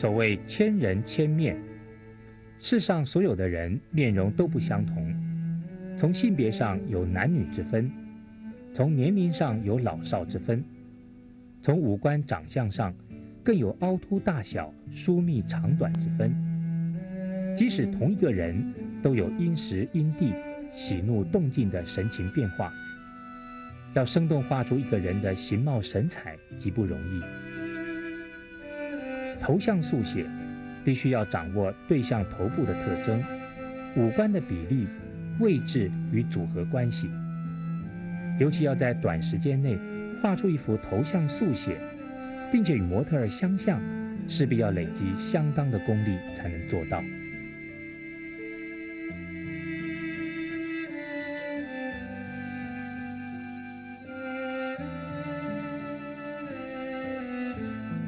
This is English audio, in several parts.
所谓千人千面，世上所有的人面容都不相同，从性别上有男女之分，从年龄上有老少之分，从五官长相上更有凹凸大小、疏密长短之分。即使同一个人，都有因时因地、喜怒动静的神情变化。要生动画出一个人的形貌神采，极不容易。头像速写必须要掌握对象头部的特征、五官的比例、位置与组合关系，尤其要在短时间内画出一幅头像速写，并且与模特儿相像，势必要累积相当的功力才能做到。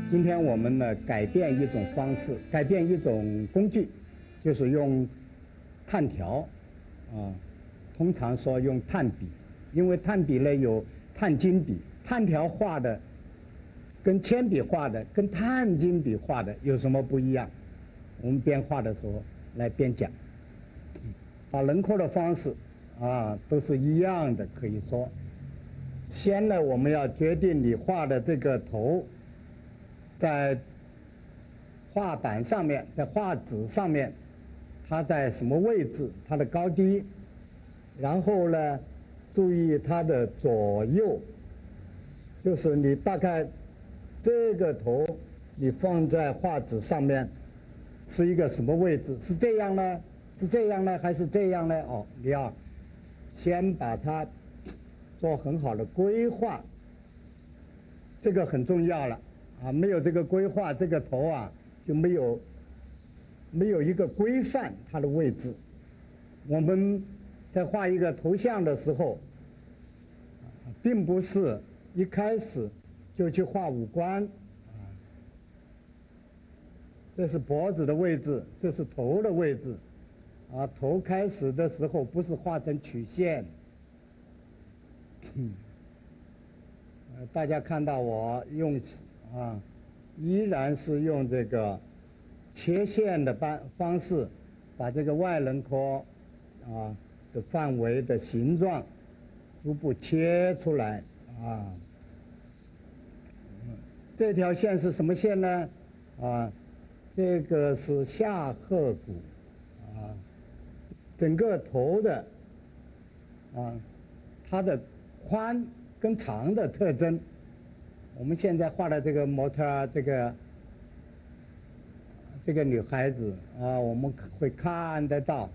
今天我们呢改变一种方式，改变一种工具，就是用炭条，通常说用炭笔，因为炭笔呢有碳金笔，炭条画的跟铅笔画的跟碳金笔画的有什么不一样？我们边画的时候来边讲。打轮廓的方式都是一样的，可以说，先呢我们要决定你画的这个头。在画板上面，在画纸上面，它在什么位置？它的高低，然后呢，注意它的左右，就是你大概这个头你放在画纸上面是一个什么位置？是这样呢？是这样呢？还是这样呢？你要先把它做很好的规划，这个很重要了。没有这个规划，这个头就没有一个规范它的位置。我们在画一个头像的时候，并不是一开始就去画五官，这是脖子的位置，这是头的位置，头开始的时候不是画成曲线。大家看到我用。依然是用这个切线的方式，把这个外轮廓的范围的形状逐步切出来这条线是什么线呢？这个是下颌骨整个头的它的宽跟长的特征。我们现在画的这个模特儿，这个女孩子我们会看得到，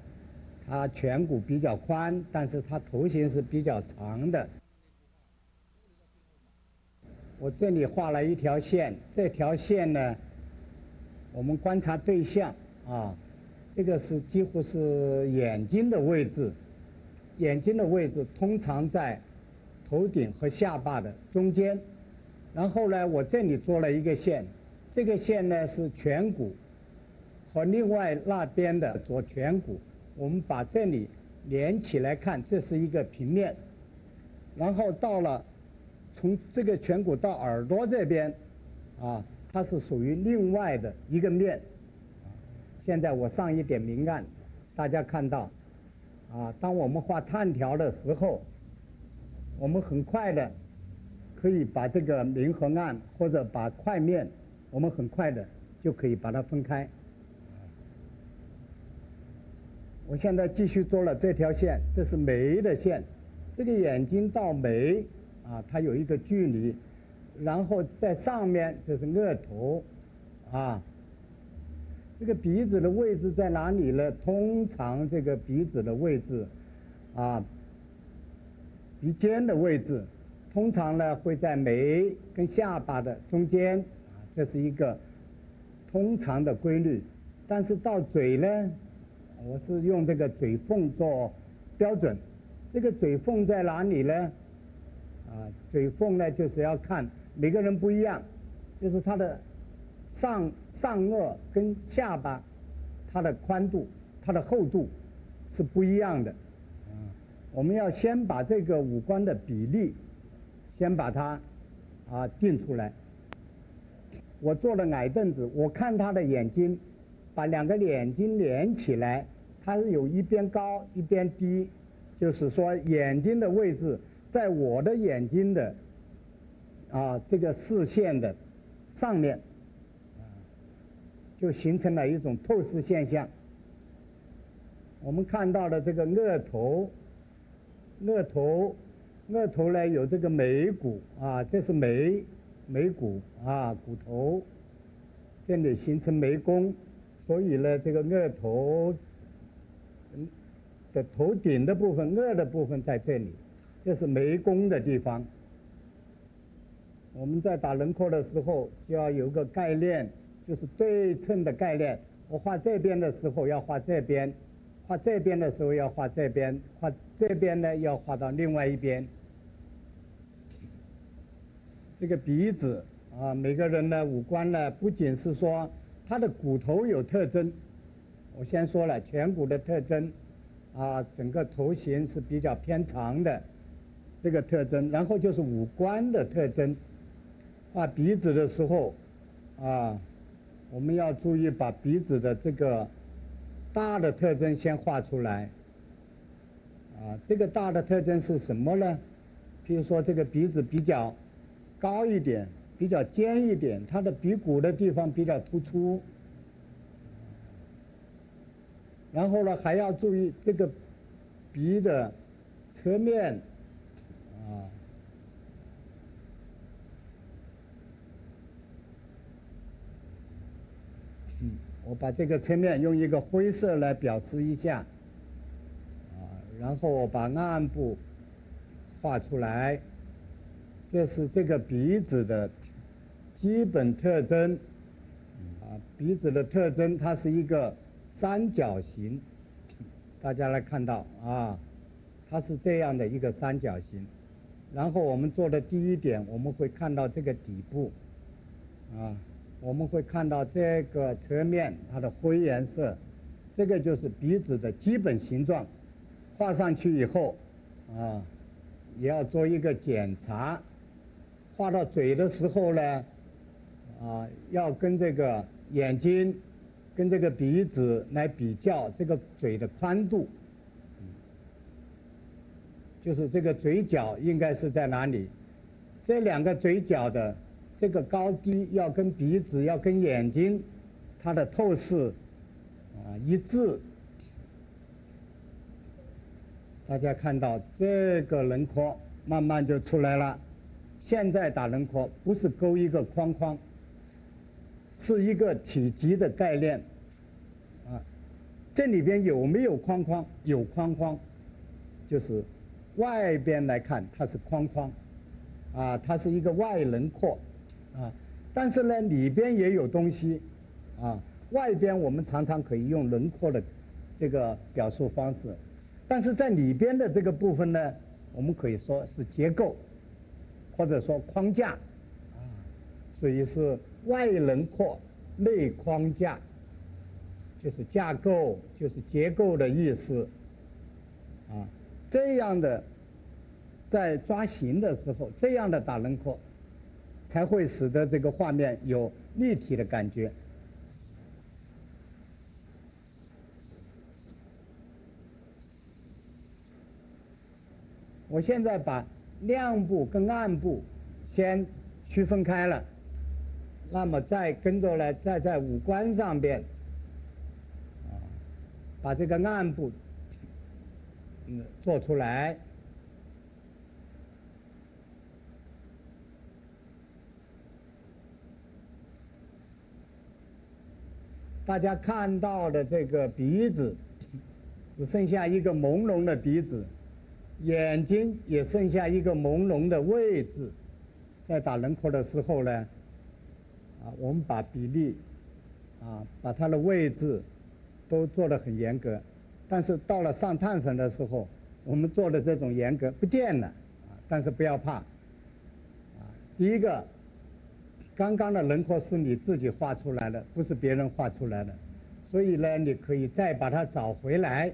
她颧骨比较宽，但是她头型是比较长的。我这里画了一条线，这条线呢，我们观察对象这个是几乎是眼睛的位置，眼睛的位置通常在头顶和下巴的中间。然后呢，我这里做了一个线，这个线呢是颧骨和另外那边的左颧骨，我们把这里连起来看，这是一个平面。然后到了从这个颧骨到耳朵这边它是属于另外的一个面。现在我上一点明暗，大家看到当我们画炭条的时候，我们很快的可以把这个明和暗，或者把块面，我们很快的就可以把它分开。我现在继续做了这条线，这是眉的线，这个眼睛到眉它有一个距离，然后在上面这是额头这个鼻子的位置在哪里呢？通常这个鼻子的位置鼻尖的位置。通常呢会在眉跟下巴的中间这是一个通常的规律。但是到嘴呢，我是用这个嘴缝做标准。这个嘴缝在哪里呢？嘴缝呢就是要看每个人不一样，就是它的上颚跟下巴，它的宽度、它的厚度是不一样的。我们要先把这个五官的比例先把它定出来。我坐的矮凳子，我看他的眼睛，把两个眼睛连起来，它是有一边高一边低，就是说眼睛的位置在我的眼睛的这个视线的上面，就形成了一种透视现象。我们看到的这个额头呢有这个眉骨这是眉骨骨头，这里形成眉弓，所以呢这个额头的头顶的部分，额的部分在这里，这是眉弓的地方。我们在打轮廓的时候就要有个概念，就是对称的概念。我画这边的时候要画这边，画这边的时候要画这边，画这边呢要画到另外一边。这个鼻子每个人的五官呢，不仅是说他的骨头有特征，我先说了颧骨的特征整个头型是比较偏长的这个特征，然后就是五官的特征。画鼻子的时候我们要注意把鼻子的这个大的特征先画出来这个大的特征是什么呢？譬如说这个鼻子比较高一点，比较尖一点，它的鼻骨的地方比较突出。然后呢，还要注意这个鼻的侧面我把这个侧面用一个灰色来表示一下然后我把暗部画出来。这是这个鼻子的基本特征鼻子的特征它是一个三角形，大家来看到它是这样的一个三角形。然后我们做的第一点，我们会看到这个底部我们会看到这个侧面它的灰颜色，这个就是鼻子的基本形状。画上去以后也要做一个检查。画到嘴的时候呢要跟这个眼睛跟这个鼻子来比较这个嘴的宽度就是这个嘴角应该是在哪里，这两个嘴角的这个高低要跟鼻子要跟眼睛它的透视一致。大家看到这个轮廓慢慢就出来了。现在打轮廓不是勾一个框框，是一个体积的概念这里边有没有框框？有框框，就是外边来看它是框框它是一个外轮廓但是呢里边也有东西外边我们常常可以用轮廓的这个表述方式，但是在里边的这个部分呢，我们可以说是结构或者说框架所以是外轮廓内框架，就是架构，就是结构的意思这样的在抓形的时候，这样的打轮廓才会使得这个画面有立体的感觉。我现在把亮部跟暗部先区分开了，那么再跟着呢，再在五官上边把这个暗部做出来。大家看到的这个鼻子只剩下一个朦胧的鼻子，眼睛也剩下一个朦胧的位置。在打轮廓的时候呢我们把比例把它的位置都做得很严格，但是到了上碳粉的时候，我们做的这种严格不见了但是不要怕第一个，刚刚的轮廓是你自己画出来的，不是别人画出来的，所以呢你可以再把它找回来。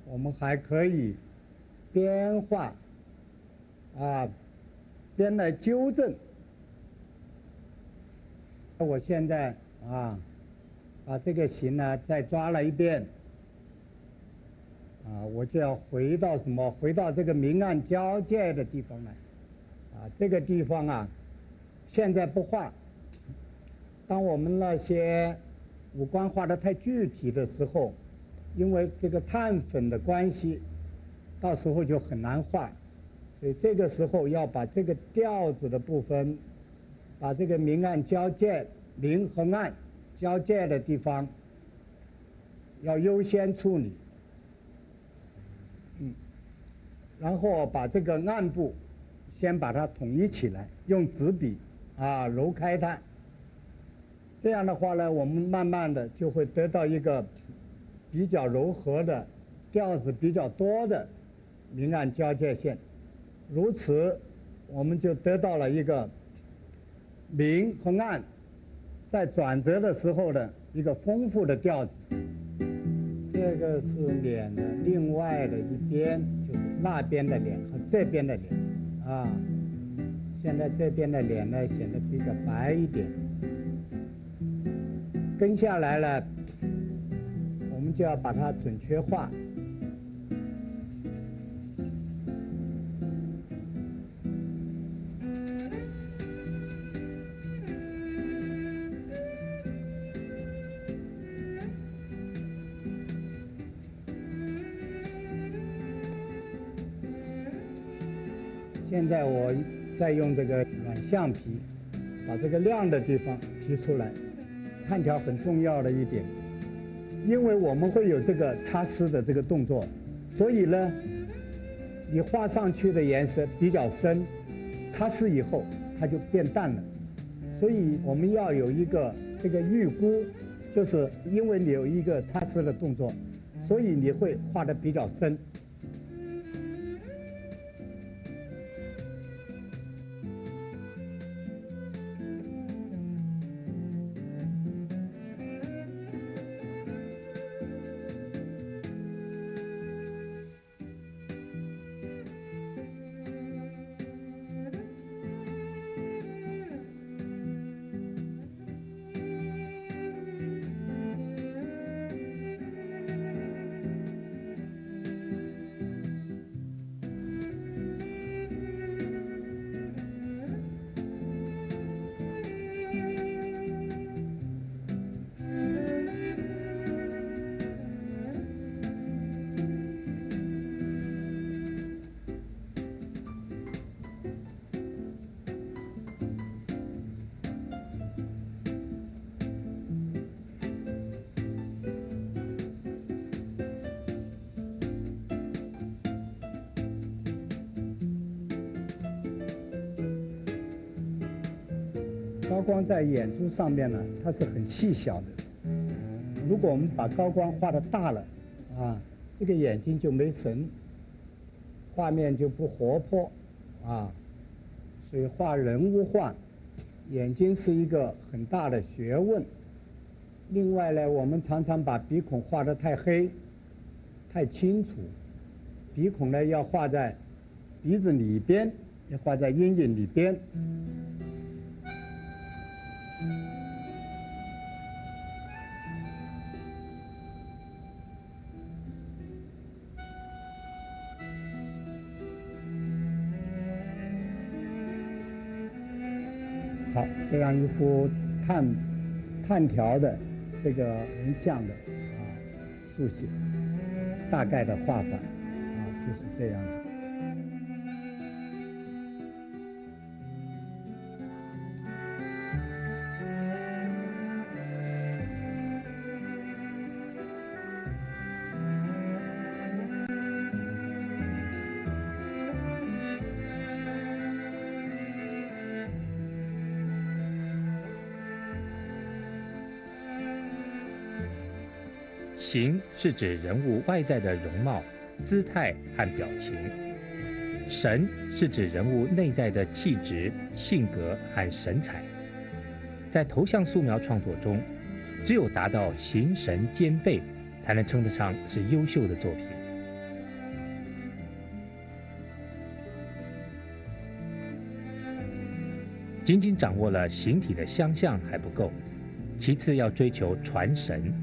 我们还可以边画边来纠正我现在把这个形呢再抓了一遍，我就要回到什么？回到这个明暗交界的地方来，这个地方现在不画。当我们那些五官画得太具体的时候，因为这个碳粉的关系，到时候就很难画。所以这个时候要把这个调子的部分，把这个明暗交界、明和暗交界的地方，要优先处理。然后把这个暗部先把它统一起来，用纸笔揉开它。这样的话呢，我们慢慢的就会得到一个比较柔和的、调子比较多的明暗交界线。如此，我们就得到了一个明和暗在转折的时候的一个丰富的调子。这个是脸的另外的一边，就是那边的脸和这边的脸现在这边的脸呢显得比较白一点。跟下来了，我们就要把它准确画。现在我再用这个软橡皮，把这个亮的地方提出来。碳条很重要的一点，因为我们会有这个擦拭的这个动作，所以呢，你画上去的颜色比较深，擦拭以后它就变淡了。所以我们要有一个这个预估，就是因为你有一个擦拭的动作，所以你会画得比较深。高光在眼珠上面呢，它是很细小的。如果我们把高光画得大了，这个眼睛就没神，画面就不活泼，所以画人物画，眼睛是一个很大的学问。另外呢，我们常常把鼻孔画得太黑、太清楚，鼻孔呢要画在鼻子里边，也画在阴影里边。好，这样一幅碳条的这个人像的速写，大概的画法就是这样子。形是指人物外在的容貌、姿态和表情，神是指人物内在的气质、性格和神采。在头像素描创作中，只有达到形神兼备，才能称得上是优秀的作品。仅仅掌握了形体的相像还不够，其次要追求传神。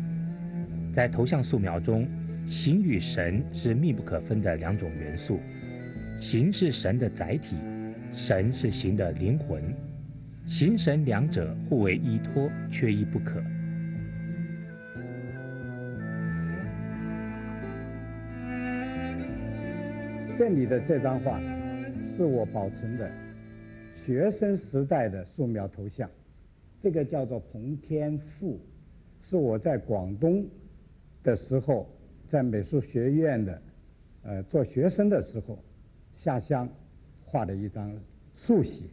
在头像素描中，形与神是密不可分的两种元素，形是神的载体，神是形的灵魂，形神两者互为依托，缺一不可。这里的这张画是我保存的学生时代的素描头像，这个叫做彭天富，是我在广东的时候，在美术学院的做学生的时候下乡画的一张速写，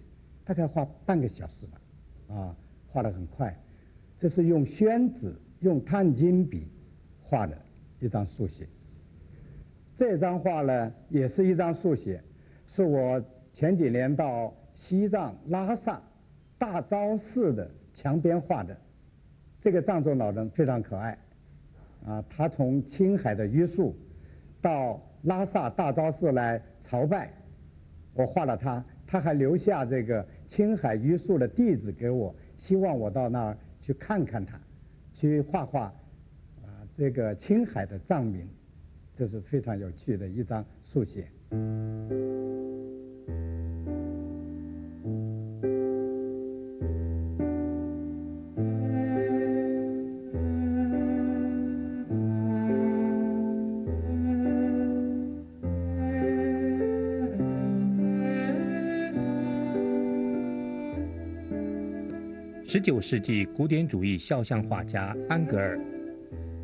大概画半个小时吧，画得很快。这是用宣纸、用碳金笔画的一张速写。这张画呢，也是一张速写，是我前几年到西藏拉萨大昭寺的墙边画的。这个藏族老人非常可爱，他从青海的玉树到拉萨大昭寺来朝拜，我画了他，他还留下这个青海玉树的地址给我，希望我到那儿去看看他，去画画这个青海的藏民。这是非常有趣的一张速写。19世纪古典主义肖像画家安格尔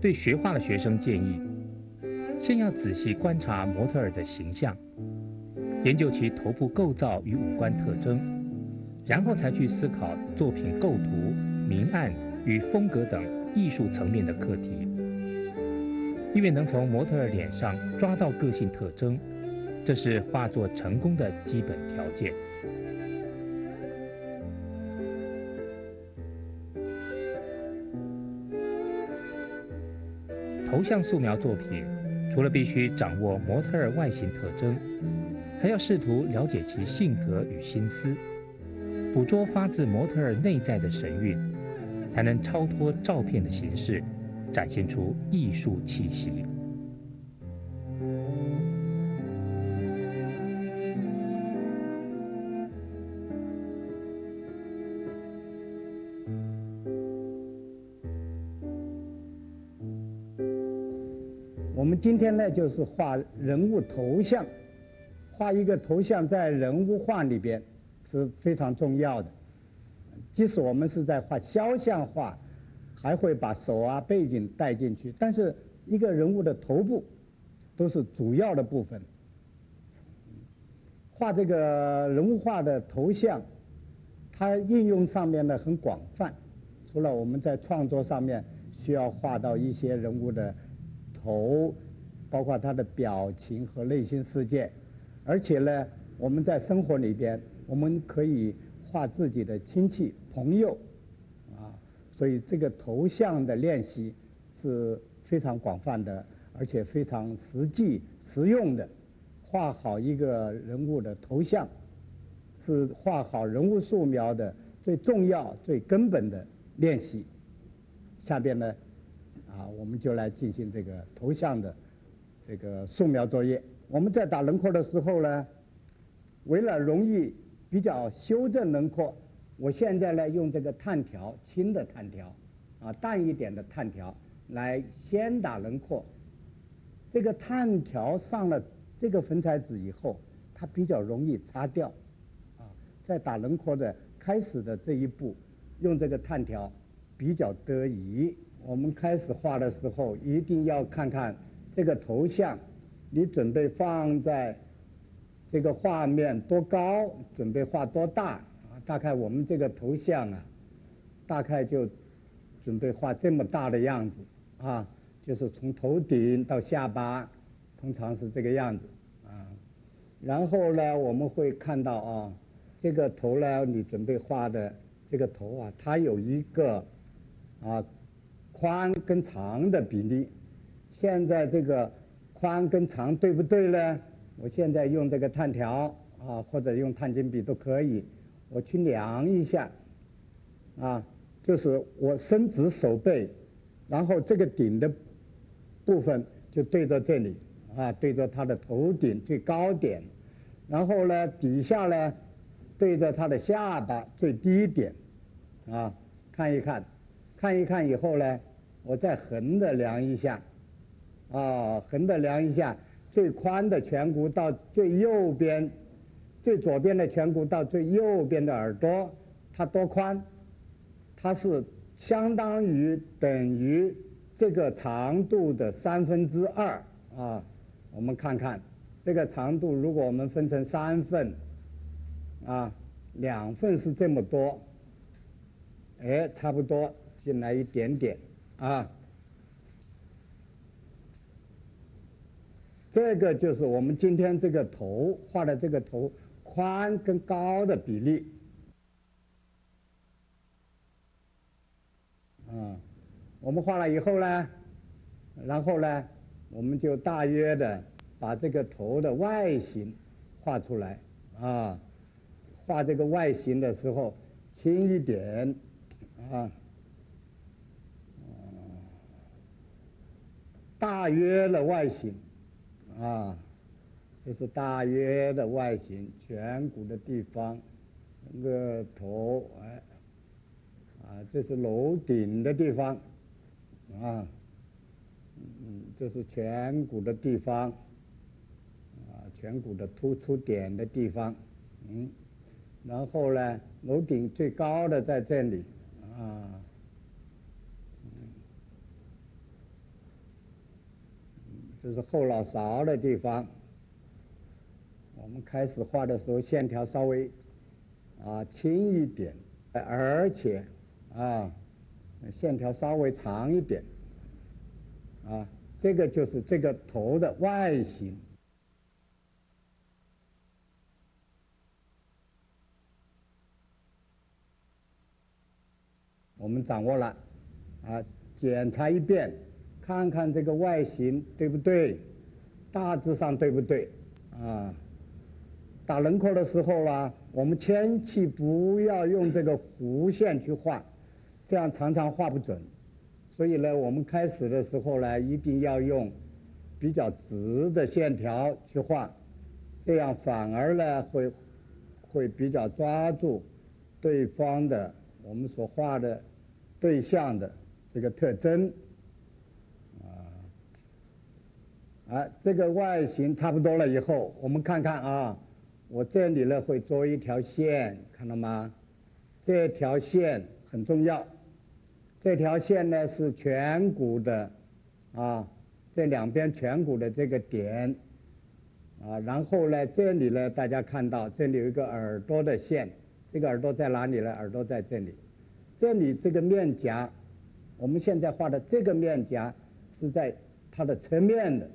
对学画的学生建议，先要仔细观察模特儿的形象，研究其头部构造与五官特征，然后才去思考作品构图、明暗与风格等艺术层面的课题。因为能从模特儿脸上抓到个性特征，这是画作成功的基本条件。头像素描作品除了必须掌握模特儿外形特征，还要试图了解其性格与心思，捕捉发自模特儿内在的神韵，才能超脱照片的形式，展现出艺术气息。我们今天呢，就是画人物头像，画一个头像在人物画里边是非常重要的。即使我们是在画肖像画，还会把手背景带进去，但是一个人物的头部都是主要的部分。画这个人物画的头像，它应用上面呢很广泛，除了我们在创作上面需要画到一些人物的头，包括他的表情和内心世界，而且呢，我们在生活里边，我们可以画自己的亲戚朋友，所以这个头像的练习是非常广泛的，而且非常实际实用的。画好一个人物的头像，是画好人物素描的最重要、最根本的练习。下边呢，我们就来进行这个头像的这个素描作业。我们在打轮廓的时候呢，为了容易比较修正轮廓，我现在呢用这个炭条，轻的炭条，淡一点的炭条来先打轮廓。这个炭条上了这个粉彩纸以后，它比较容易擦掉，在打轮廓的开始的这一步，用这个炭条比较得宜。我们开始画的时候，一定要看看这个头像，你准备放在这个画面多高，准备画多大大概我们这个头像大概就准备画这么大的样子就是从头顶到下巴，通常是这个样子然后呢，我们会看到这个头呢，你准备画的这个头它有一个宽跟长的比例。现在这个宽跟长对不对呢？我现在用这个炭条或者用碳金笔都可以，我去量一下，就是我伸直手背，然后这个顶的部分就对着这里，对着他的头顶最高点，然后呢底下呢对着他的下巴最低点，看一看，看一看以后呢，我再横的量一下，横的量一下，最宽的颧骨到最右边，最左边的颧骨到最右边的耳朵，它多宽？它是相当于等于这个长度的2/3我们看看这个长度，如果我们分成3份，2份是这么多，差不多进来一点点这个就是我们今天这个头画的这个头宽跟高的比例。我们画了以后呢，然后呢，我们就大约的把这个头的外形画出来画这个外形的时候轻一点大约的外形这是大约的外形，颧骨的地方，那个头这是楼顶的地方这是颧骨的地方颧骨的突出点的地方然后呢，楼顶最高的在这里这是后脑勺的地方。我们开始画的时候，线条稍微轻一点，而且线条稍微长一点这个就是这个头的外形。我们掌握了检查一遍，看看这个外形对不对，大致上对不对打轮廓的时候我们千万不要用这个弧线去画，这样常常画不准。所以呢，我们开始的时候呢，一定要用比较直的线条去画，这样反而呢会比较抓住对方的我们所画的对象的这个特征这个外形差不多了以后，我们看看我这里呢会做一条线，看到吗？这条线很重要，这条线呢是颧骨的这两边颧骨的这个点然后呢这里呢大家看到这里有一个耳朵的线，这个耳朵在哪里呢？耳朵在这里，这里这个面颊，我们现在画的这个面颊是在它的侧面的，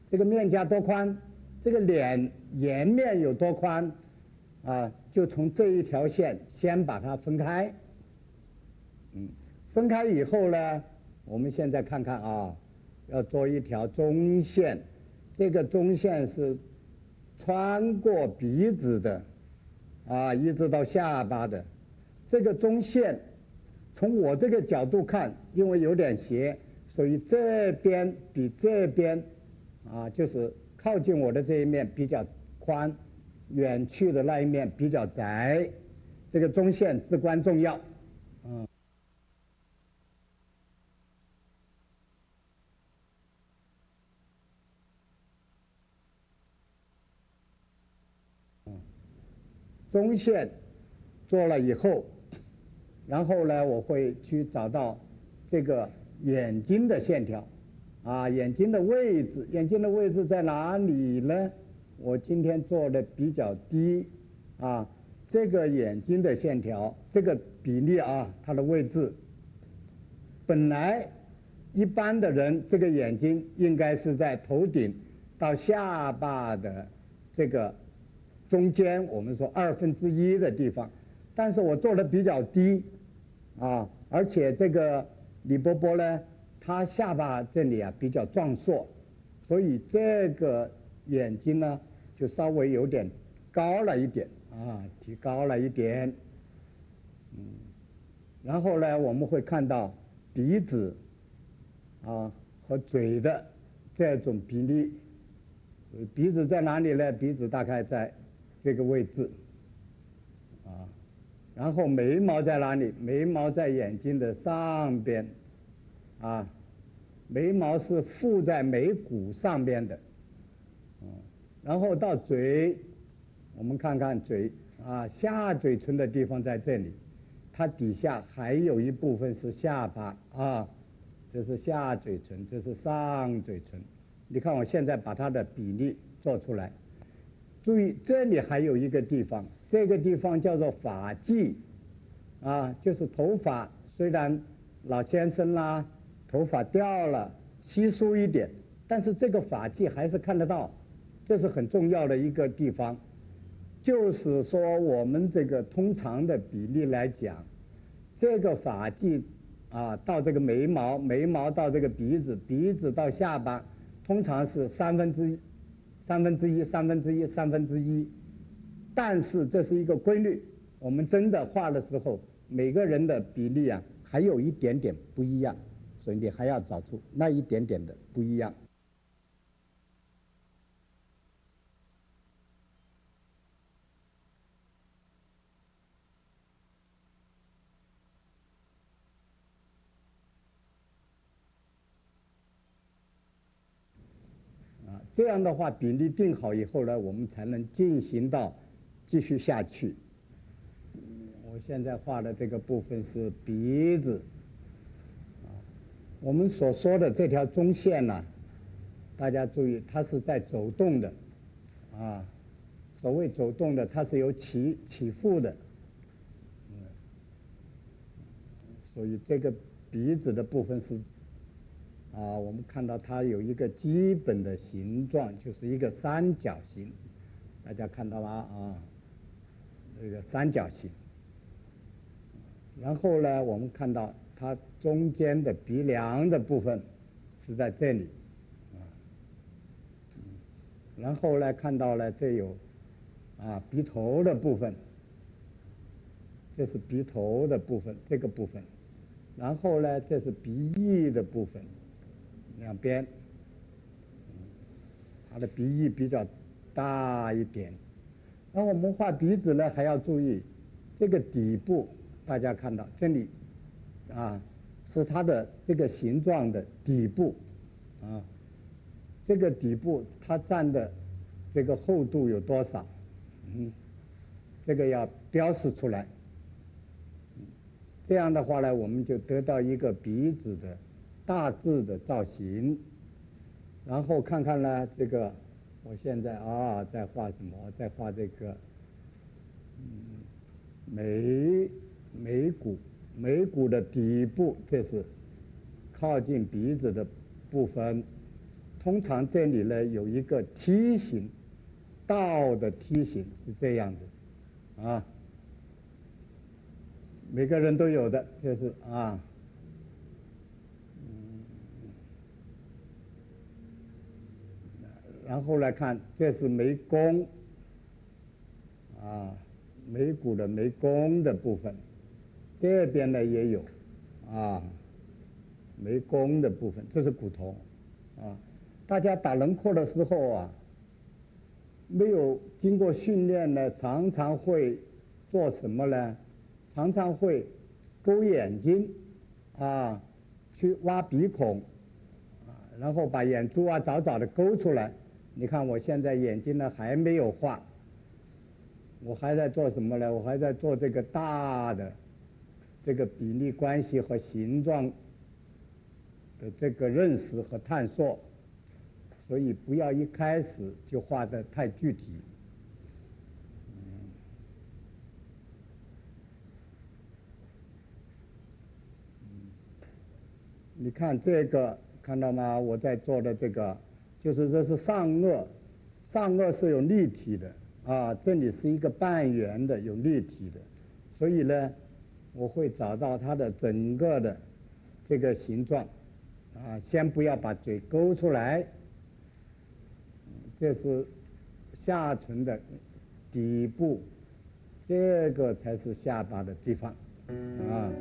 这个面颊多宽？这个脸颜面有多宽就从这一条线先把它分开分开以后呢，我们现在看看要做一条中线，这个中线是穿过鼻子的一直到下巴的。这个中线从我这个角度看，因为有点斜，所以这边比这边就是靠近我的这一面比较宽，远去的那一面比较窄，这个中线至关重要中线做了以后，然后呢，我会去找到这个眼睛的线条眼睛的位置，眼睛的位置在哪里呢？我今天做的比较低这个眼睛的线条，这个比例它的位置，本来一般的人这个眼睛应该是在头顶到下巴的这个中间，我们说1/2的地方，但是我做的比较低而且这个李伯伯呢，他下巴这里比较壮硕，所以这个眼睛呢就稍微有点高了一点提高了一点，然后呢，我们会看到鼻子和嘴的这种比例。鼻子在哪里呢？鼻子大概在这个位置，然后眉毛在哪里？眉毛在眼睛的上边，眉毛是附在眉骨上边的，然后到嘴，我们看看嘴，下嘴唇的地方在这里，它底下还有一部分是下巴，这是下嘴唇，这是上嘴唇。你看我现在把它的比例做出来，注意这里还有一个地方，这个地方叫做发际，就是头发，虽然老先生啦头发掉了稀疏一点，但是这个发际还是看得到，这是很重要的一个地方。就是说我们这个通常的比例来讲，这个发际到这个眉毛，眉毛到这个鼻子，鼻子到下巴，通常是1/3、1/3、1/3、1/3，但是这是一个规律。我们真的画的时候，每个人的比例还有一点点不一样，所以你还要找出那一点点的不一样。这样的话，比例定好以后呢，我们才能进行到继续下去。我现在画的这个部分是鼻子，我们所说的这条中线呢，大家注意，它是在走动的，所谓走动的，它是有起伏的，所以这个鼻子的部分是。我们看到它有一个基本的形状，就是一个三角形，大家看到吗？这个三角形。然后呢，我们看到它中间的鼻梁的部分是在这里，然后呢，看到了这有鼻头的部分，这是鼻头的部分，这个部分，然后呢，这是鼻翼的部分。两边，它的鼻翼比较大一点。然后我们画鼻子呢，还要注意这个底部，大家看到这里，是它的这个形状的底部，这个底部它占的这个厚度有多少？这个要标示出来。这样的话呢，我们就得到一个鼻子的大致的造型。然后看看呢，这个我现在在画什么？在画这个眉骨的底部，这是靠近鼻子的部分。通常这里呢有一个梯形，倒的梯形是这样子，每个人都有的，就是然后来看，这是眉弓，眉骨的眉弓的部分，这边呢也有，眉弓的部分，这是骨头，大家打轮廓的时候没有经过训练呢，常常会做什么呢？常常会勾眼睛，去挖鼻孔，然后把眼珠早早的勾出来。你看我现在眼睛呢还没有画，我还在做什么呢？我还在做这个大的这个比例关系和形状的这个认识和探索，所以不要一开始就画得太具体。你看这个看到吗？我在做的这个。就是这是上颚，上颚是有立体的这里是一个半圆的，有立体的，所以呢，我会找到它的整个的这个形状，先不要把嘴勾出来，这是下唇的底部，这个才是下巴的地方，啊。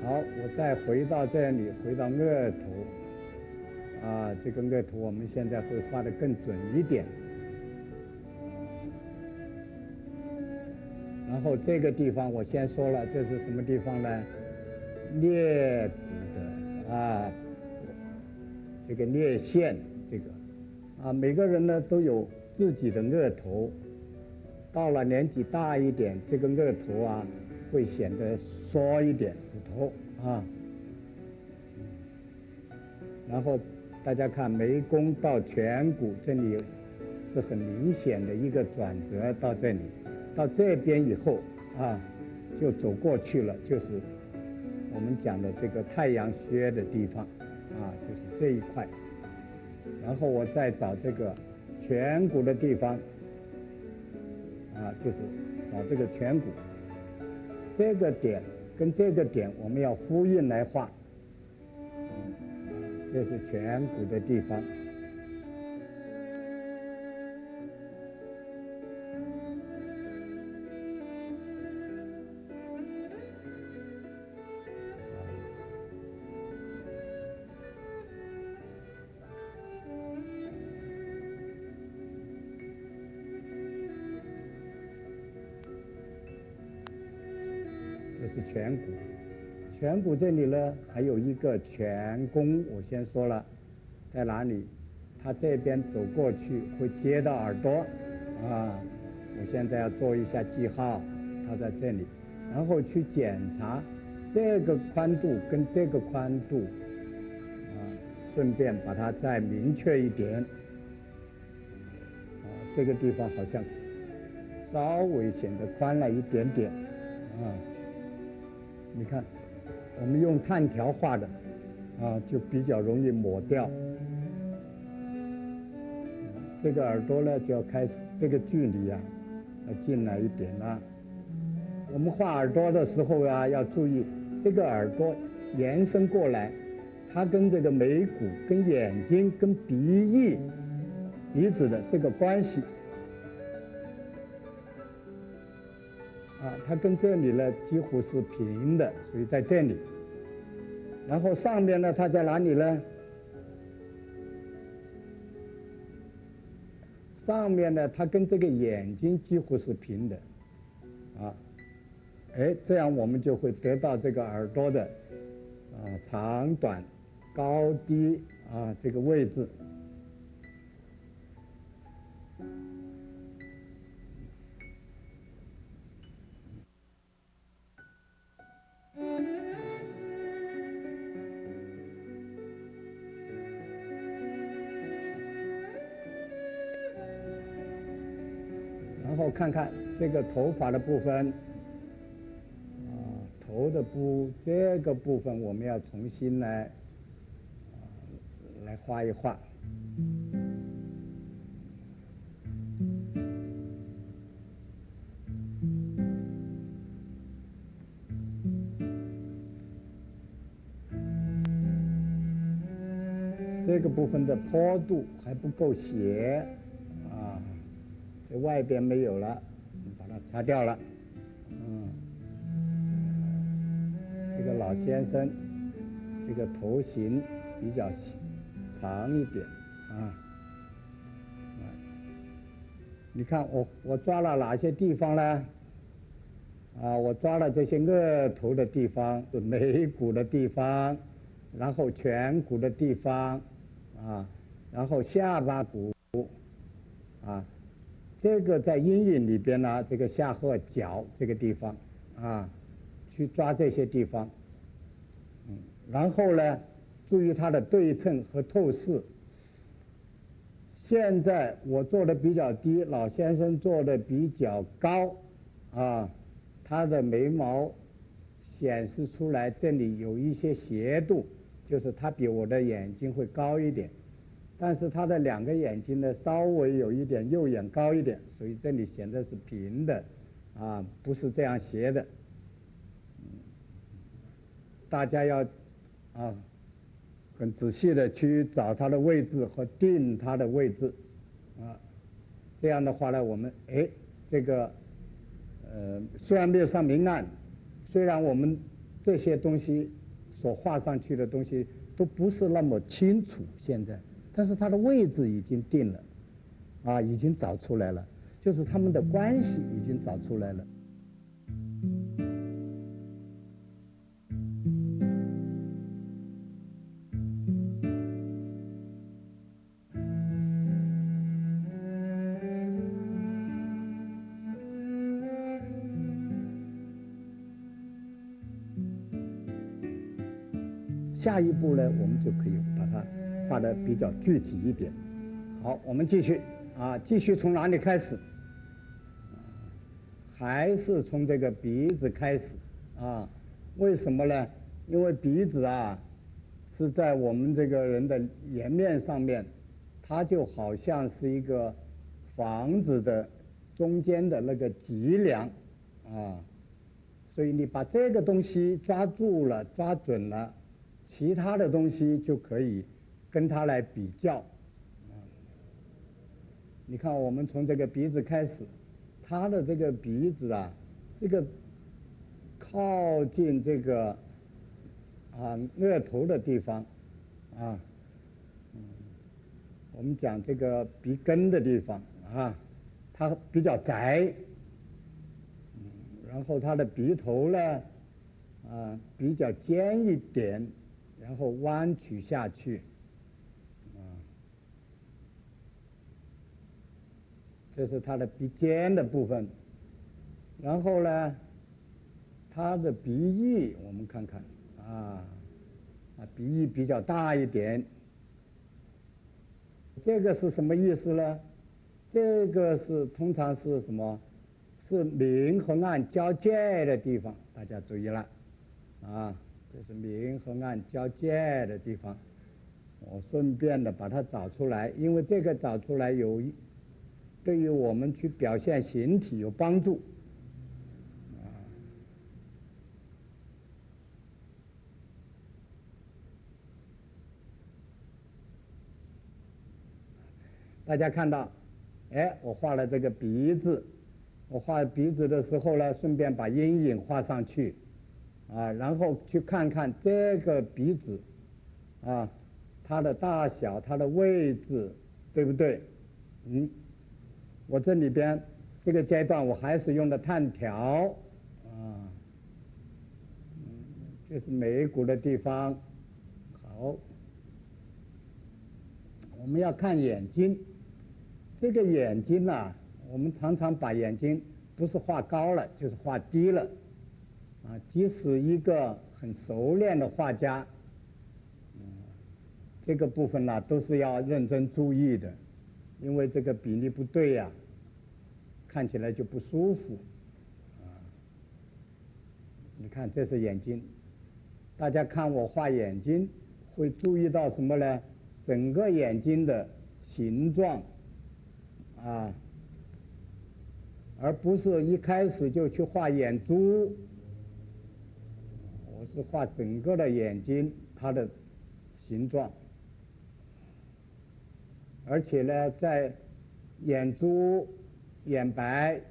好，我再回到这里，回到额头，啊，这个额头我们现在会画得更准一点。然后这个地方我先说了，这是什么地方呢？颞骨的啊，这个颞线，这个啊，每个人呢都有自己的额头，到了年纪大一点，这个额头啊会显得缩一点，骨头啊。然后大家看眉弓到颧骨这里是很明显的一个转折，到这里，到这边以后啊，就走过去了，就是我们讲的这个太阳穴的地方啊，就是这一块。然后我再找这个颧骨的地方啊，就是找这个颧骨，这个点跟这个点我们要呼应来画，这是颧骨的地方。这是颧骨，颧骨这里呢还有一个颧弓，我先说了，在哪里？它这边走过去会接到耳朵，啊，我现在要做一下记号，它在这里，然后去检查这个宽度跟这个宽度，啊，顺便把它再明确一点，啊，这个地方好像稍微显得宽了一点点，啊。你看，我们用炭条画的，啊，就比较容易抹掉。这个耳朵呢，就要开始这个距离啊，要进来一点了。我们画耳朵的时候啊，要注意这个耳朵延伸过来，它跟这个眉骨、跟眼睛、跟鼻翼、鼻子的这个关系。啊，它跟这里呢几乎是平的，所以在这里。然后上面呢，它在哪里呢？上面呢，它跟这个眼睛几乎是平的，啊，哎，这样我们就会得到这个耳朵的长短、高低啊这个位置。然后看看这个头发的部分，头的这个部分我们要重新来画一画。这个部分的坡度还不够斜，啊，这外边没有了，把它擦掉了。这个老先生，这个头型比较长一点，啊，你看我抓了哪些地方呢？啊，我抓了这些额头的地方、眉骨的地方，然后颧骨的地方。啊，然后下巴骨，啊，这个在阴影里边呢，这个下颌角这个地方，啊，去抓这些地方，然后呢，注意它的对称和透视。现在我做的比较低，老先生做的比较高，啊，他的眉毛显示出来这里有一些斜度。就是他比我的眼睛会高一点，但是他的两个眼睛呢稍微有一点右眼高一点，所以这里显得是平的，不是这样斜的。大家要很仔细的去找它的位置和定它的位置，这样的话呢，我们这个虽然没有上明暗，虽然我们这些东西所画上去的东西都不是那么清楚现在，但是它的位置已经定了，已经找出来了，就是它们的关系已经找出来了。下一步呢，我们就可以把它画得比较具体一点。好，我们继续继续从哪里开始？还是从这个鼻子开始为什么呢？因为鼻子是在我们这个人的颜面上面，它就好像是一个房子的中间的那个脊梁所以你把这个东西抓住了、抓准了，其他的东西就可以跟它来比较。你看，我们从这个鼻子开始，它的这个鼻子这个靠近这个额头的地方我们讲这个鼻根的地方它比较窄，然后它的鼻头呢比较尖一点，然后弯曲下去这是它的鼻尖的部分。然后呢，它的鼻翼我们看看鼻翼比较大一点。这个是什么意思呢？这个是通常是什么？是明和暗交界的地方，大家注意了这是明和暗交界的地方。我顺便的把它找出来，因为这个找出来对于我们去表现形体有帮助大家看到，我画了这个鼻子，我画鼻子的时候呢，顺便把阴影画上去然后去看看这个鼻子它的大小、它的位置，对不对？我这里边这个阶段我还是用的炭条这是眉骨的地方。好，我们要看眼睛。这个眼睛我们常常把眼睛不是画高了就是画低了即使一个很熟练的画家这个部分都是要认真注意的，因为这个比例不对看起来就不舒服你看这是眼睛，大家看我画眼睛会注意到什么呢？整个眼睛的形状而不是一开始就去画眼珠。我是画整个的眼睛它的形状，而且呢，在眼珠、眼白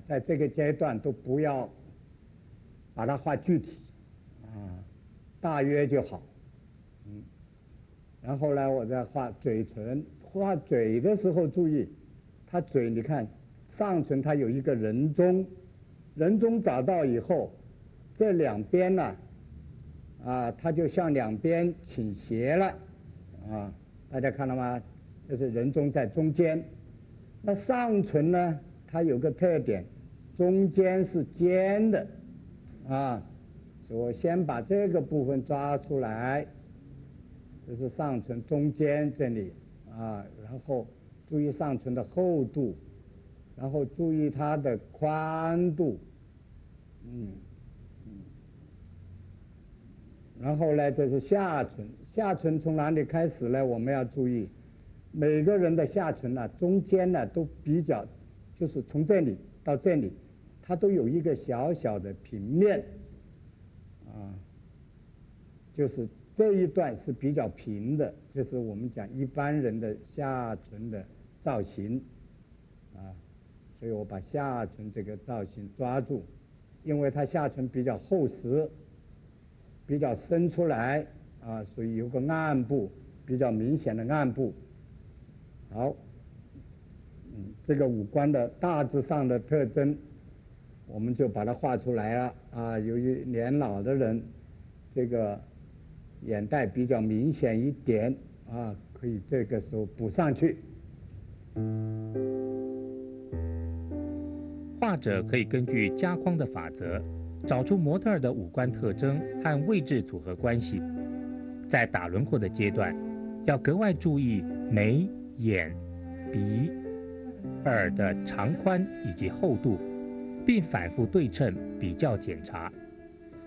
在这个阶段都不要把它画具体大约就好。然后呢，我再画嘴唇。画嘴的时候注意，它嘴你看上唇它有一个人中，人中找到以后，这两边呢它就向两边倾斜了大家看到吗？这是人中在中间。那上唇呢，它有个特点，中间是尖的所以我先把这个部分抓出来，这是上唇中间这里然后注意上唇的厚度，然后注意它的宽度然后呢，这是下唇，下唇从哪里开始呢？我们要注意，每个人的下唇呢，中间呢都比较，就是从这里到这里，它都有一个小小的平面，啊，就是这一段是比较平的，这是我们讲一般人的下唇的造型，啊，所以我把下唇这个造型抓住，因为它下唇比较厚实，比较伸出来，啊，所以有个暗部，比较明显的暗部。好，这个五官的大致上的特征，我们就把它画出来了，啊，由于年老的人，这个眼袋比较明显一点，啊，可以这个时候补上去。画者可以根据加框的法则，找出模特儿的五官特征和位置组合关系。在打轮廓的阶段，要格外注意眉、眼、鼻、耳的长宽以及厚度，并反复对称比较检查。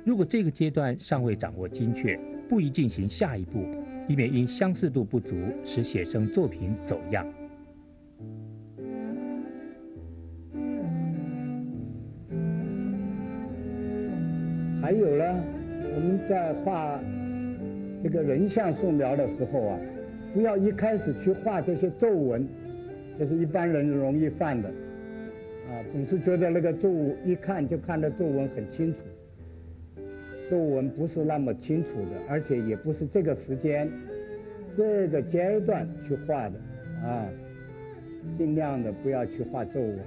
如果这个阶段尚未掌握精确，不宜进行下一步，以免因相似度不足使写生作品走样。还有呢，我们在画这个人像素描的时候啊，不要一开始去画这些皱纹，这是一般人容易犯的，啊，总是觉得那个皱一看就看得皱纹很清楚，皱纹不是那么清楚的，而且也不是这个时间、这个阶段去画的，啊，尽量的不要去画皱纹。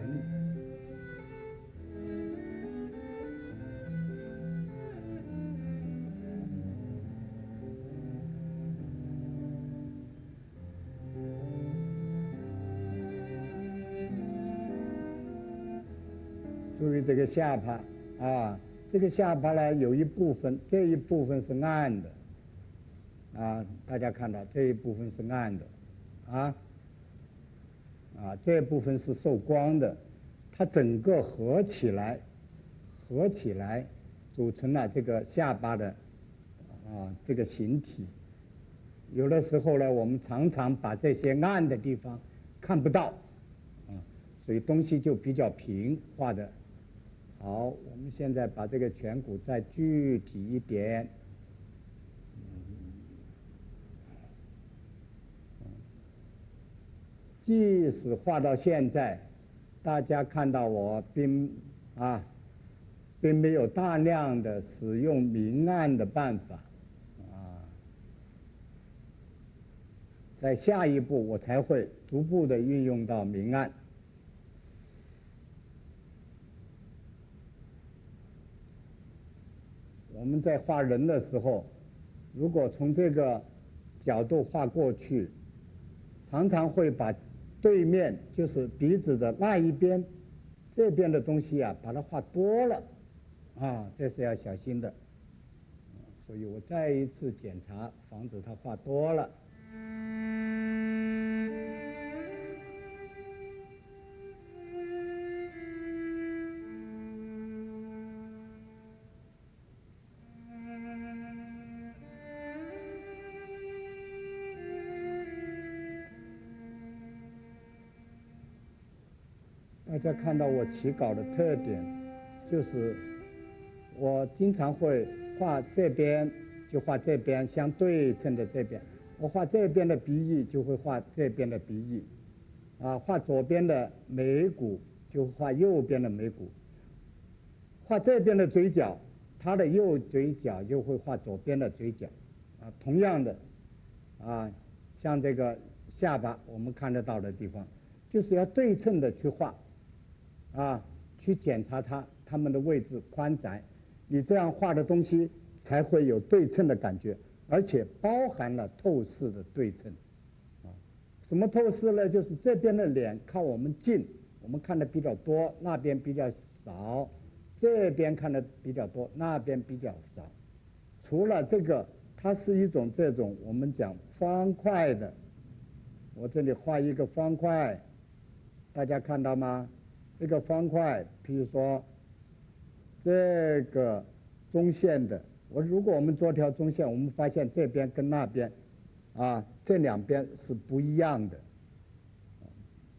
注意这个下巴，啊，这个下巴呢有一部分，这一部分是暗的，啊，大家看到这一部分是暗的，啊，这部分是受光的，它整个合起来组成了这个下巴的，这个形体。有的时候呢，我们常常把这些暗的地方看不到，所以东西就比较平画的。好，我们现在把这个颧骨再具体一点，即使画到现在，大家看到我并没有大量的使用明暗的办法，在下一步我才会逐步的运用到明暗。我们在画人的时候，如果从这个角度画过去，常常会把对面就是鼻子的那一边，这边的东西啊，把它画多了，这是要小心的。所以我再一次检查，防止它画多了。大家看到我起稿的特点，就是我经常会画这边就画这边相对称的这边，我画这边的鼻翼就会画这边的鼻翼，画左边的眉骨就画右边的眉骨，画这边的嘴角，它的右嘴角就会画左边的嘴角，同样的，像这个下巴我们看得到的地方，就是要对称的去画。去检查它们的位置宽窄，你这样画的东西才会有对称的感觉，而且包含了透视的对称。什么透视呢？就是这边的脸靠我们近，我们看的比较多，那边比较少；这边看的比较多，那边比较少。除了这个，它是一种这种我们讲方块的。我这里画一个方块，大家看到吗？这个方块，比如说这个中线的，如果我们做条中线，我们发现这边跟那边，这两边是不一样的，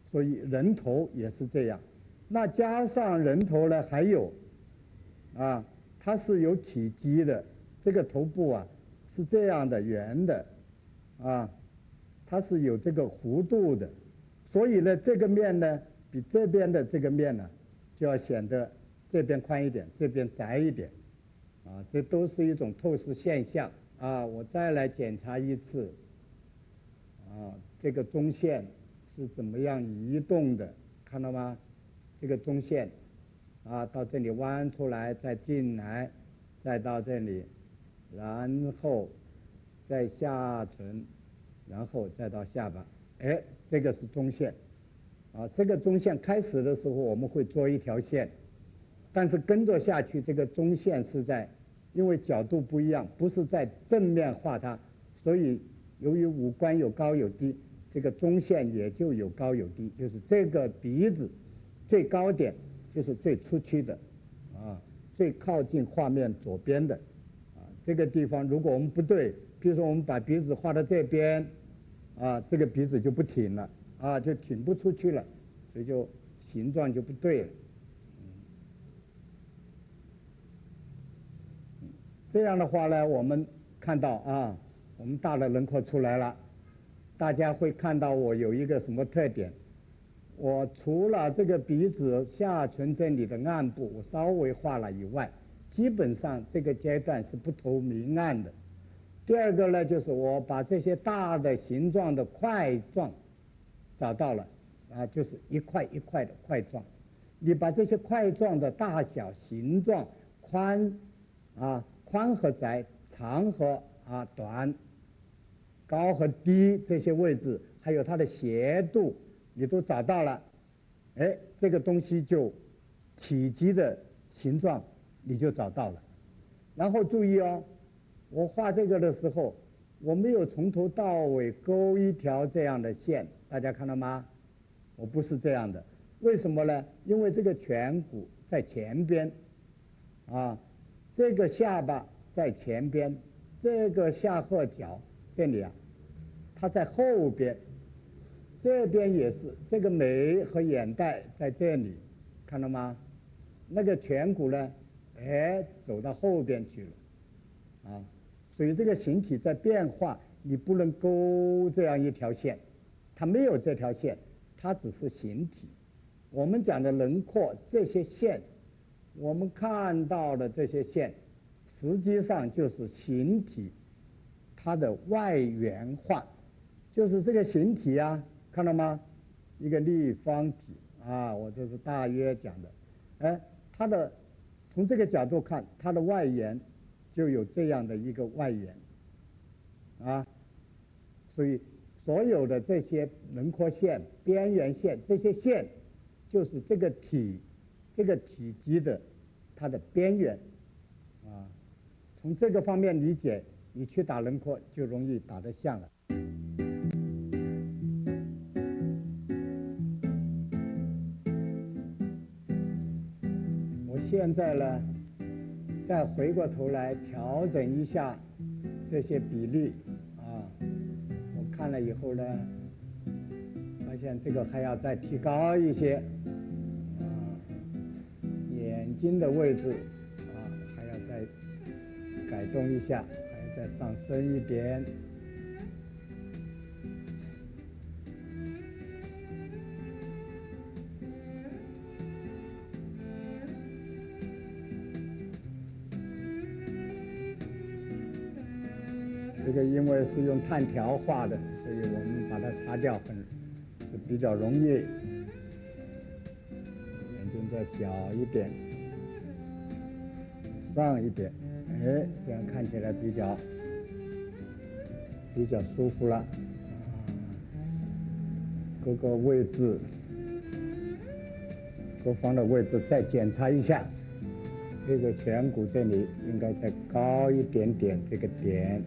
所以人头也是这样。那加上人头呢，还有，它是有体积的，这个头部是这样的圆的，它是有这个弧度的，所以呢，这个面呢比这边的这个面呢，就要显得这边宽一点，这边窄一点，这都是一种透视现象我再来检查一次，这个中线是怎么样移动的，看到吗？这个中线到这里弯出来，再进来，再到这里，然后再下唇，然后再到下巴，这个是中线，这个中线开始的时候我们会做一条线，但是跟着下去，这个中线是在，因为角度不一样，不是在正面画它，所以由于五官有高有低，这个中线也就有高有低，就是这个鼻子最高点就是最出去的，最靠近画面左边的，这个地方如果我们不对，比如说我们把鼻子画到这边，这个鼻子就不挺了，就挺不出去了，所以就形状就不对了。这样的话呢，我们看到我们大的轮廓出来了，大家会看到我有一个什么特点？我除了这个鼻子下唇这里的暗部我稍微画了以外，基本上这个阶段是不投明暗的。第二个呢，就是我把这些大的形状的块状找到了，就是一块一块的块状。你把这些块状的大小、形状、宽和窄、长和短、高和低这些位置，还有它的斜度，你都找到了，这个东西就体积的形状你就找到了。然后注意我画这个的时候，我没有从头到尾勾一条这样的线，大家看到吗？我不是这样的，为什么呢？因为这个颧骨在前边，这个下巴在前边，这个下颌角这里它在后边，这边也是，这个眉和眼袋在这里，看到吗？那个颧骨呢，走到后边去了，所以这个形体在变化，你不能勾这样一条线，它没有这条线，它只是形体。我们讲的轮廓，这些线，我们看到的这些线，实际上就是形体它的外圆化，就是这个形体看到吗？一个立方体我这是大约讲的，它的从这个角度看，它的外沿就有这样的一个外沿，所以所有的这些轮廓线、边缘线，这些线就是这个体积的它的边缘，从这个方面理解，你去打轮廓就容易打得像了。我现在呢，再回过头来调整一下这些比例我看了以后呢，发现这个还要再提高一些，眼睛的位置还要再改动一下，还要再上升一点。这个因为是用炭条画的，所以我们把它擦掉就比较容易。眼睛再小一点，上一点，这样看起来比较舒服了。各个位置，各方的位置再检查一下。这个颧骨这里应该再高一点点，这个点。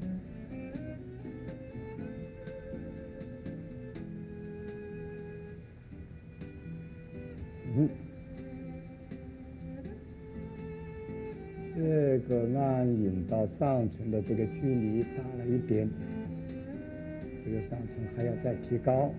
这个暗影到上唇的这个距离大了一点，这个上唇还要再提高。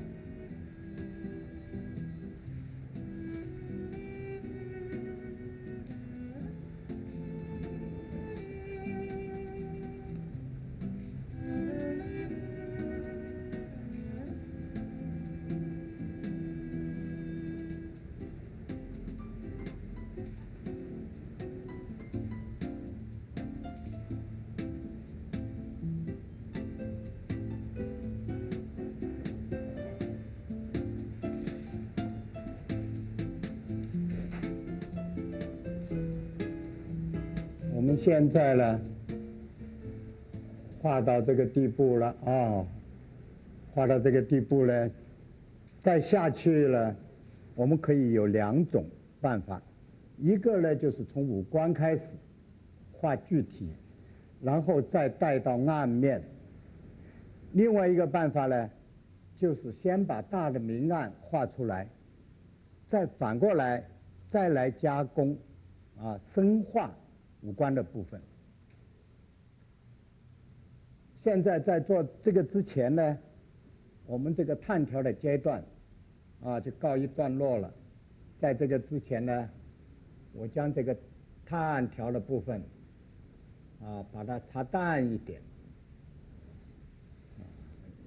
我们现在呢，画到这个地步了啊，画到这个地步呢，再下去了，我们可以有2种办法，一个呢就是从五官开始画具体，然后再带到暗面；另外一个办法呢，就是先把大的明暗画出来，再反过来再来加工，深化五官的部分。现在在做这个之前呢，我们这个探调的阶段就告一段落了。在这个之前呢，我将这个探调的部分把它擦淡一点，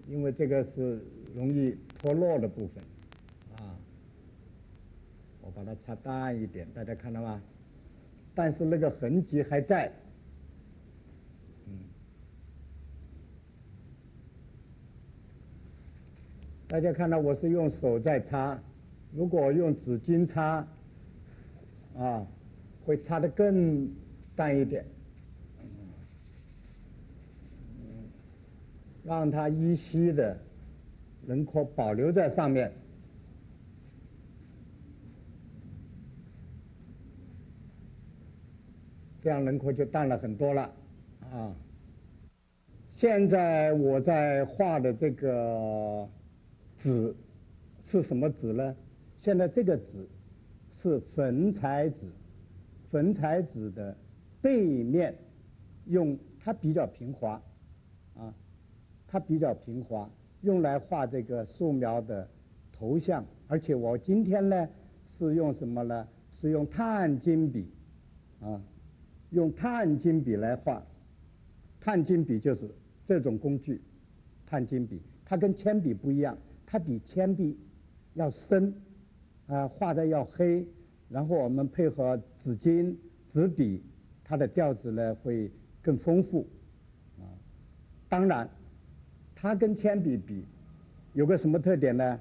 因为这个是容易脱落的部分我把它擦淡一点，大家看到吗？但是那个痕迹还在，大家看到我是用手在擦，如果用纸巾擦，会擦得更淡一点，让它依稀的轮廓保留在上面。这样轮廓就淡了很多了现在我在画的这个纸是什么纸呢？现在这个纸是粉彩纸，粉彩纸的背面它比较平滑它比较平滑，用来画这个素描的头像。而且我今天呢是用什么呢？是用碳金笔用碳金笔来画。碳金笔就是这种工具，碳金笔它跟铅笔不一样，它比铅笔要深画的要黑，然后我们配合纸巾、纸笔，它的调子呢会更丰富当然它跟铅笔比有个什么特点呢？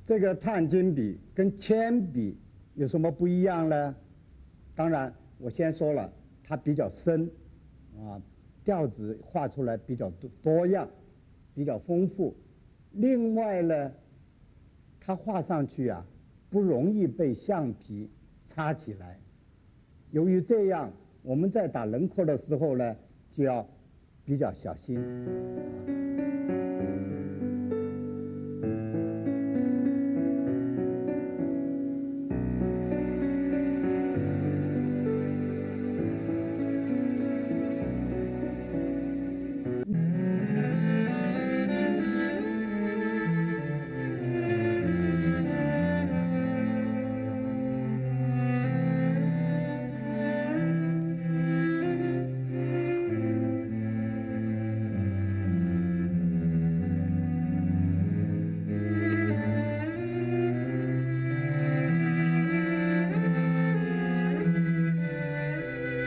这个碳金笔跟铅笔有什么不一样呢？当然我先说了，它比较深调子画出来比较多样，比较丰富。另外呢，它画上去不容易被橡皮擦起来。由于这样，我们在打轮廓的时候呢，就要比较小心。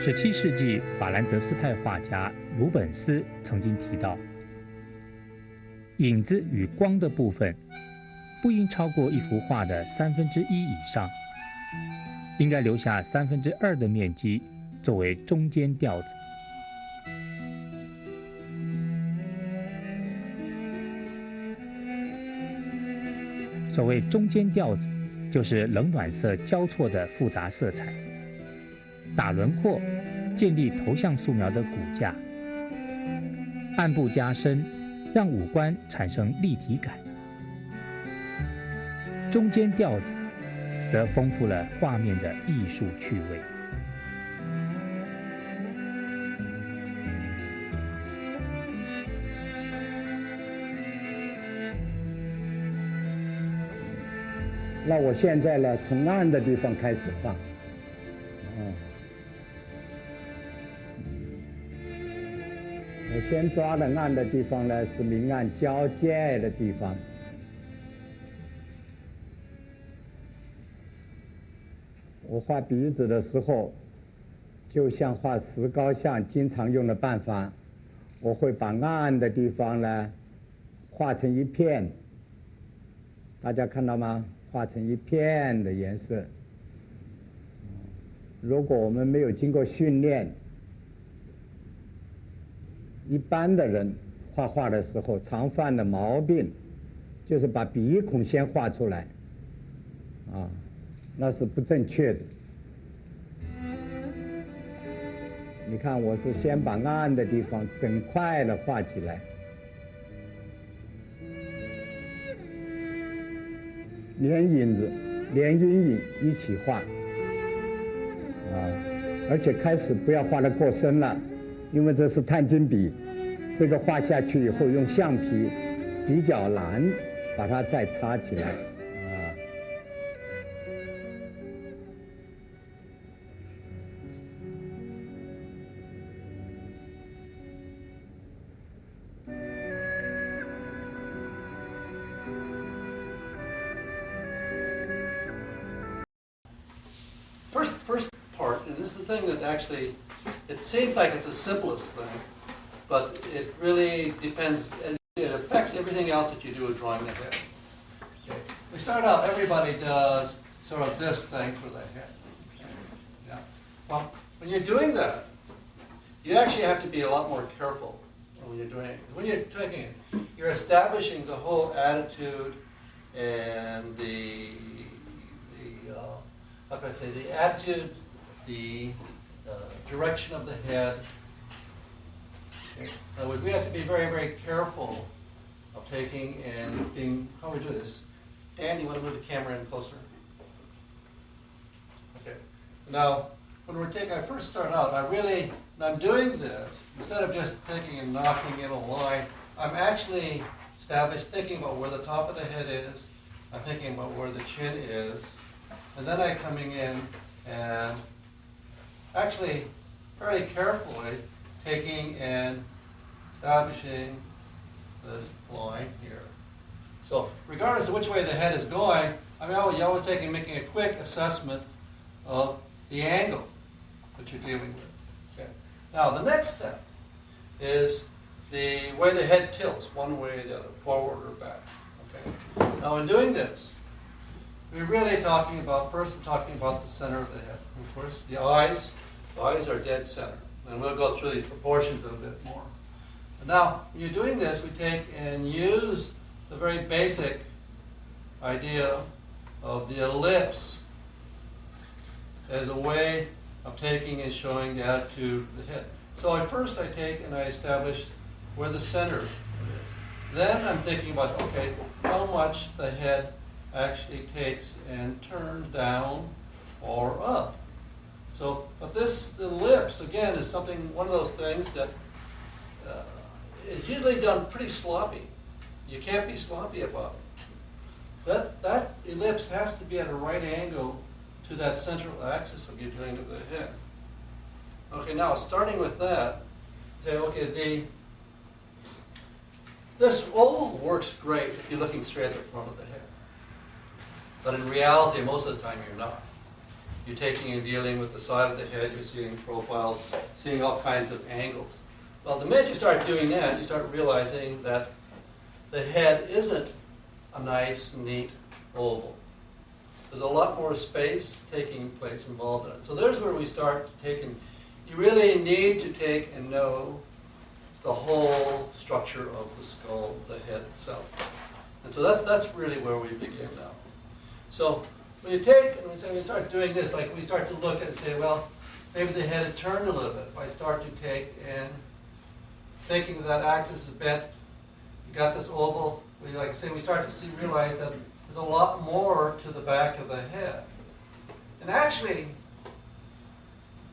17世纪法兰德斯派画家鲁本斯曾经提到，影子与光的部分不应超过一幅画的1/3以上，应该留下2/3的面积作为中间调子。所谓中间调子，就是冷暖色交错的复杂色彩。打轮廓，建立头像素描的骨架，暗部加深，让五官产生立体感。中间调子，则丰富了画面的艺术趣味。那我现在呢，从暗的地方开始画。我先抓的暗的地方呢，是明暗交界的地方。我画鼻子的时候，就像画石膏像经常用的办法，我会把暗的地方呢画成一片，大家看到吗？画成一片的颜色。如果我们没有经过训练，一般的人画画的时候常犯的毛病，就是把鼻孔先画出来，那是不正确的。你看，我是先把暗的地方整块的画起来，连影子、连阴影一起画，而且开始不要画得过深了，因为这是碳晶笔，这个画下去以后用橡皮比较难把它再插起来。First part, and this is the thing that actually, it seems like it's the simplest thing, but it really depends, and it affects everything else that you do with drawing the head. Okay. We start out, everybody does sort of this thing for the head. Okay. Yeah. Well, when you're doing that, you actually have to be a lot more careful when you're doing it. When you're taking it, you're establishing the whole attitude and how can I say, the attitude, the direction of the head. Okay. In other words, we have to be very, very careful of taking and being, how we do this. Dan, you want to move the camera in closer? Okay. Now, when I first start out, when I'm doing this, instead of just taking and knocking in a line, I'm actually thinking about where the top of the head is. I'm thinking about where the chin is. And then I'm coming in and actually very carefully taking and establishing this line here. So regardless of which way the head is going, you're always making a quick assessment of the angle that you're dealing with. Okay. Now the next step is the way the head tilts, one way or the other, forward or back. Okay. Now in doing this, we're really talking about, first we're talking about the center of the head. Of course, the eyes are dead center. And we'll go through these proportions a bit more. And now, when you're doing this, we take and use the very basic idea of the ellipse as a way of taking and showing the attitude of the head. So at first I take and I establish where the center is. Then I'm thinking about, okay, how much the head actually takes and turns down or up. So, but this ellipse, again, is one of those things that is usually done pretty sloppy. You can't be sloppy about it. That ellipse has to be at a right angle to that central axis of your joint of the head. Okay, now starting with that, say, okay, this oval works great if you're looking straight at the front of the head. But in reality, most of the time you're not. You're taking and dealing with the side of the head, you're seeing profiles, seeing all kinds of angles. Well, the minute you start doing that, you start realizing that the head isn't a nice, neat oval. There's a lot more space taking place involved in it. So there's where we start taking. You really need to take and know the whole structure of the skull, the head itself. And so that's really where we begin now. So when you take and we start doing this, like we start to look and say, well, maybe the head is turned a little bit. If I start to take and thinking that axis is bent, you got this oval. We start to realize that there's a lot more to the back of the head. And actually,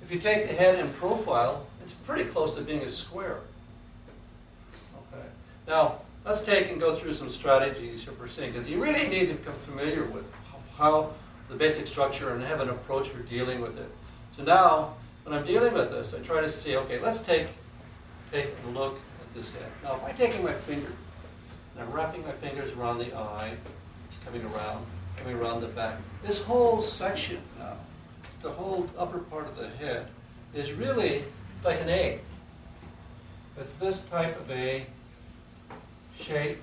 if you take the head in profile, it's pretty close to being a square. Okay. Now, let's take and go through some strategies for seeing, because you really need to become familiar with how the basic structure and have an approach for dealing with it. So now, when I'm dealing with this, I try to see, okay, let's take a look at this head. Now, if I'm taking my finger, and I'm wrapping my fingers around the eye, coming around the back, this whole section now, the whole upper part of the head, is really like an egg. It's this type of a shape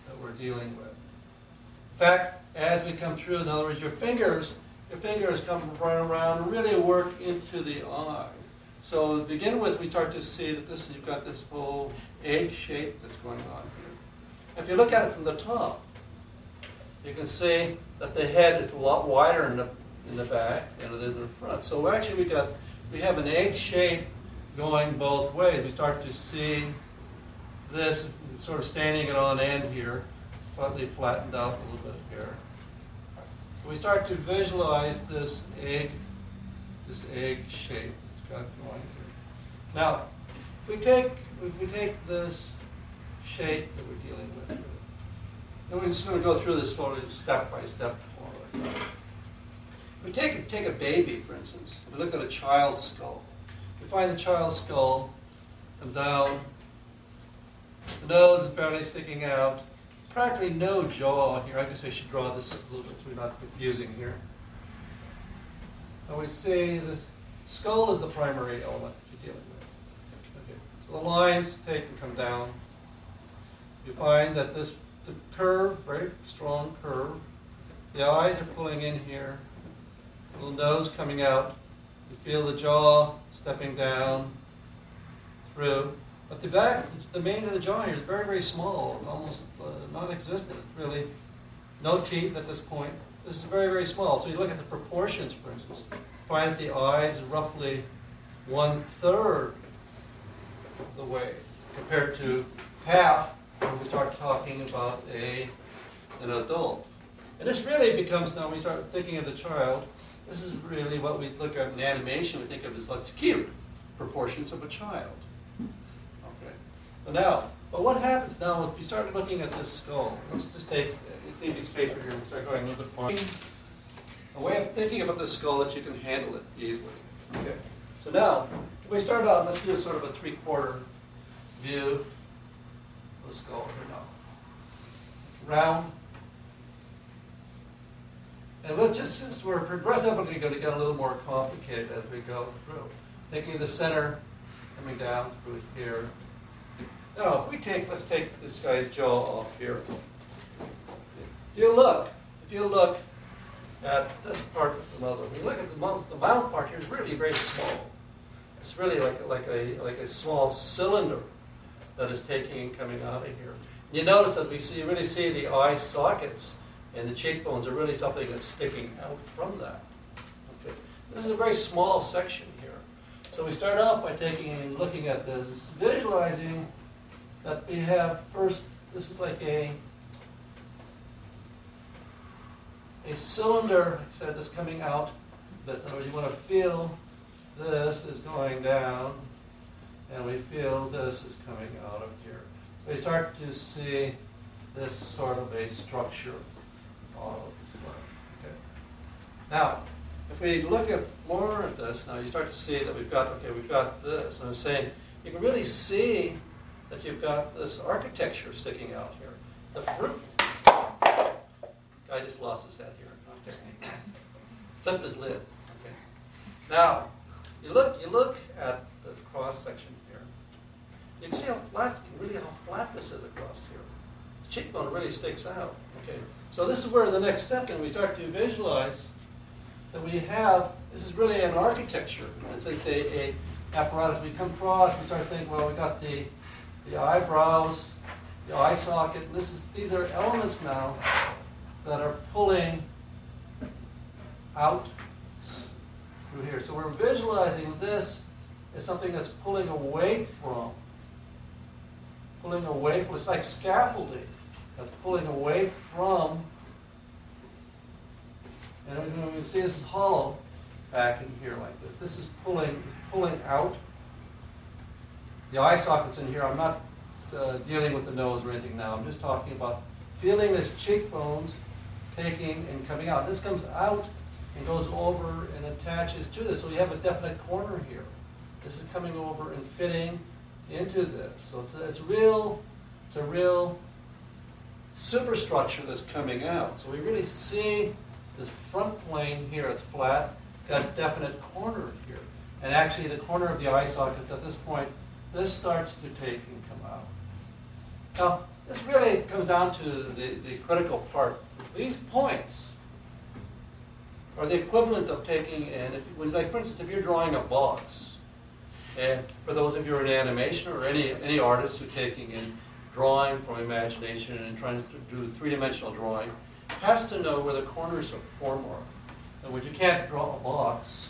that we're dealing with. In fact, as we come through, in other words, your fingers come right around and really work into the eye. So to begin with, we start to see that you've got this whole egg shape that's going on here. If you look at it from the top, you can see that the head is a lot wider in the back than it is in the front. So actually we have an egg shape going both ways. We start to see this sort of standing it on end here, slightly flattened out a little bit here. So we start to visualize this egg shape that's got going here. Now, if we take this shape that we're dealing with here, and we're just going to go through this slowly, step by step. We take a baby, for instance. We look at a child's skull. We find the child's skull comes down. The nose is barely sticking out. There's practically no jaw here. I guess I should draw this a little bit so we're not confusing here. And we see the skull is the primary element that you're dealing with. Okay. So the lines take and come down. You find that the curve, very strong curve. The eyes are pulling in here. Little nose coming out. You feel the jaw stepping down through. But the back, the main of the jaw here is very, very small. It's almost non-existent. Really, no teeth at this point. This is very, very small. So you look at the proportions, for instance. Find that the eyes are roughly 1/3 of the way compared to half when we start talking about an adult. And this really becomes, now when we start thinking of the child, this is really what we look at in animation, we think of as like cute proportions of a child. Okay. But what happens now if you start looking at this skull? Let's just take a piece of paper here and start going a little bit farther. A way of thinking about the skull that you can handle it easily. Okay. So now, if we start out, let's do sort of a 3/4 view of the skull here now. Round. And we're progressively going to get a little more complicated as we go through. Taking the center, coming down through here. Now, let's take this guy's jaw off here. If you look at this part of the muzzle, when you look at the mouth part here is really very small. It's really like a small cylinder that is taking and coming out of here. You notice that we really see the eye sockets and the cheekbones are really something that's sticking out from that. Okay. This is a very small section here. So we start off by taking and looking at this, visualizing that we have first, this is like a cylinder, like I said, that's coming out. In other words, you want to feel this is going down, and we feel this is coming out of here. We start to see this sort of a structure. Okay. Now, if we look at more at this, now you start to see that we've got this. And I'm saying you can really see that you've got this architecture sticking out here. The fruit guy just lost his head here. Okay. Flipped his lid. Okay. Now, you look at this cross section here. You can see how flat this is across here. The cheekbone really sticks out. Okay. So this is where the next step, and we start to visualize that we have, this is really an architecture. It's a apparatus. We come across, we start saying, well, we got the eyebrows, the eye socket, and these are elements now that are pulling out through here. So we're visualizing this as something that's pulling away from, it's like scaffolding. That's pulling away from, and you can see this is hollow back in here like this. This is pulling out. The eye socket's in here. I'm not dealing with the nose or anything now. I'm just talking about feeling this cheekbones taking and coming out. This comes out and goes over and attaches to this. So you have a definite corner here. This is coming over and fitting into this. So it's a real superstructure that's coming out. So we really see this front plane here. It's flat, got a definite corner here. And actually the corner of the eye socket at this point, this starts to take and come out. Now, this really comes down to the critical part. These points are the equivalent of taking, and like for instance, if you're drawing a box, and for those of you who are in animation or any artists who are taking in drawing from imagination and trying to do three-dimensional drawing, has to know where the corners of form are. And when you can't draw a box,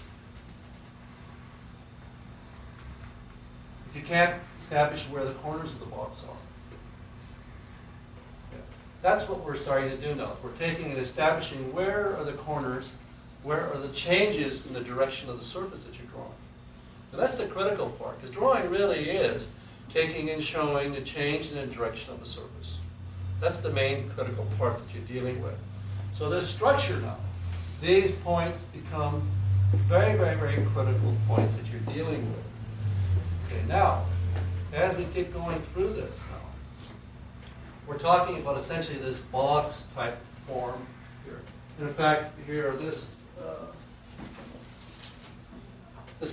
if you can't establish where the corners of the box are. That's what we're starting to do now. We're taking and establishing where are the corners, where are the changes in the direction of the surface that you're drawing. And that's the critical part, because drawing really is taking and showing the change in the direction of the surface. That's the main critical part that you're dealing with. So this structure now, these points become very, very, very critical points that you're dealing with. Okay, now, as we keep going through this now, we're talking about essentially this box type form here. And in fact, here, this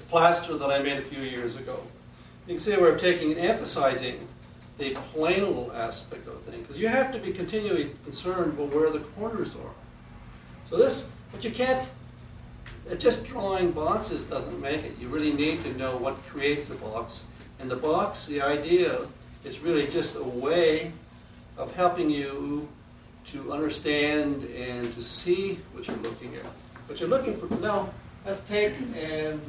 plaster that I made a few years ago, you can see we're taking and emphasizing the planal aspect of the thing, because you have to be continually concerned about where the corners are. So this, but you can't, just drawing boxes doesn't make it. You really need to know what creates the box. And the box, the idea, is really just a way of helping you to understand and to see what you're looking at. What you're looking for. Now, let's take and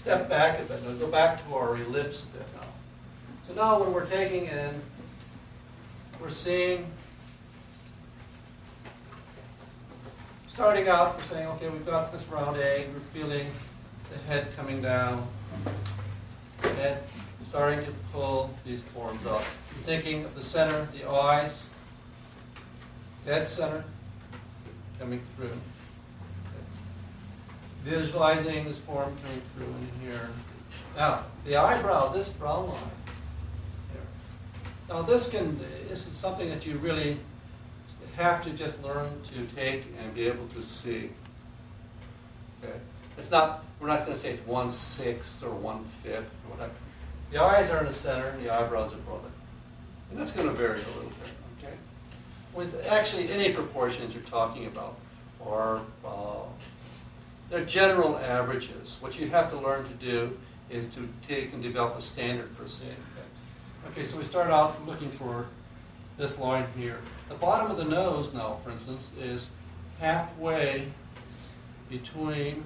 step back a bit. Now, go back to our ellipse a bit now. So now when we're taking and we're seeing, starting out, we're saying, okay, we've got this round egg. We're feeling the head coming down. And starting to pull these forms up. You're thinking of the center, the eyes, dead center, coming through. Okay. Visualizing this form coming through in here. Now, the eyebrow, this brown line here. Now, this is something that you really have to just learn to take and be able to see. Okay. It's not, we're not going to say it's 1/6 or 1/5 or whatever. The eyes are in the center and the eyebrows are above it. And that's going to vary a little bit, okay? With actually any proportions you're talking about are they're general averages. What you have to learn to do is to take and develop a standard for seeing things. Okay, so we start out looking for this line here. The bottom of the nose now, for instance, is halfway between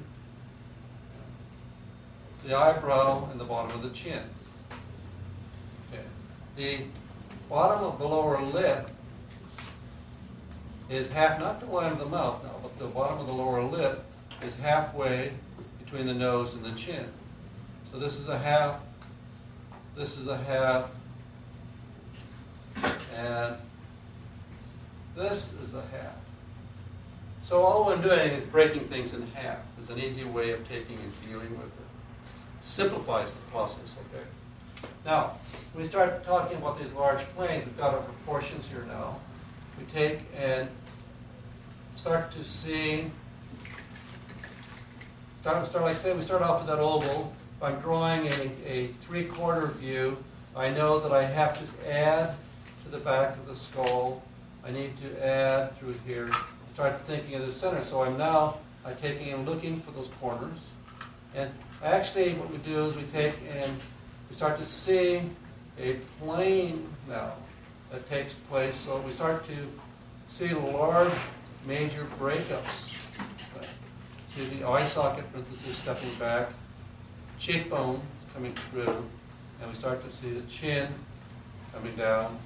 the eyebrow and the bottom of the chin. Okay. The bottom of the lower lip is not the line of the mouth now, but the bottom of the lower lip is halfway between the nose and the chin. So this is a half, this is a half, and this is a half. So all I'm doing is breaking things in half. It's an easy way of taking and dealing with it. Simplifies the process, okay? Now, when we start talking about these large planes, we've got our proportions here now. We take and start to see, like say we start off with that oval. If I'm drawing a three-quarter view, I know that I have to add to the back of the skull. I need to add through here. Start thinking of the center. So I'm taking and looking for those corners. And actually what we do is we take and we start to see a plane now that takes place. So we start to see large major breakups. See the eye socket, for instance, is stepping back, cheekbone coming through, and we start to see the chin coming down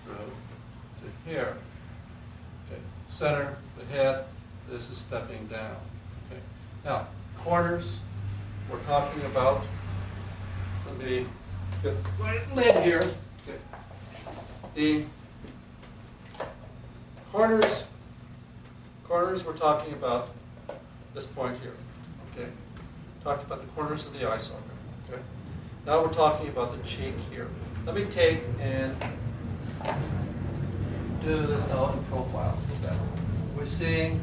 through to here. Okay. Center, the head, this is stepping down. Okay. Now, corners, we're talking about, let me get my lid here. Okay. The corners corners, we're talking about this point here. Okay. Talked about the corners of the eye socket. Okay. Now we're talking about the cheek here. Let me take and do this now in profile. We're seeing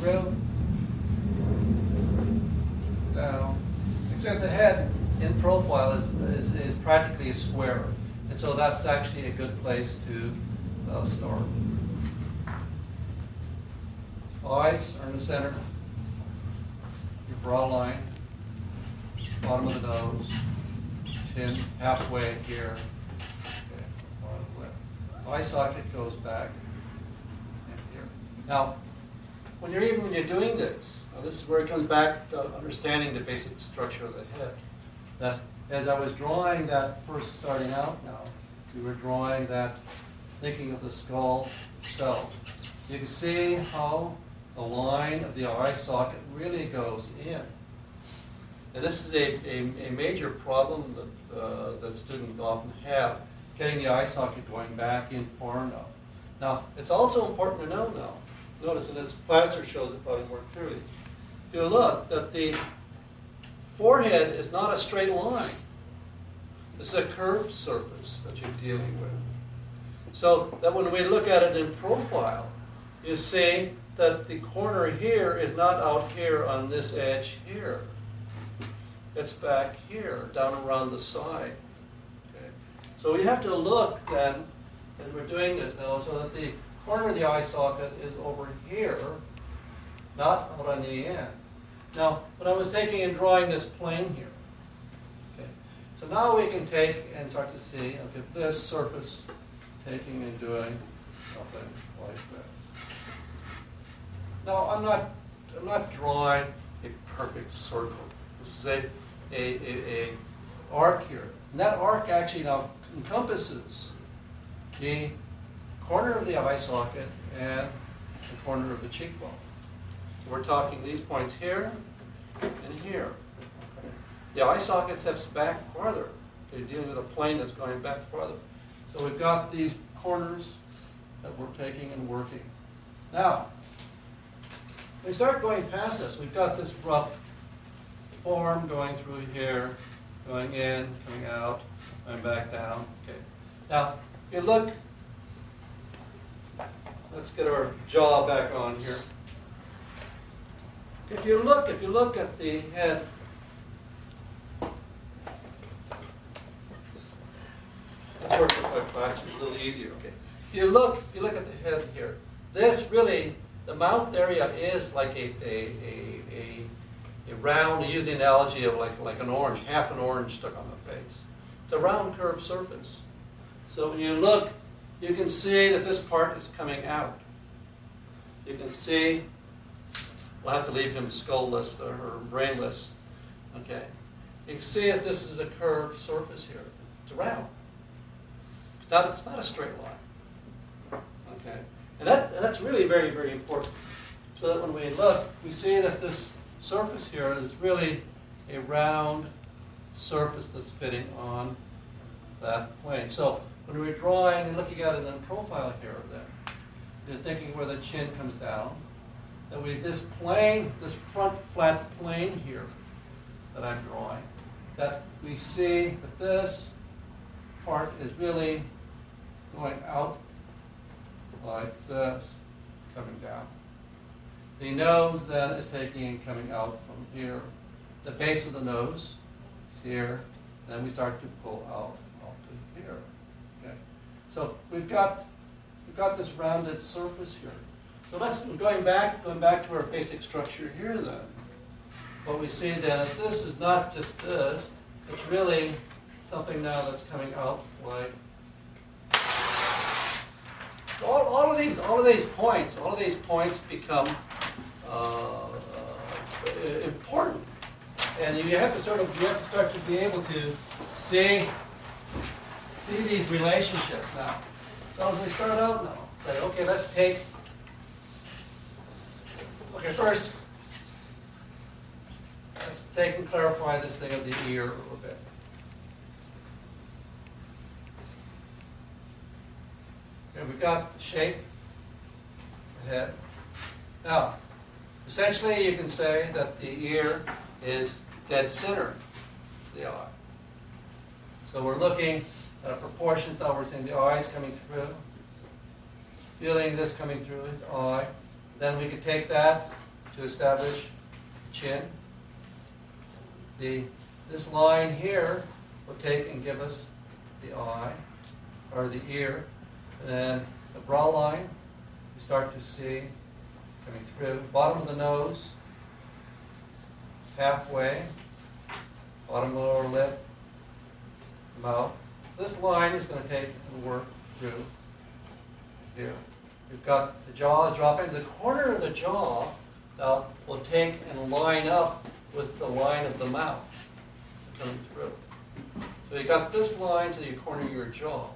real down. Except the head in profile is practically a square. And so that's actually a good place to start. Eyes are in the center. Your brow line. Bottom of the nose. Chin halfway here. Okay, bottom lip. Eye socket goes back and here. Now, when you're doing this, now this is where it comes back to understanding the basic structure of the head. That as I was drawing that first starting out now, we were drawing that, thinking of the skull itself. You can see how the line of the eye socket really goes in. And this is a major problem that students often have, getting the eye socket going back in far enough. Now, it's also important to know now, notice, and this plaster shows it probably more clearly, if you look, that the forehead is not a straight line. This is a curved surface that you're dealing with. So that when we look at it in profile, you see that the corner here is not out here on this edge here. It's back here, down around the side. Okay. So we have to look then, as we're doing this now, so that the corner of the eye socket is over here, not out on the end. Now, when I was taking and drawing this plane here, okay, so now we can take and start to see, okay, this surface, taking and doing something like that. Now, I'm not drawing a perfect circle. This is a arc here. And that arc actually now encompasses the corner of the eye socket and the corner of the cheekbone. So we're talking these points here and here. Okay. The eye socket steps back farther. Okay, dealing with a plane that's going back farther. So we've got these corners that we're taking and working. Now, we start going past this. We've got this rough form going through here, going in, coming out, going back down. Okay. Now, if you look, let's get our jaw back on here. If you look at the head, let's work with my plaster a little easier. Okay. If you look at the head here. This really, the mouth area is like a round. We use the analogy of like an orange, half an orange stuck on the face. It's a round curved surface. So when you look, you can see that this part is coming out. You can see. We'll have to leave him skullless or brainless. Okay. You can see that this is a curved surface here. It's round. It's not a straight line. Okay. And that's really very, very important. So that when we look, we see that this surface here is really a round surface that's fitting on that plane. So when we're drawing and looking at it in profile here, then you're thinking where the chin comes down. That this plane, this front flat plane here that I'm drawing, that we see that this part is really going out like this, coming down. The nose then is taking and coming out from here. The base of the nose is here, and then we start to pull out to here. Okay. So we've got this rounded surface here. So let's going back to our basic structure here then. What we see then is this is not just this, it's really something now that's coming out like so all of these points become important. And you have to start to be able to see these relationships now. So as we start out now, say, okay, let's take. Okay, first, let's take and clarify this thing of the ear a little bit. Okay, we've got the shape head. Now, essentially you can say that the ear is dead center of the eye. So we're looking at a proportion that we're seeing the eyes coming through, feeling this coming through the eye. Then we could take that to establish chin. This line here will take and give us the eye, or the ear. And then the brow line, we start to see coming through. Bottom of the nose, halfway. Bottom of the lower lip, mouth. This line is going to take and work through here. We've got the jaw is dropping. The corner of the jaw now will take and line up with the line of the mouth coming through. So you got this line to the corner of your jaw.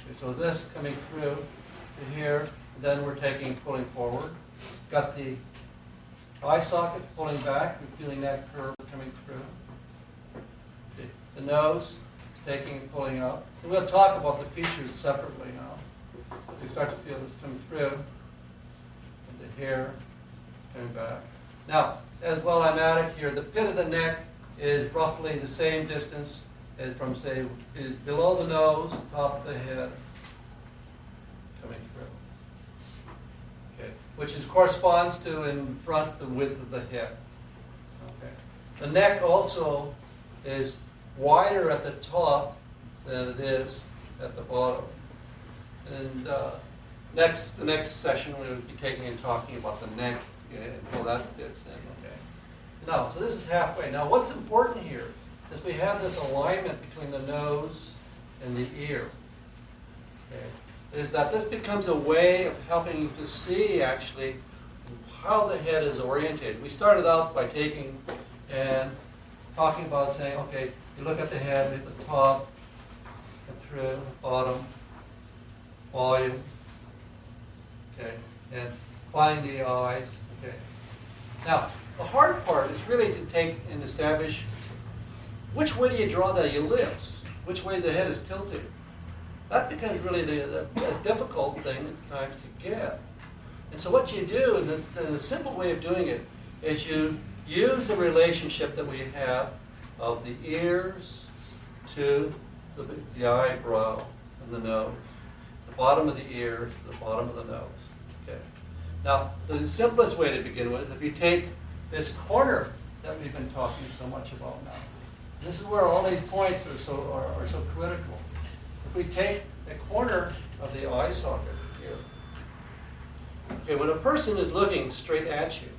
Okay, so this coming through to here, and then we're taking, pulling forward. Got the eye socket pulling back. We're feeling that curve coming through. The nose is taking and pulling up. And we'll talk about the features separately now. You start to feel this coming through. And the hair coming back. Now, as while I'm at it here, the pit of the neck is roughly the same distance as from, say, is below the nose, top of the head, coming through. Okay, which corresponds to in front the width of the head. Okay, the neck also is wider at the top than it is at the bottom. And the next session we will be taking and talking about the neck and how that fits in. Okay. Now, so this is halfway. Now, what's important here is we have this alignment between the nose and the ear. Okay. Is that this becomes a way of helping you to see actually how the head is oriented. We started out by taking and talking about saying, okay, you look at the head at the top, and through, bottom, volume, okay, and finding the eyes, okay. Now, the hard part is really to take and establish which way do you draw the ellipse, which way the head is tilted. That becomes really the difficult thing at times to get. And so what you do, and the simple way of doing it, is you use the relationship that we have of the ears to the eyebrow and the nose. The bottom of the ear to the bottom of the nose. Okay. Now, the simplest way to begin with, if you take this corner that we've been talking so much about now, this is where all these points are so critical. If we take the corner of the eye socket here, okay, when a person is looking straight at you,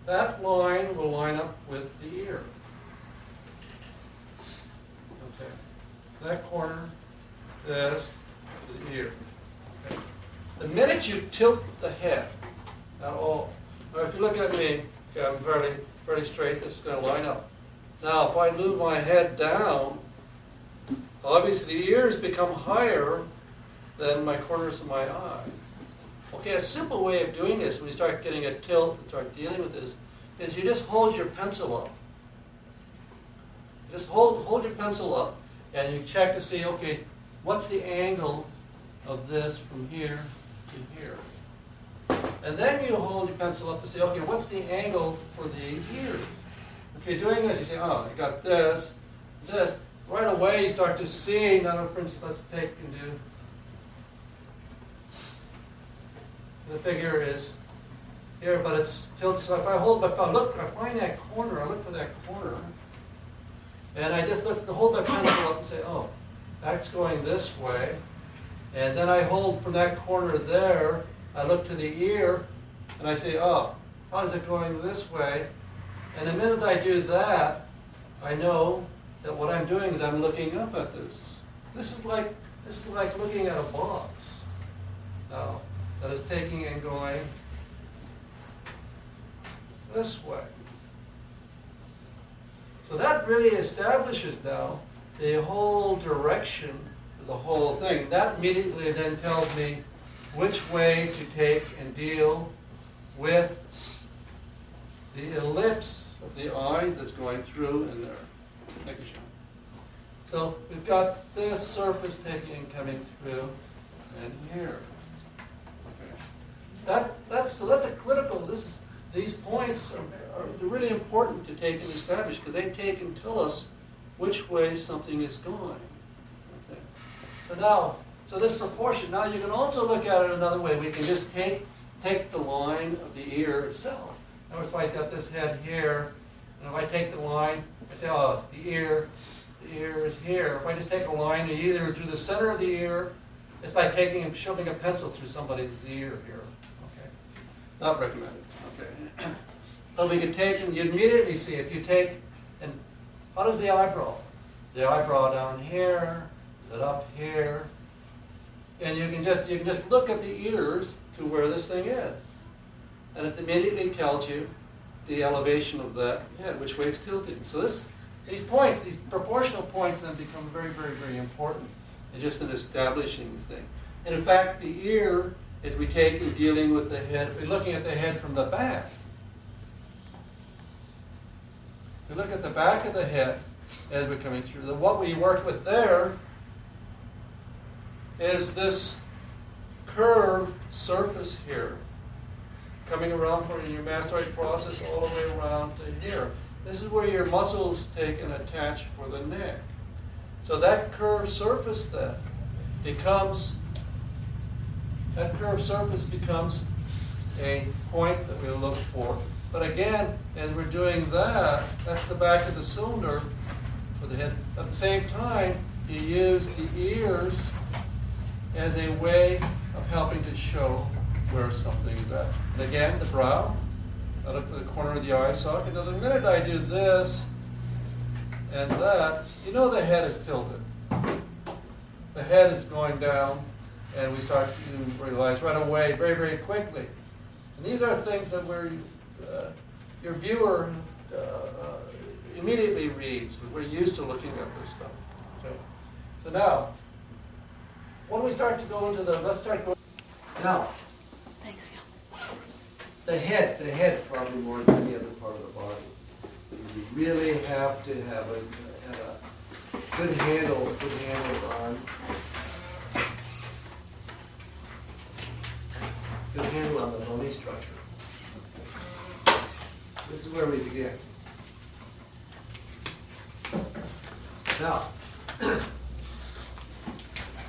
that line will line up with the ear. Okay. That corner, this, to the ear. Okay. The minute you tilt the head, now if you look at me, okay, I'm fairly straight, this is going to line up. Now, if I move my head down, obviously the ears become higher than my corners of my eye. Okay, a simple way of doing this when you start getting a tilt and start dealing with this is you just hold your pencil up. Just hold your pencil up and you check to see, okay, what's the angle of this from here to here? And then you hold your pencil up and say, okay, what's the angle for the ears? If you're doing this, you say, oh, you got this, this. Right away you start to see, now for instance, let's take and do, the figure is here, but it's tilted. So if I find that corner, I look for that corner, and I just hold my pencil up and say, oh, that's going this way. And then I hold from that corner there, I look to the ear, and I say, oh, how is it going this way? And the minute I do that, I know that what I'm doing is I'm looking up at this. This is like looking at a box now that is taking and going this way. So that really establishes now the whole direction of the whole thing. That immediately then tells me which way to take and deal with the ellipse of the eye that's going through in there. Thank you, Sean. So we've got this surface taking and coming through and here. Okay. So that's a critical. These points are really important to take and establish because they take and tell us which way something is going. Okay. So this proportion. Now you can also look at it another way. We can just take the line of the ear itself. In other words, if I got this head here, and if I take the line, I say, oh, the ear is here. If I just take a line either through the center of the ear, it's like taking and shoving a pencil through somebody's ear here. Okay. Not recommended. Okay. So we can take, and you immediately see if you take, and how does the eyebrow? The eyebrow down here, is it up here? And you can just look at the ears to where this thing is. And it immediately tells you the elevation of that head, which way it's tilted. So these points, these proportional points then become very, very, very important in just in establishing this thing. And in fact, the ear, as we take in dealing with the head, if we're looking at the head from the back, if we look at the back of the head as we're coming through, what we worked with there is this curved surface here, coming around for your mastoid process all the way around to here. This is where your muscles take and attach for the neck. So that curved surface then becomes a point that we'll look for. But again, as we're doing that, that's the back of the cylinder for the head. At the same time, you use the ears as a way of helping to show where something is at. And again, the brow. I look at the corner of the eye socket. Now, the minute I do this and that, you know the head is tilted. The head is going down, and we start to realize right away, very, very quickly. And these are things that your viewer immediately reads. We're used to looking at this stuff. Okay. So now, when we start to go into let's start going. Now, Thanks, Gil. the head probably more than any other part of the body. You really have to have a good handle on the bony structure. This is where we begin. Now,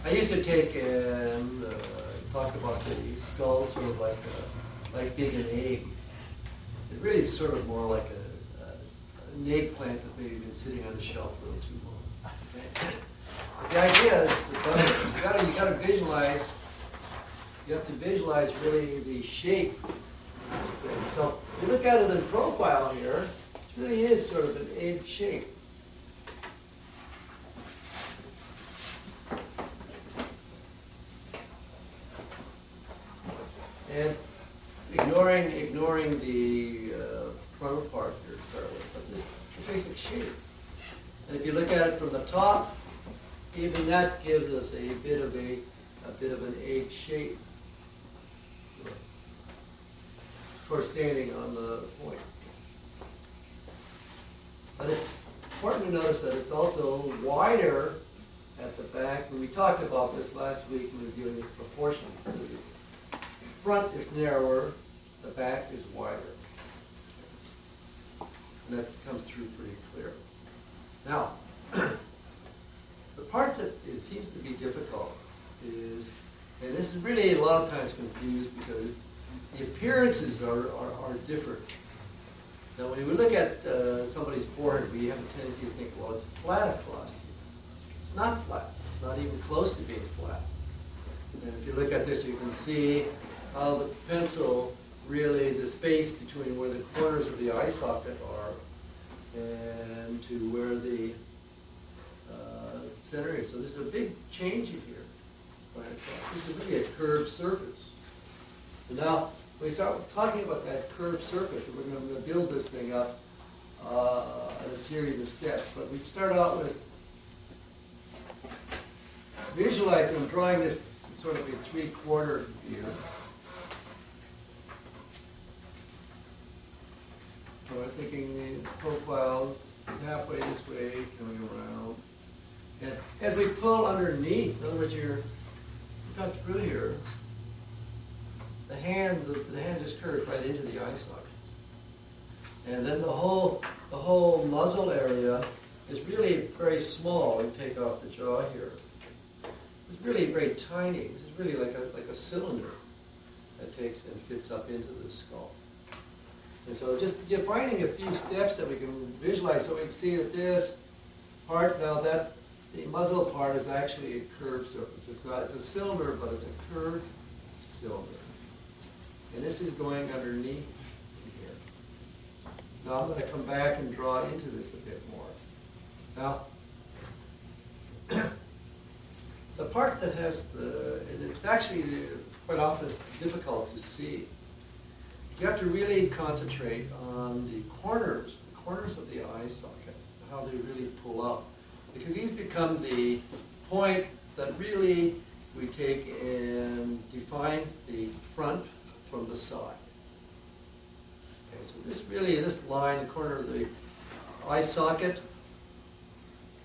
I used to take and talk about the skull sort of like being an egg. It really is sort of more like an eggplant that's maybe been sitting on the shelf a little too long. Okay? But the idea is you got to visualize. You have to visualize really the shape. So if you look at it in profile here, it really is sort of an egg shape. And ignoring the frontal part here to start with, but just the basic shape. And if you look at it from the top, even that gives us a bit of an egg shape. Of course, standing on the point. But it's important to notice that it's also wider at the back. When we talked about this last week when we were dealing with proportion. The front is narrower, the back is wider. And that comes through pretty clear. Now, the part that seems to be difficult is, and this is really a lot of times confused because the appearances are different. Now, when we look at somebody's forehead, we have a tendency to think, well, it's flat across here. It's not flat. It's not even close to being flat. And if you look at this, you can see how the pencil really, the space between where the corners of the eye socket are and to where the center is. So there's a big change in here. Right across. This is really a curved surface. So now, when we start talking about that curved surface, we're going to build this thing up in a series of steps. But we start out with visualizing, drawing this sort of a 3/4 view. So I'm thinking the profile halfway this way, coming around. And as we pull underneath, in other words, you cut through here, the hand just curves right into the eye socket. And then the whole muzzle area is really very small. We take off the jaw here. It's really very tiny. This is really like a cylinder that takes and fits up into the skull. And so just defining a few steps that we can visualize, so we can see that this part, now that the muzzle part is actually a curved surface. It's a cylinder, but it's a curved cylinder. And this is going underneath here. Now I'm going to come back and draw into this a bit more. Now, the part that has it's actually quite often difficult to see. You have to really concentrate on the corners of the eye socket, how they really pull up. Because these become the point that really we take and defines the front from the side. Okay, so this line, the corner of the eye socket,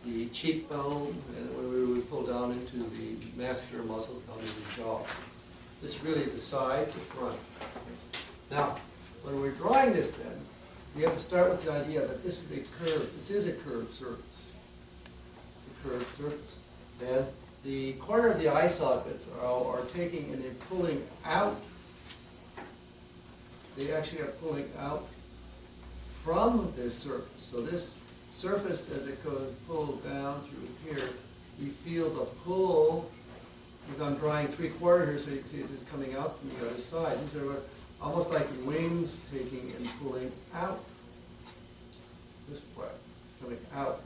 the cheekbone, and when we would pull down into the masseter muscle down to the jaw. This is really the side to front. Now, when we're drawing this then, we have to start with the idea that this is a curved surface. A curved surface. And the corner of the eye sockets are taking and they're pulling out. They actually are pulling out from this surface. So this surface, as it goes pulled down through here, we feel the pull. Because I'm drawing 3/4 here, so you can see it is coming out from the other side. These are almost like wings taking and pulling out. This part coming out.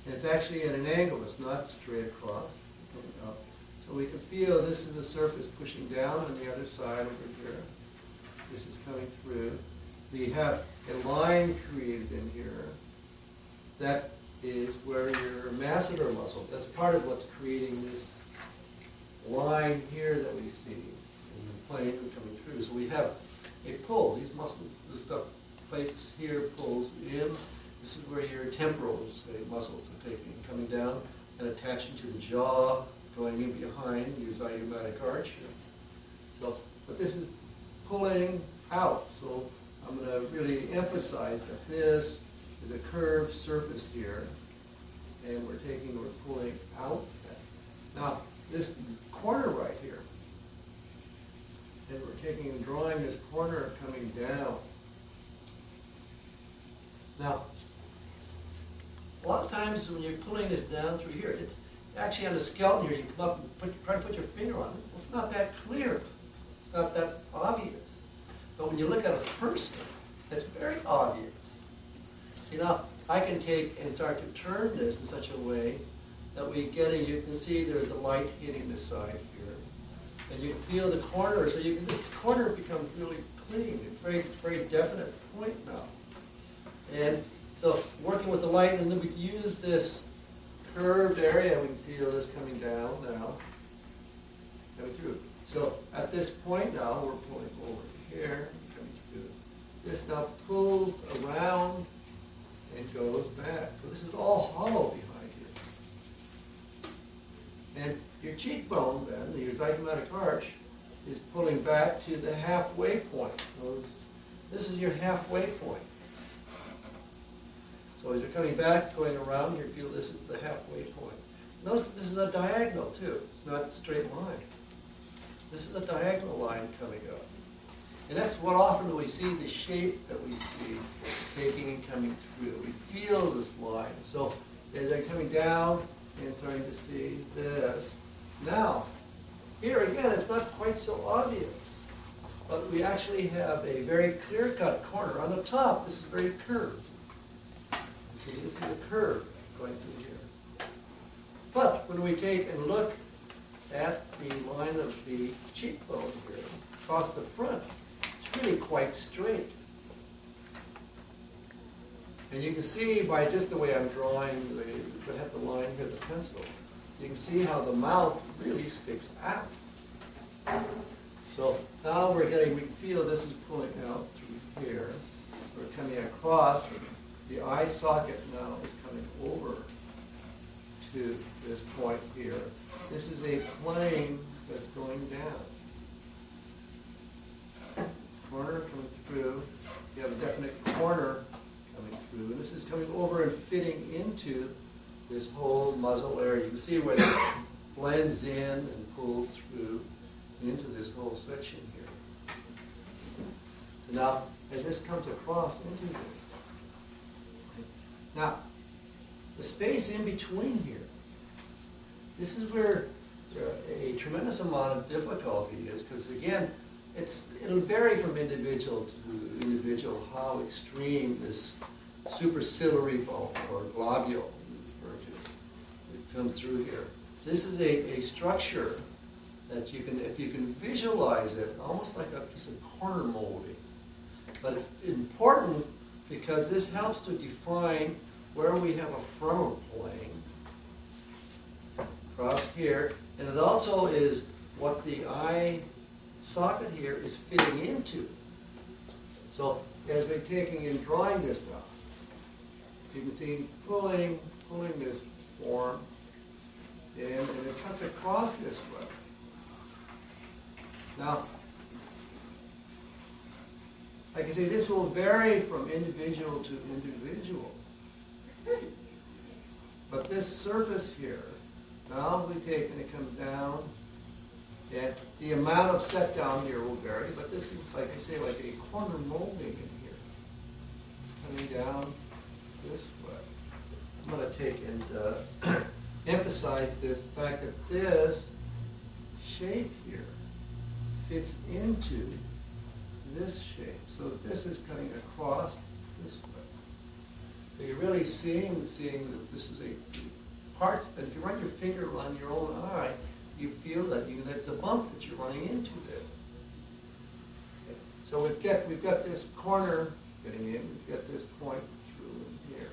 And it's actually at an angle. It's not straight across. It's coming out. So we can feel this is a surface pushing down on the other side over here. This is coming through. We have a line created in here. That is where your masseter muscle, that's part of what's creating this line here that we see in the plane coming through. So we have a pull. These muscles, this stuff places here, pulls in. This is where your temporal muscles are taking, coming down and attaching to the jaw, going in behind your zygomatic arch here. So, but this is pulling out. So I'm going to really emphasize that this is a curved surface here, and we're pulling out. Now, this corner right here, and we're taking and drawing this corner coming down. Now, a lot of times when you're pulling this down through here, it's actually on the skeleton here, you come up and try to put your finger on it. Well, it's not that clear. It's not that obvious. But when you look at a person, it's very obvious. You know, I can take and start to turn this in such a way that we get it. You can see there's a light hitting the side here. And you can feel the corner. So the corner becomes really clean. It's very definite point now. And so working with the light, and then we use this curved area. We can feel this coming down now, coming through. So at this point now, we're pulling over here, coming through. This now pulls around and goes back. So this is all hollow behind here. And your cheekbone then, your zygomatic arch, is pulling back to the halfway point. This is your halfway point. So as you're coming back, going around, you feel this is the halfway point. Notice this is a diagonal too. It's not a straight line. This is a diagonal line coming up. And that's what often we see, the shape that we see taking and coming through. We feel this line. So as they're coming down and starting to see this. Now, here again, it's not quite so obvious. But we actually have a very clear-cut corner. On the top, this is very curved. You see, this is a curve going through here. But when we take and look at the line of the cheekbone here, across the front, it's really quite straight. And you can see by just the way I'm drawing, we have the line here, the pencil, you can see how the mouth really sticks out. So now we can feel this is pulling out through here. We're coming across. The eye socket now is coming over to this point here. This is a plane that's going down. Corner coming through. You have a definite corner coming through. And this is coming over and fitting into this whole muzzle area. You can see where it blends in and pulls through into this whole section here. So now, as this comes across into this, now, the space in between here, this is where a tremendous amount of difficulty is, because again, it'll vary from individual to individual how extreme this superciliary bone or globule it comes through here. This is a structure that you can, if you can visualize it, almost like a piece of corner molding. But it's important because this helps to define where we have a frontal plane across here, and it also is what the eye socket here is fitting into. So as we're taking and drawing this now, you can see pulling this form in, and it cuts across this way. Now, like I say, this will vary from individual to individual. But this surface here, now we take and it comes down, and the amount of set down here will vary, but this is, like I say, like a corner molding in here, coming down this way. I'm going to take and emphasize this fact that this shape here fits into this shape. So this is coming across this way. So you're really seeing that this is a part that if you run your finger on your own eye, you feel that that's a bump that you're running into there. Okay. So we've got this corner getting in, we've got this point through in here.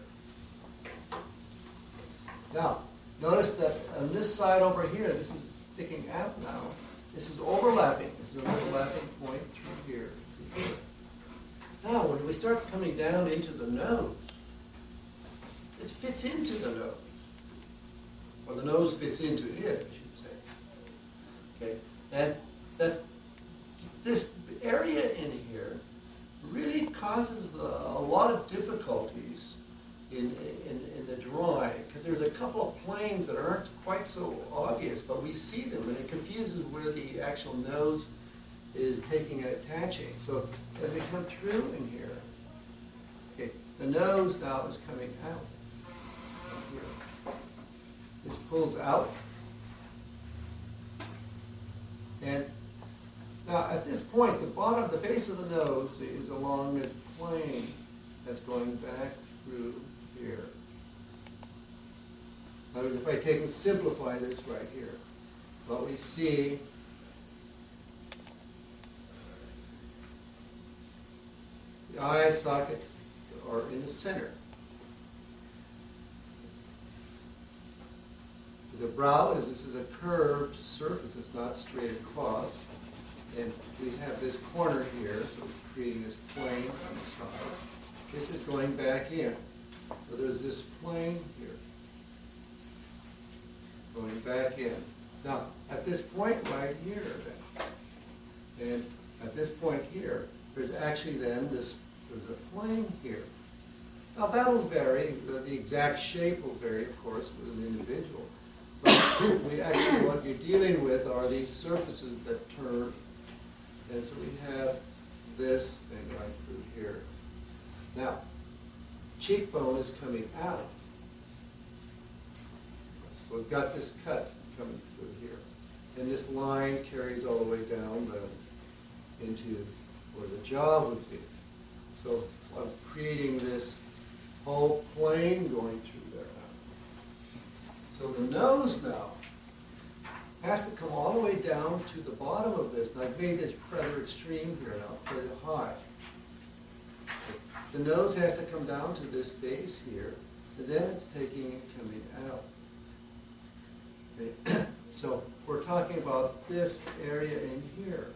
Now, notice that on this side over here, this is sticking out now. This is overlapping. This is an overlapping point through here. Now, when we start coming down into the nose, it fits into the nose. Or the nose fits into it, I should say. Okay? And that this area in here really causes a lot of difficulties in the drawing, because there's a couple of planes that aren't quite so obvious, but we see them, and it confuses where the actual nose is taking and attaching. So as we come through in here, okay, the nose now is coming out here. This pulls out. And now at this point, the base of the nose is along this plane that's going back through here. In other words, if I take and simplify this right here, what we see the eye socket are in the center. The brow this is a curved surface, it's not straight across. And we have this corner here, so it's creating this plane on the side. This is going back in. So there's this plane here, going back in. Now, at this point right here, then, and at this point here, there's actually then there's a plane here. Now that'll vary, the exact shape will vary, of course, with an individual. But we actually, what you're dealing with are these surfaces that turn. And so we have this thing right through here. Now, cheekbone is coming out. So we've got this cut coming through here. And this line carries all the way down into where the jaw would be. So I'm creating this whole plane going through there now. So the nose now has to come all the way down to the bottom of this. And I've made this rather extreme here now, pretty high. The nose has to come down to this base here, and then it's taking and coming out. Okay. So we're talking about this area in here.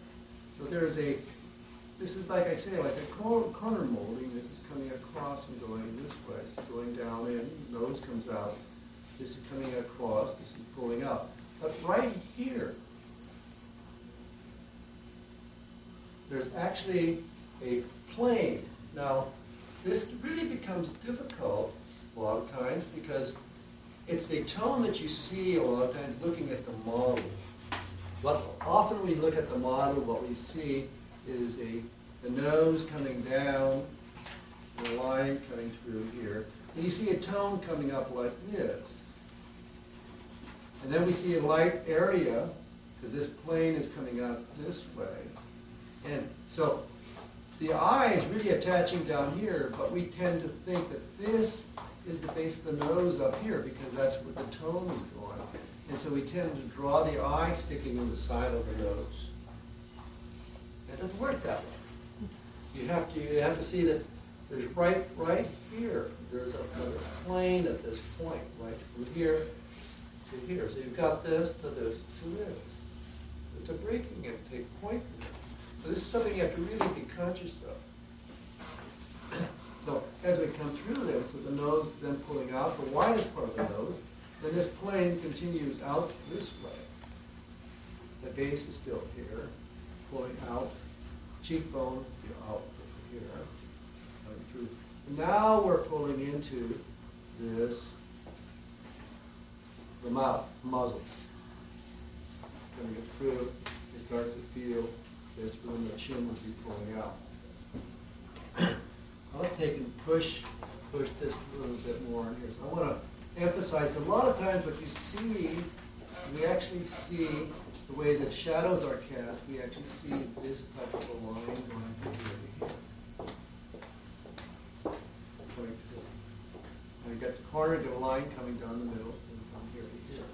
So there's a, this is like I say, like a corner molding. This is coming across and going this way. It's going down in, nose comes out. This is coming across, this is pulling up. But right here, there's actually a plane. Now, this really becomes difficult a lot of times because it's a tone that you see a lot of times looking at the model. But often we look at the model, what we see is the nose coming down, and a line coming through here. And you see a tone coming up like this. And then we see a light area, because this plane is coming out this way. And so the eye is really attaching down here, but we tend to think that this is the base of the nose up here, because that's where the tone is going. And so we tend to draw the eye sticking in the side of the nose. It doesn't work that way. You have to see that there's right here, there's another plane at this point, right from here to here. So you've got this to this to this. It's a breaking and take point. So this is something you have to really be conscious of. So as we come through this, so the nose is then pulling out the widest part of the nose, then this plane continues out this way. The base is still here, pulling out, cheekbone out here, coming through. And now we're pulling into this, the mouth, muzzle. Coming through, you start to feel this when the chin would be pulling out. I'll take and push this a little bit more in here. So I want to emphasize a lot of times what you see, we actually see the way that shadows are cast, we actually see this type of a line going from here to here. Coming through. And you got the corner, you got a line coming down the middle, and from here to here.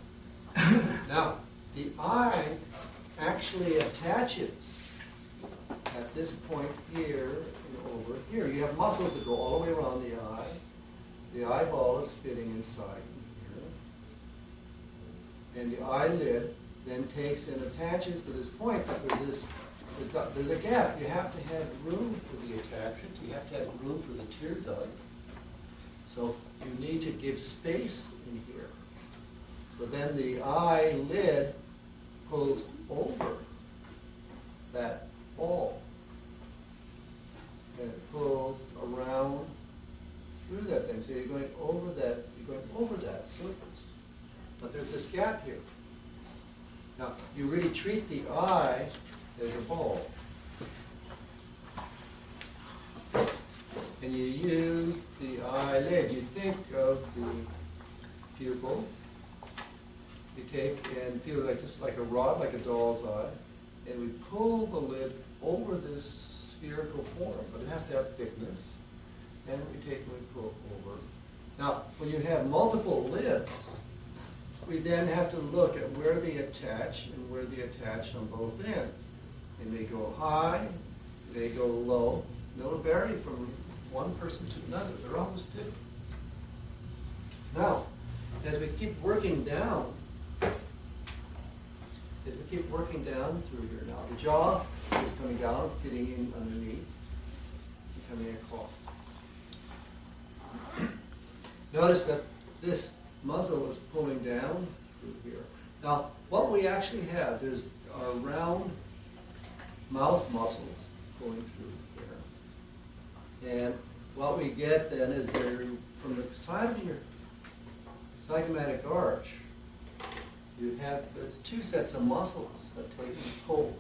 Now, the eye actually attaches at this point here and over here. You have muscles that go all the way around the eye. The eyeball is fitting inside here. And the eyelid then takes and attaches to this point, but there's a gap. You have to have room for the attachment. You have to have room for the tear duct. So you need to give space in here. So then the eyelid pulls over that ball. And it pulls around through that thing. So you're going over that surface. But there's this gap here. Now, you really treat the eye as a ball. And you use the eyelid. You think of the pupil. You take and feel like just like a rod, like a doll's eye. And we pull the lid over this spherical form, but it has to have thickness. And we take and we pull over. Now, when you have multiple lids, we then have to look at where they attach and where they attach on both ends. And they go high, they go low. They'll vary from one person to another. They're almost different. Now, as we keep working down, through here now, the jaw is coming down, fitting in underneath, and coming across. Notice that this muzzle is pulling down through here. Now, what we actually have, there's our round mouth muscles pulling through here. And what we get then is from the side of your zygomatic arch, you have there's two sets of muscles that take and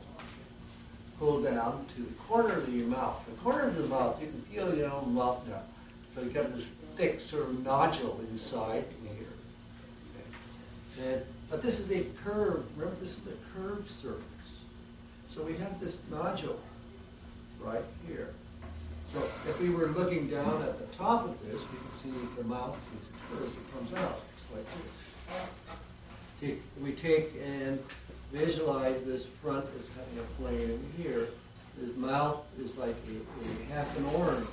pull down to the corner of your mouth. The corner of the mouth, you can feel your own mouth now. So you've got this thick sort of nodule inside here. Okay. But this is a curved, remember this is a curved surface. So we have this nodule right here. So if we were looking down at the top of this, we can see the mouth is curved, it comes out just like this. We take and visualize this front as having a plane in here. His mouth is like a half an orange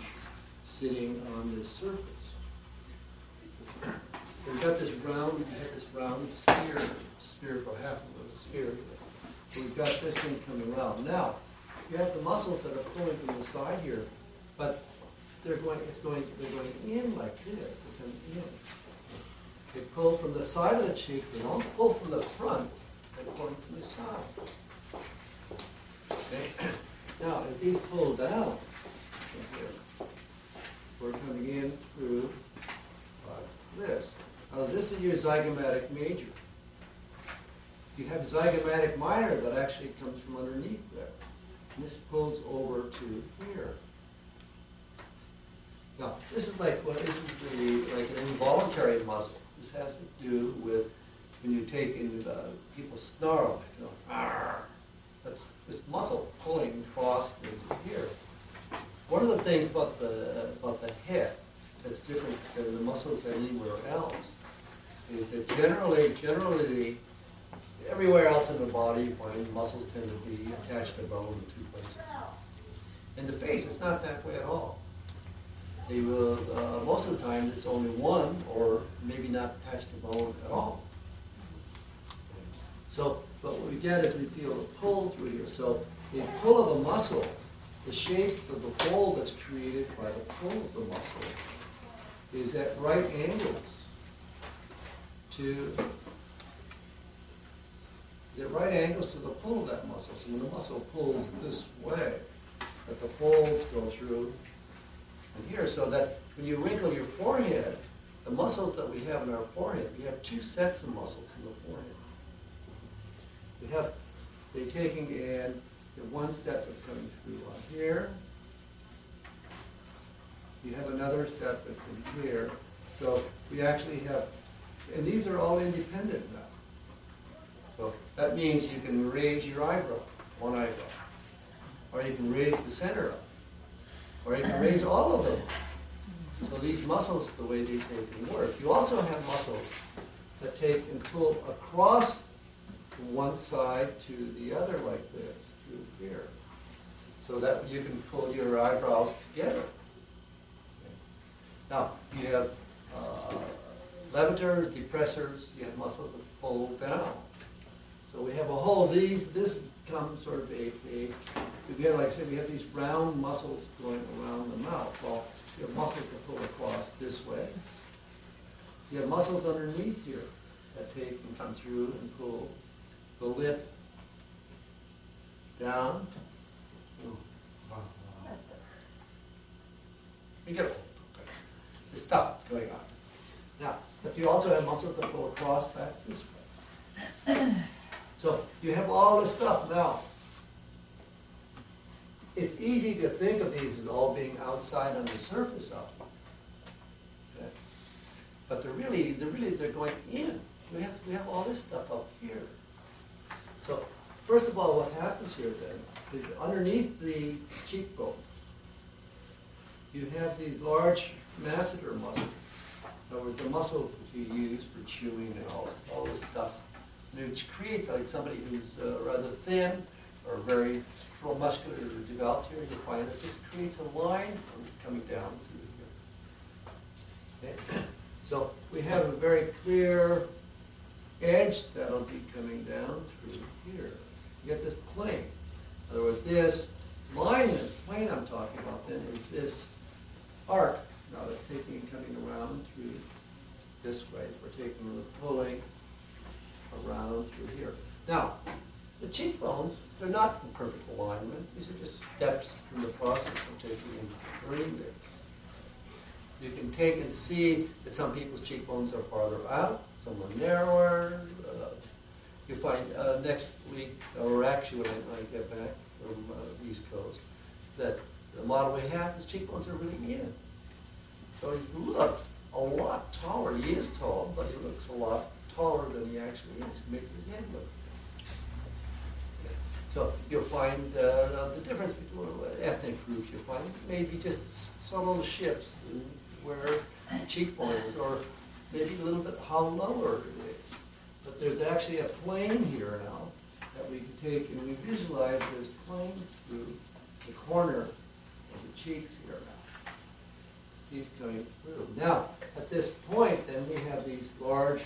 sitting on this surface. We've got this round, sphere spherical, half of it is spherical. So we've got this thing coming around. Now, you have the muscles that are pulling from the side here, but they're going in like this. They're coming in. They pull from the side of the cheek. They don't pull from the front. They're pulling from the side. Okay. Now, as these pull down from here, we're coming in through this. Now, this is your zygomatic major. You have zygomatic minor that actually comes from underneath there. And this pulls over to here. Now, this is like like an involuntary muscle. This has to do with when you take in people snarl, Arr! That's this muscle pulling across into here. One of the things about the head that's different than the muscles anywhere else is that generally, everywhere else in the body you find muscles tend to be attached to bone in two places. In the face, it's not that way at all. They will, most of the time, it's only one, or maybe not attached to bone at all. So, but what we get is we feel a pull through here. So, the pull of a muscle, the shape of the fold that's created by the pull of the muscle, is at right angles to the pull of that muscle. So when the muscle pulls this way, that the folds go through and here, so that when you wrinkle your forehead, the muscles that we have in our forehead, we have two sets of muscles in the forehead. We have, they're taking in the one set that's coming through on here. You have another set that's in here. So we actually have, and these are all independent now. So that means you can raise your eyebrow, one eyebrow, or you can raise the center up, or you can raise all of them. So these muscles, the way they take and work. You also have muscles that take and pull across from one side to the other like this, through here, so that you can pull your eyebrows together. Okay. Now, you have levators, depressors, you have muscles that pull down. So we have a whole, this becomes sort of we have, like I said, we have these round muscles going around the mouth. Well, you have muscles that pull across this way. You have muscles underneath here that take and come through and pull the lip down. You get there's stuff going on. Now, but you also have muscles that pull across back this way. So you have all this stuff. Now, it's easy to think of these as all being outside on the surface of them. Okay? But they're going in. We have all this stuff up here. So first of all, what happens here then is underneath the cheekbone, you have these large masseter muscles. In other words, the muscles that you use for chewing and all this stuff. And it creates like somebody who's rather thin or very muscular or developed here. You find it just creates a line coming down through here. Okay? So we have a very clear edge that'll be coming down through here. You get this plane. In other words, this line, this plane I'm talking about then is this arc. Now that's taking and coming around through this way. We're taking and pulling around through here. Now, the cheekbones, they're not in perfect alignment. These are just steps in the process of taking and turning there. You can take and see that some people's cheekbones are farther out, some are narrower. You find next week, or actually when I get back from the East Coast, that the model we have, his cheekbones are really in. So he looks a lot taller. He is tall, but he looks a lot taller than he actually is. It makes his head look. So you'll find the difference between ethnic groups. You'll find maybe just subtle shifts in where the cheekbone is, or maybe a little bit how lower it is. But there's actually a plane here now that we can take and we visualize this plane through the corner of the cheeks here now. These coming through. Now, at this point, then we have these large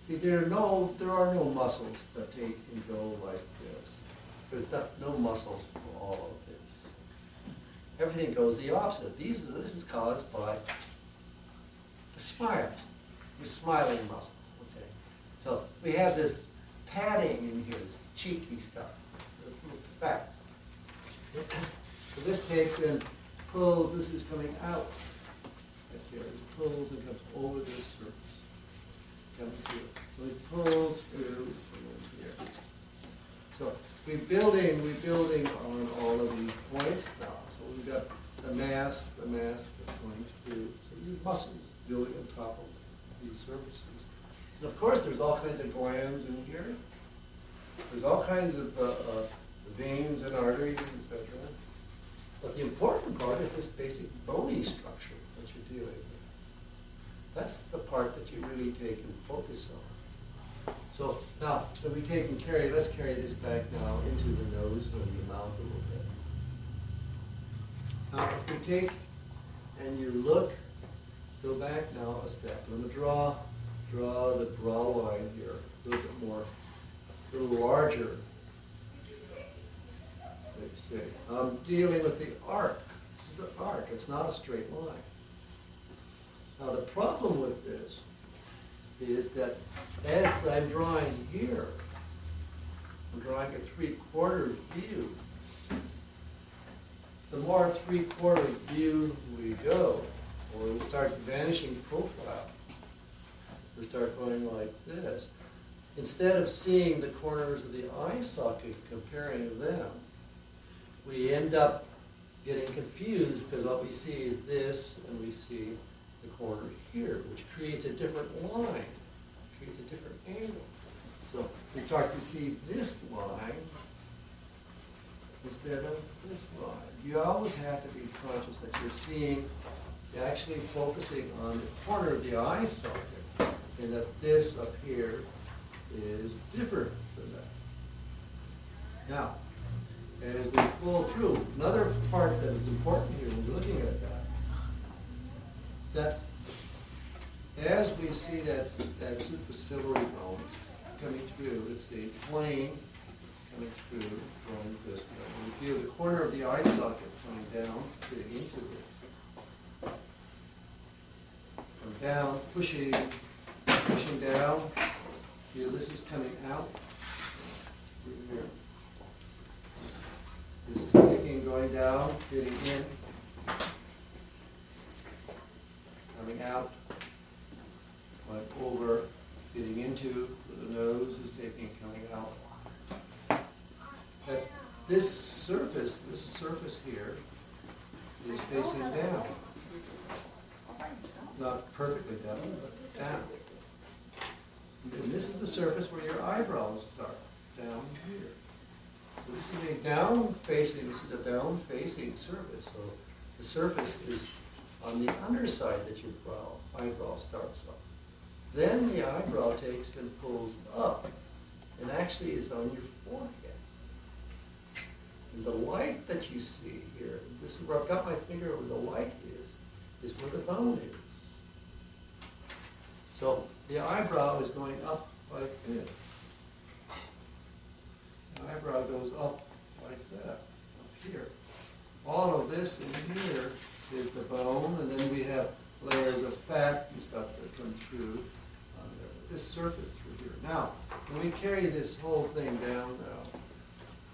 See, there are no muscles that take and go like this. There's no muscles for all of this. Everything goes the opposite. This is caused by the smile, the smiling muscle. Okay, so we have this padding in here, this cheeky stuff, this little fat. So this takes and pulls. This is coming out. Right here, it pulls and comes over this surface. Comes here. So it pulls through and here. So we're building on all of these points now. So we've got the mass that's going through. So these muscles building on top of these surfaces. And of course, there's all kinds of glands in here. There's all kinds of veins and arteries, etc. But the important part is this basic bony structure that you're dealing with. That's the part that you really take and focus on. So now, so we take and carry, let's carry this back now into the nose and the mouth a little bit. Now, if we take and you look, go back now a step. I'm going to draw the brow line here a little bit more, a little larger. Let's see. I'm dealing with the arc. This is the arc. It's not a straight line. Now, the problem with this is that as I'm drawing here, I'm drawing a three-quarter view. The more three-quarter view we go, or we start vanishing profile, we start going like this. Instead of seeing the corners of the eye socket, comparing them, we end up getting confused because what we see is this, and we see the corner here, which creates a different line, creates a different angle. So we start to see this line instead of this line. You always have to be conscious that you're seeing, you're actually focusing on the corner of the eye socket, and that this up here is different than that. Now, as we pull through, another part that is important here when we're looking at that as we see that superciliary bone coming through, let's see, plane coming through, going this way. We feel the corner of the eye socket coming down, getting into it. Come down, pushing down. Feel this is coming out through here. This is taking, going down, getting in, coming out, going over, getting into, where the nose is taking, coming out. But this surface here is facing down. Not perfectly down, but down. And this is the surface where your eyebrows start, down here. So this is a down-facing surface. So the surface is on the underside that your eyebrow starts up. Then the eyebrow takes and pulls up, and actually is on your forehead. And the light that you see here, this is where I've got my finger where the light is where the bone is. So the eyebrow is going up like this. The eyebrow goes up like that, up here. All of this in here is the bone, and then we have layers of fat and stuff that come through this surface through here. Now, when we carry this whole thing down now,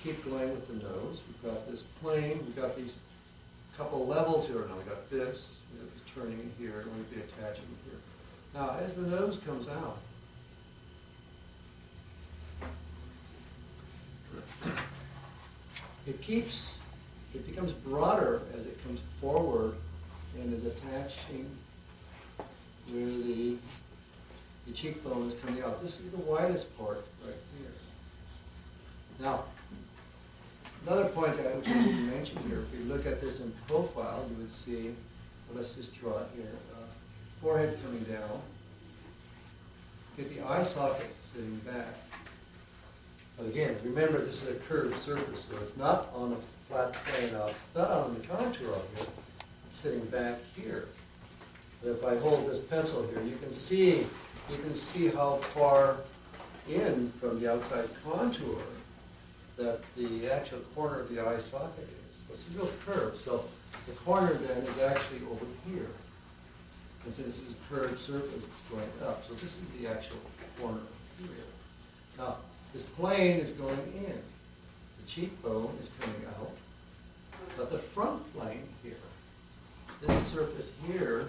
keep going with the nose. We've got this plane, we've got these couple levels here. Now we've got this turning in here, and we'll be attaching here. Now, as the nose comes out, it becomes broader as it comes forward and is attaching where the cheekbone is coming out. This is the widest part right here. Now, another point I would mention here, if you look at this in profile, you would see, well, let's just draw it here, forehead coming down, get the eye socket sitting back. But again, remember this is a curved surface, so it's not on a flat plane out, it's not on the contour out here, it's sitting back here. But if I hold this pencil here, you can see you can see how far in from the outside contour that the actual corner of the eye socket is. So it's a real curve. So the corner then is actually over here. And since this is a curved surface, it's going up. So this is the actual corner here. Now, this plane is going in. The cheekbone is coming out. But the front plane here, this surface here,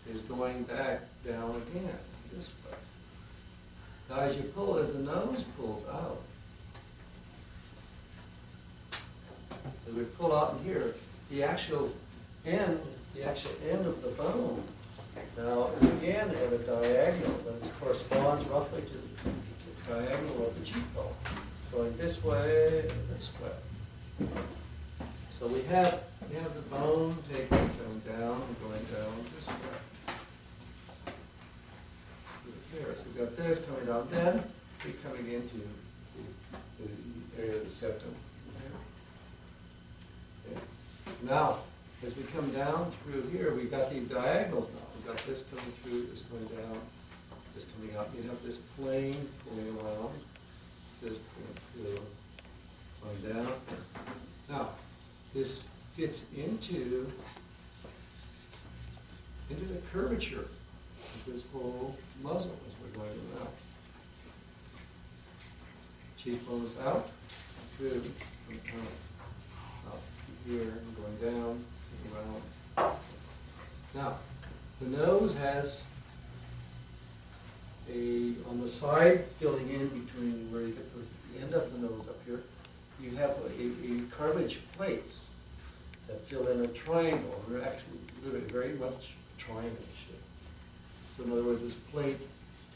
is going back down again, this way. Now, as you pull, as the nose pulls out, as we pull out in here, the actual end of the bone now is again at a diagonal that corresponds roughly to the diagonal of the cheekbone, going this way and this way. So we have the bone coming down and going down this way. There. So we've got this coming down, then we're coming into the area of the septum. Okay. Now, as we come down through here, we've got these diagonals now. We've got this coming through, this going down, this coming up. You have this plane pulling around, this pulling through, going down. Now, this fits into the curvature of this whole muzzle as we're going around. Cheekbones out, through, and out here, and going down, and around. Now, the nose has on the side filling in between where you get the end of the nose up here, you have a cartilage plates that fill in a triangle. They're actually really very much triangle shape. So in other words, this plate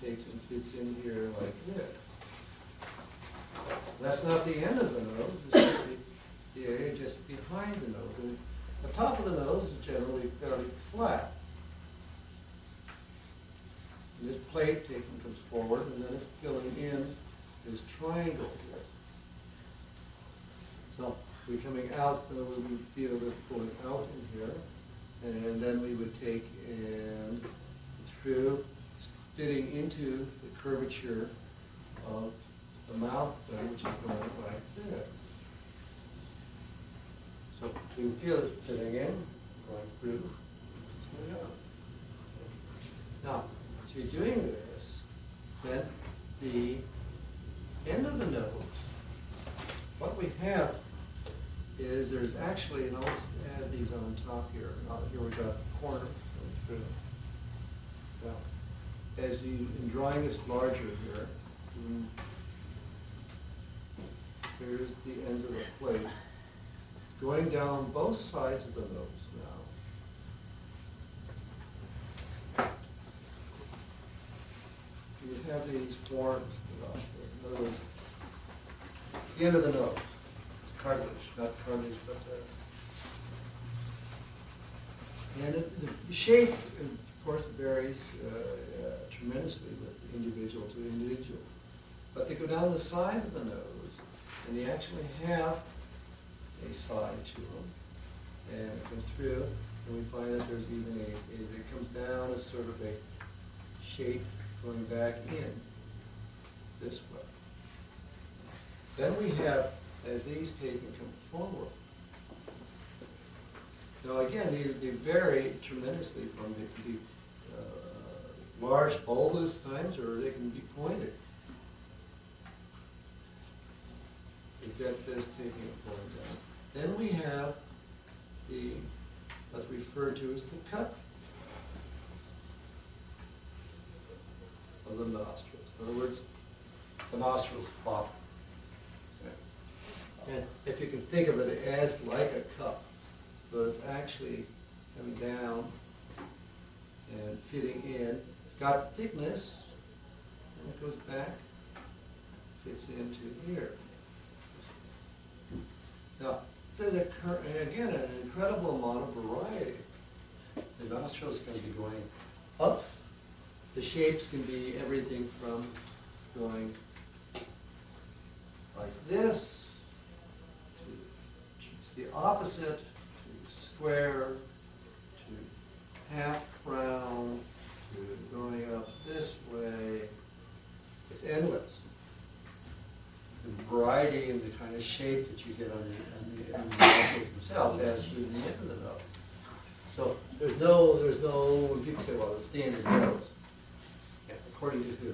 takes and fits in here like this. That's not the end of the nose. It's the area just behind the nose. And the top of the nose is generally fairly flat. And this plate takes and comes forward, and then it's filling in this triangle here. So we're coming out, we would feel it pulling out in here, and then we would take and through, fitting into the curvature of the mouth bone, which is going like this. So you can feel it fitting in, going through, going out. Now, as you're doing this, then the end of the nose, what we have is there's actually, and I'll add these on top here. Now here we've got the corner going through. Now, as you, in drawing this larger here, here's the ends of the plate going down both sides of the nose now. You have these forms that are there. In other words, the end of the nose, cartilage, not cartilage, but and the shape, of course, varies tremendously with individual to individual. But they go down the side of the nose, and they actually have a side to them, and it comes through, and we find that there's even as it comes down as sort of a shape going back in this way. Then we have, as these take and come forward. Now again, they vary tremendously from, they can be large bulbous times, or they can be pointed. We've got this taking it forward down. Then we have what's referred to as the cut of the nostrils. In other words, the nostrils pop. Okay. And if you can think of it as like a cup, so it's actually coming down and fitting in. It's got thickness, and it goes back, fits into here. Now, there's again an incredible amount of variety. The nostrils can be going up. The shapes can be everything from going like this to it's the opposite, to square, to half round, to going up this. shape that you get on the nose themselves as to the end of the nose. So there's no, when people say, well, the standard nose, yeah, according to who?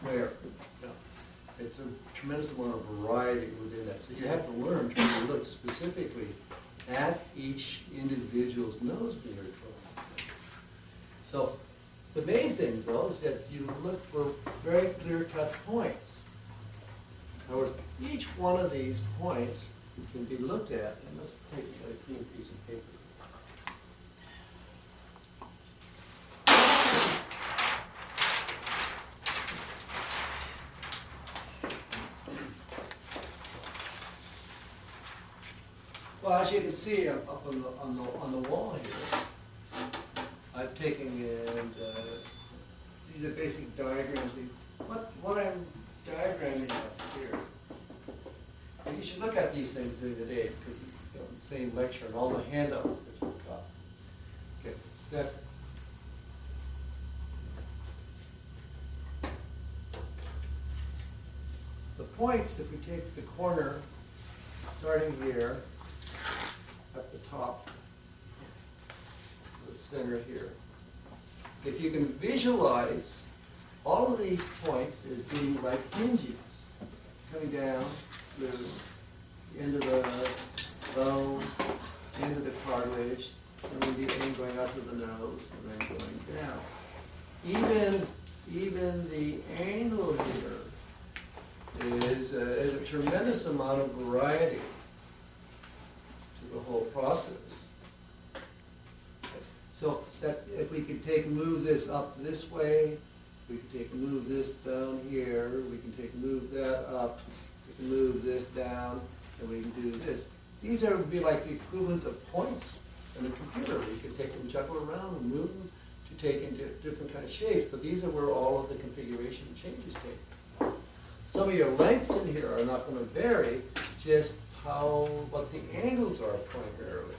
Where? No. It's a tremendous amount of variety within that. So you have to learn to look specifically at each individual's nose when you're drawing. So the main things, though, is that you look for very clear-cut points. In other words, each one of these points can be looked at, and let's take a clean piece of paper. Well, as you can see up on the wall here, I've taken and these are basic diagrams. What I'm diagramming up here. And you should look at these things during the day because it's the same lecture and all the handouts that you've got. Okay, the points, if we take the corner starting here at the top, the center here. If you can visualize all of these points as being like hinges coming down through the end of the bone, end of the cartilage, and then going up to the nose, and then going down. Even the angle here is a tremendous amount of variety to the whole process. So that if we could move this up this way, we can move this down here, we can move that up, we can move this down, and we can do this. These would be like the equivalent of points in a computer. You can take them, juggle around and move them to take into different kind of shapes, but these are where all of the configuration changes take. Some of your lengths in here are not going to vary, just what the angles are primarily.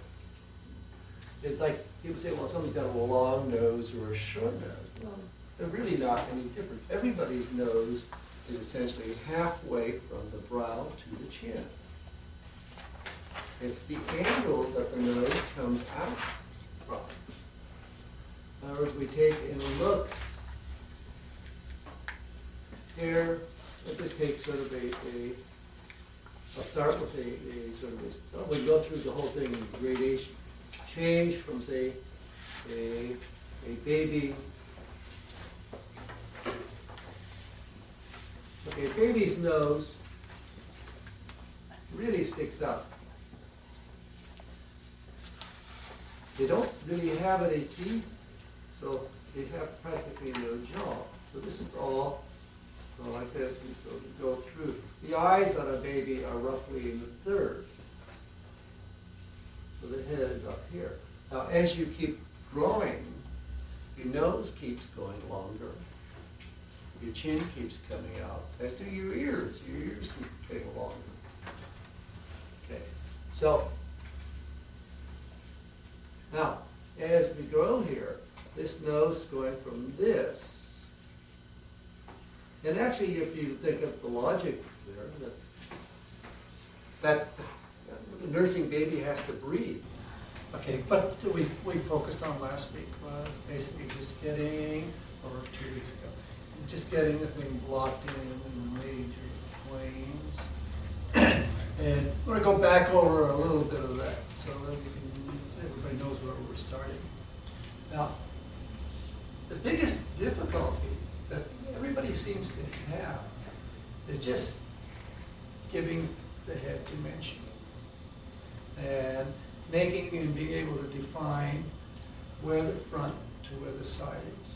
It's like people say, well, someone's got a long nose or a short nose. Well, they're really not any different. Everybody's nose is essentially halfway from the brow to the chin. It's the angle that the nose comes out from. In other words, we take and look here. Let's just take sort of I'll start with we go through the whole thing in gradation. Change from, say, a baby. Okay, a baby's nose really sticks up. They don't really have any teeth, so they have practically no jaw. So this is all like this, and so we go through. The eyes on a baby are roughly in the third. So the head is up here. Now, as you keep growing, your nose keeps going longer. Your chin keeps coming out, as do your ears. Your ears keep getting longer. Okay, so now, as we grow here, this nose is going from this. And actually, if you think of the logic there, that the nursing baby has to breathe. Okay, but we focused on last week, basically just getting, or 2 weeks ago, just getting the thing blocked in major planes. And we're going to go back over a little bit of that so that everybody knows where we're starting. Now, the biggest difficulty that everybody seems to have is just giving the head dimension and making and being able to define where the front to where the side is.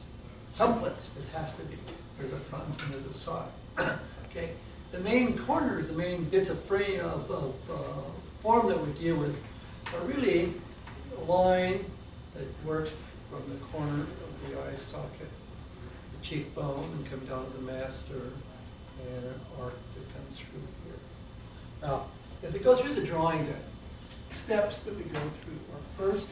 Someplace it has to be. There's a front and there's a side. Okay. The main corners, the main bits of frame of form that we deal with are really a line that works from the corner of the eye socket, the cheekbone, and come down to the master, and an arc that comes through here. Now, as we go through the drawing then, steps that we go through are first,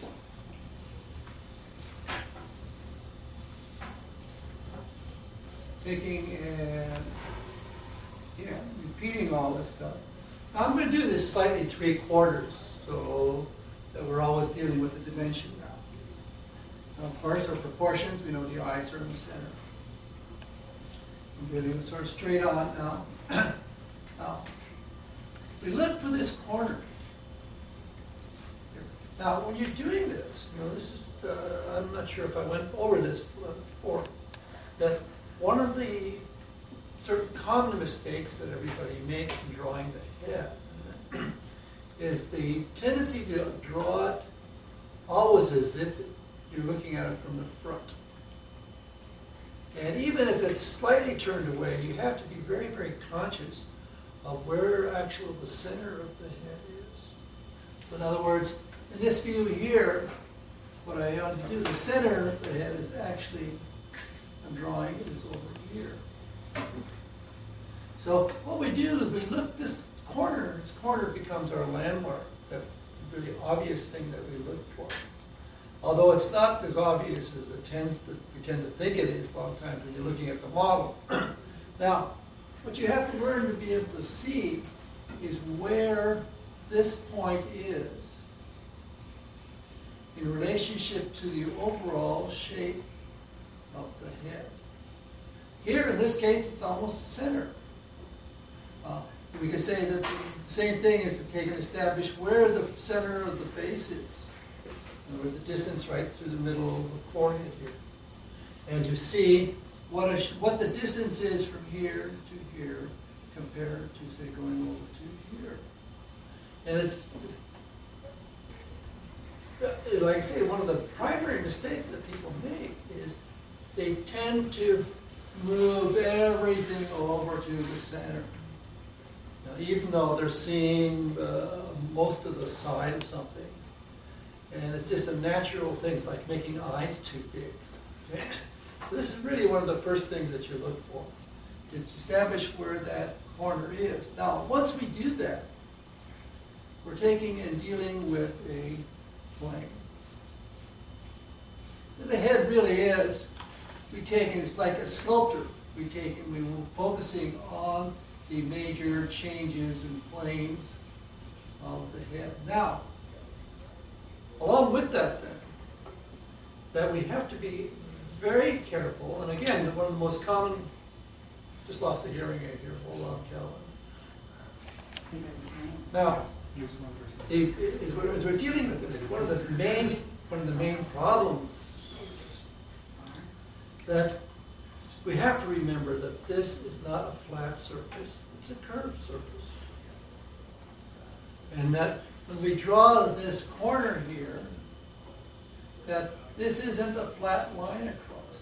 taking and repeating all this stuff I'm going to do this slightly 3/4, so that we're always dealing with the dimension now. Of course, our proportions, we know the eyes are in the center. I'm dealing with sort of straight on now. Now, we look for this corner. Now, when you're doing this, this is, I'm not sure if I went over this before, that one of the certain common mistakes that everybody makes in drawing the head is the tendency to draw it always as if you're looking at it from the front. And even if it's slightly turned away, you have to be very, very conscious of where actually the center of the head is. So in other words, in this view here, what I want to do, the center of the head is actually, I'm drawing it is over here. So what we do is we look this corner becomes our landmark, that really obvious thing that we look for. Although it's not as obvious as we tend to think it is a lot of times when you're looking at the model. Now, what you have to learn to be able to see is where this point is in relationship to the overall shape of the head. Here, in this case, it's almost center. We could say that the same thing is to take and establish where the center of the face is, or the distance right through the middle of the forehead here, and to see what the distance is from here to here compared to, say, going over to here. And it's, like I say, one of the primary mistakes that people make is they tend to move everything over to the center. Now, even though they're seeing most of the side of something. And it's just a natural thing. It's like making eyes too big. Okay? So this is really one of the first things that you look for, to establish where that corner is. Now, once we do that, we're taking and dealing with a plane. The head really is, it's like a sculptor. We were focusing on the major changes and planes of the head. Now, along with that, then, that we have to be very careful, and again, one of the most common, just lost a hearing aid here, hold on, Calvin. Now, as we're dealing with this, one of the main problems that we have to remember that this is not a flat surface, it's a curved surface. And that when we draw this corner here, that this isn't a flat line across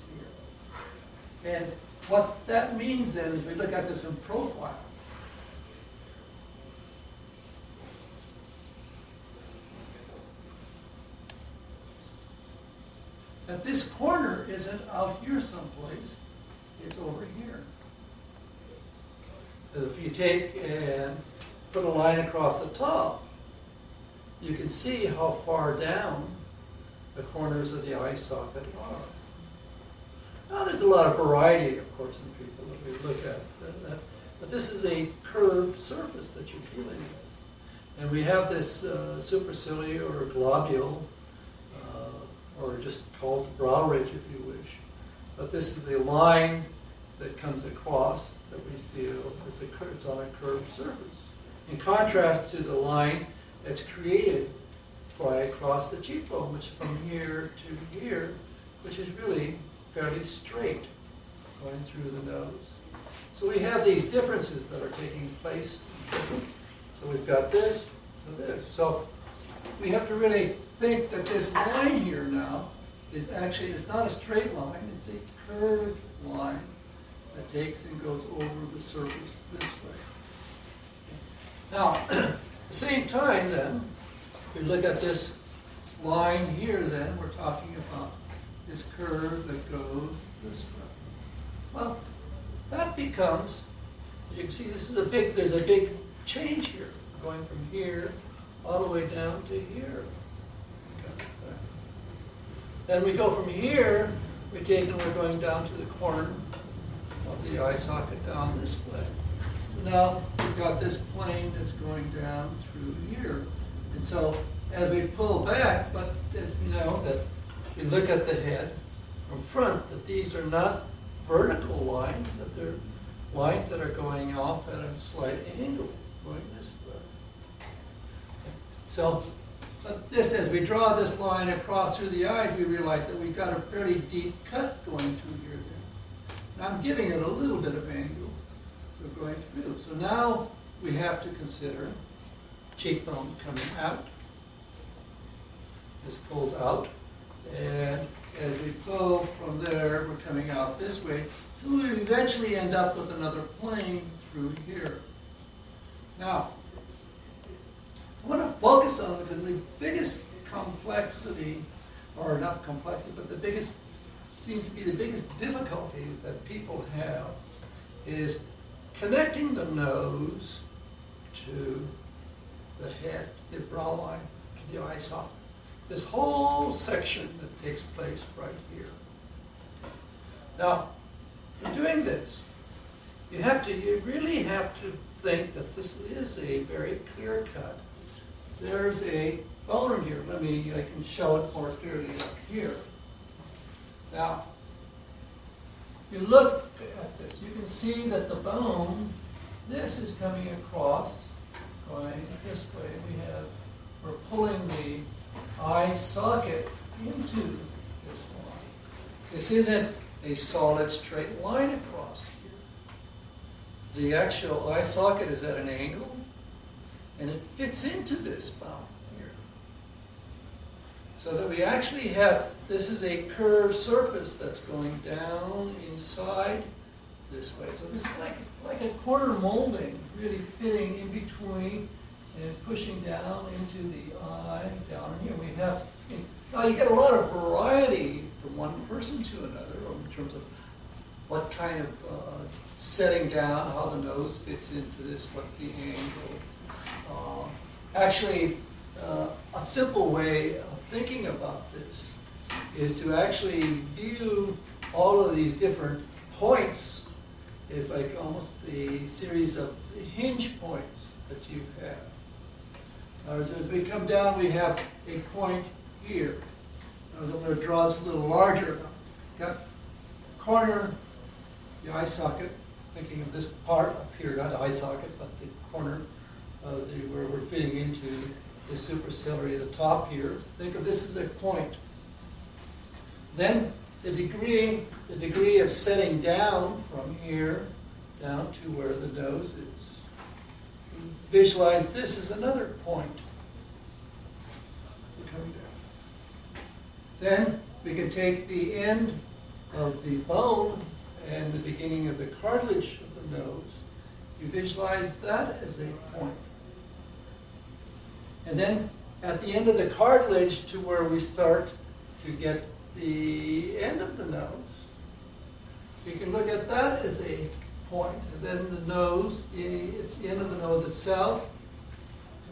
here. And what that means then is we look at this in profile. That this corner isn't out here someplace, it's over here. If you take and put a line across the top, you can see how far down the corners of the eye socket are. Now, there's a lot of variety, of course, in people that we look at, but this is a curved surface that you're dealing with. And we have this superciliar or globule, or just call it the brow ridge if you wish. But this is the line that comes across that we feel it's on a curved surface. In contrast to the line that's created by across the cheekbone, which is from here to here, which is really fairly straight going through the nose. So we have these differences that are taking place. So we've got this and this. So we have to really think that this line here now is actually, it's not a straight line, it's a curved line that takes and goes over the surface this way. Now, at the same time then, if we look at this line here then, we're talking about this curve that goes this way. Well, that becomes, you can see there's a big change here, going from here all the way down to here. Then we go from here, we're going down to the corner of the eye socket down this way. So now we've got this plane that's going down through here. And so as we pull back, but as we know that if you look at the head from front, that these are not vertical lines, that they're lines that are going off at a slight angle, going this way. So but this, as we draw this line across through the eyes, we realize that we've got a fairly deep cut going through here. Now I'm giving it a little bit of angle, so going through. So now we have to consider cheekbone coming out. This pulls out, and as we pull from there, we're coming out this way. So we eventually end up with another plane through here. Now, I want to focus on because the biggest complexity, or not complexity, but the biggest, seems to be the biggest difficulty that people have is connecting the nose to the head, the brow line, to the eye socket. This whole section that takes place right here. Now, in doing this, you really have to think that this is a very clear cut. There's a bone here. I can show it more clearly up here. Now, if you look at this, you can see that the bone, this is coming across, going this way. We're pulling the eye socket into this line. This isn't a solid straight line across here. The actual eye socket is at an angle, and it fits into this bone here. So that we actually have, this is a curved surface that's going down inside this way. So this is like a corner molding, really fitting in between and pushing down into the eye, down in here. We have, now you get a lot of variety from one person to another in terms of what kind of setting down, how the nose fits into this, what the angle. Actually, a simple way of thinking about this is to actually view all of these different points is like almost a series of hinge points that you have. As we come down, we have a point here. I'm going to draw this a little larger. Got corner, the eye socket, thinking of this part up here, not eye socket, but the corner where we're fitting into the superciliary at the top here. So think of this as a point. Then the degree of setting down from here down to where the nose is. Visualize this as another point. We're coming down. Then we can take the end of the bone and the beginning of the cartilage of the nose. You visualize that as a point. And then at the end of the cartilage to where we start to get the end of the nose, you can look at that as a point. And then the nose, it's the end of the nose itself,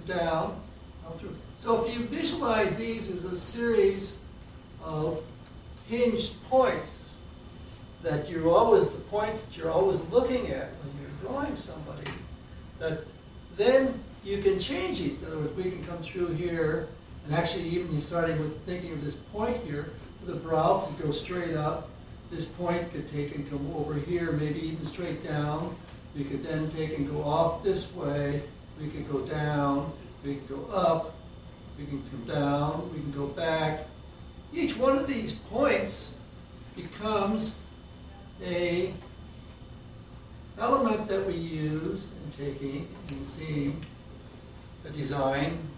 down through. So if you visualize these as a series of hinged points, that you're always, the points that you're always looking at when you're drawing somebody, that then you can change these. In other words, we can come through here, and actually even starting with thinking of this point here, the brow could go straight up. This point could take and come over here, maybe even straight down. We could then take and go off this way. We could go down. We could go up. We can come down. We can go back. Each one of these points becomes a element that we use in taking and seeing a design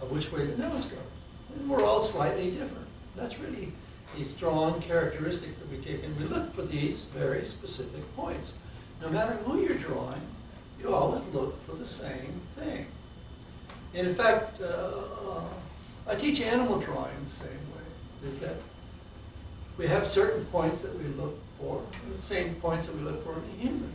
of which way the nose goes. And we're all slightly different. That's really the strong characteristics that we take, and we look for these very specific points. No matter who you're drawing, you always look for the same thing. And in fact, I teach animal drawing the same way, is that we have certain points that we look for, the same points that we look for in a human.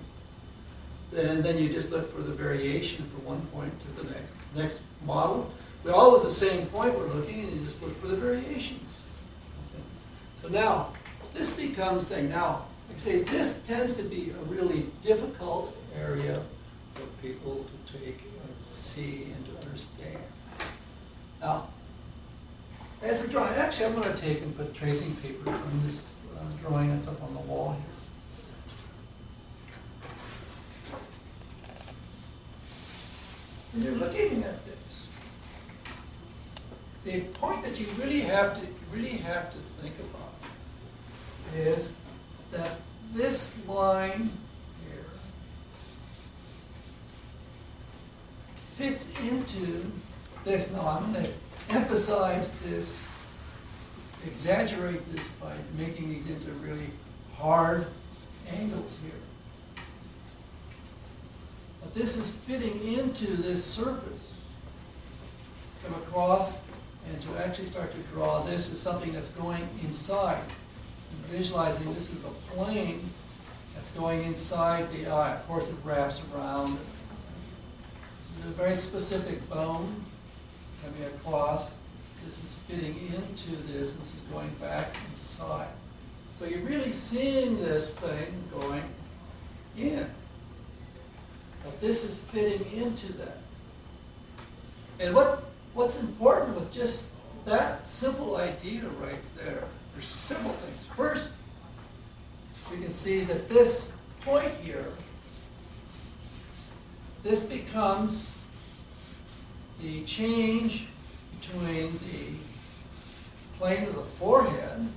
And then you just look for the variation from one point to the next model. We always the same point we're looking, and you just look for the variations. Okay. So now, this becomes thing. Now, like I say, this tends to be a really difficult area for people to take and see and to understand. Now, as we're drawing, actually I'm going to take and put tracing paper from this drawing that's up on the wall here. When you're looking at this, the point that you really have to think about is that this line here fits into this. Now I'm going to emphasize this, exaggerate this by making these into really hard angles here. But this is fitting into this surface. Come across and to actually start to draw this as something that's going inside. And visualizing this is a plane that's going inside the eye. Of course, it wraps around. This is a very specific bone coming across. This is fitting into this. This is going back inside. So you're really seeing this thing going in. But this is fitting into that. And what's important with just that simple idea right there, there's several things. First, we can see that this point here, this becomes the change between the plane of the forehead,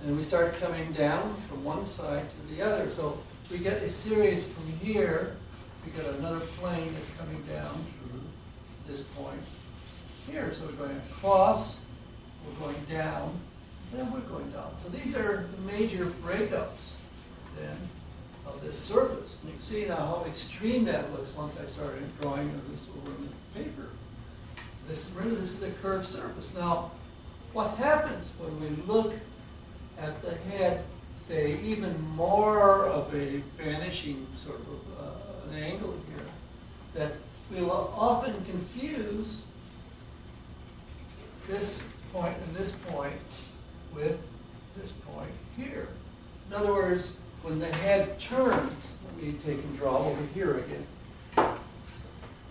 and we start coming down from one side to the other. So we get a series from here. We get another plane that's coming down through this point here. So we're going across, we're going down, then we're going down. So these are the major breakups then of this surface. And you can see now how extreme that looks once I started drawing this over in the paper. This is a curved surface. Now, what happens when we look at the head, say, even more of a vanishing sort of an angle here, that we will often confuse this point and this point with this point here. In other words, when the head turns, let me take and draw over here again,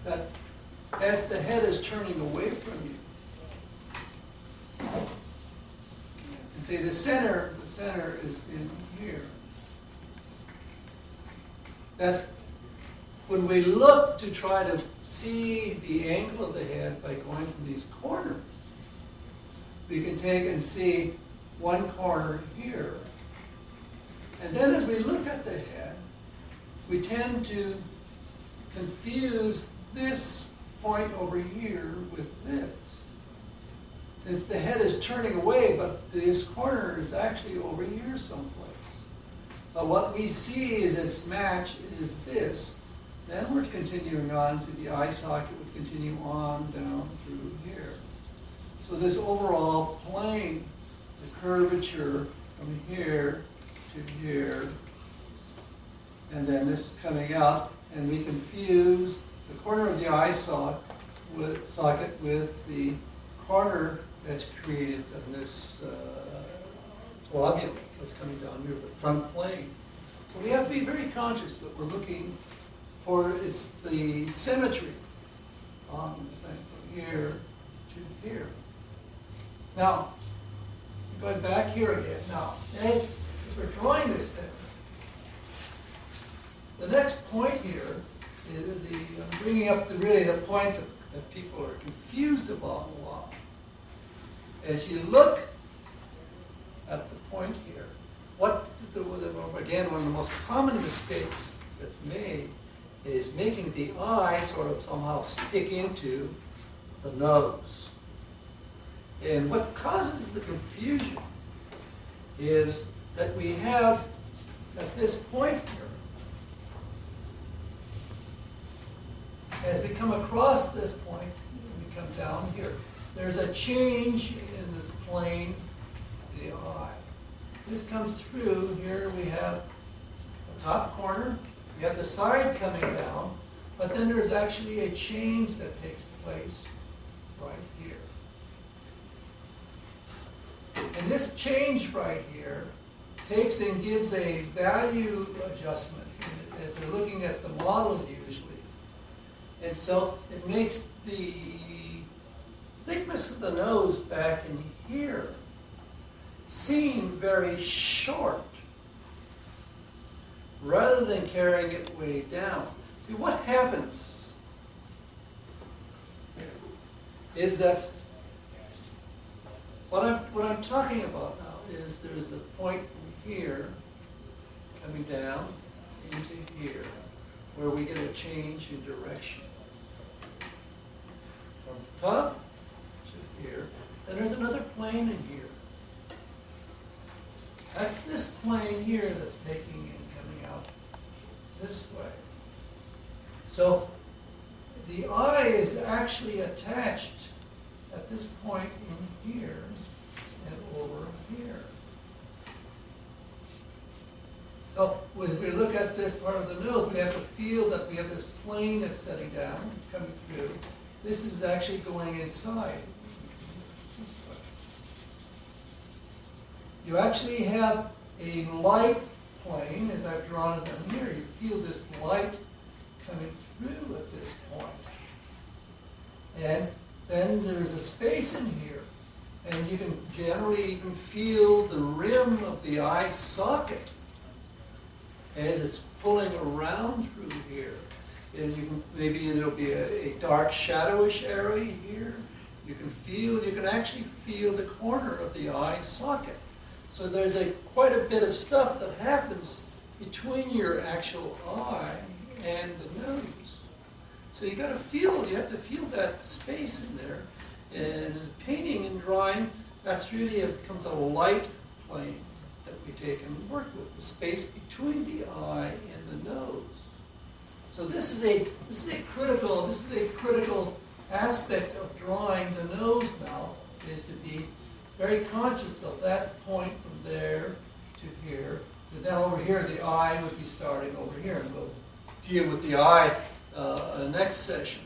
that as the head is turning away from you, you see the center is in here. That when we look to try to see the angle of the head by going from these corners, we can take and see one corner here. And then as we look at the head, we tend to confuse this point over here with this. Since the head is turning away, but this corner is actually over here someplace. But what we see is its match is this. Then we're continuing on, so the eye socket would continue on down through here. So this overall plane, the curvature from here to here, and then this coming out, and we confuse the corner of the eye socket with the corner that's created of this globule that's coming down here, the front plane. So we have to be very conscious that we're looking for the symmetry on the thing from here to here. Now, going back here again. Now, as we're drawing this thing, the next point here is I'm bringing up the points that people are confused about a lot. As you look at the point here, again, one of the most common mistakes that's made is making the eye sort of somehow stick into the nose. And what causes the confusion is that we have, at this point here, as we come across this point, we come down here, there's a change in this plane of the eye. This comes through. Here we have the top corner, we have the side coming down, but then there's actually a change that takes place right here. And this change right here takes and gives a value adjustment. And they're looking at the model usually. And so it makes the thickness of the nose back in here seem very short, rather than carrying it way down. See, what happens is that what I'm talking about now is there's a point from here coming down into here where we get a change in direction. From the top to here. Then there's another plane in here. That's this plane here that's taking and coming out this way. So the eye is actually attached at this point in here and over here. So when we look at this part of the nose, we have to feel that we have this plane that's setting down, coming through. This is actually going inside. You actually have a light plane, as I've drawn it on here. You feel this light coming through at this point. And then there's a space in here. And you can generally even feel the rim of the eye socket as it's pulling around through here. And you can, maybe there'll be a dark shadowish area here. You can actually feel the corner of the eye socket. So there's quite a bit of stuff that happens between your actual eye and the nose. So you have to feel that space in there. And as painting and drawing, that's really becomes a light plane that we take and work with, the space between the eye and the nose. So this is a critical aspect of drawing the nose now, is to be very conscious of that point from there to here. So then over here, the eye would be starting over here, and we'll deal with the eye next session.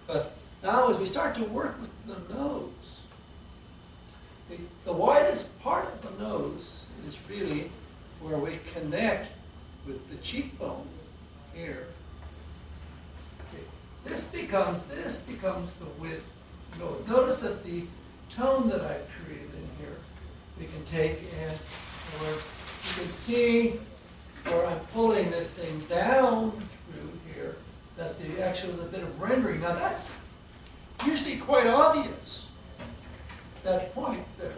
But now as we start to work with the nose, the widest part of the nose is really where we connect with the cheekbone here. Okay. This becomes the width nose. Notice that the tone that I've created in here, we can take and where you can see where I'm pulling this thing down through here, that the bit of rendering. Now that's usually quite obvious, that point there.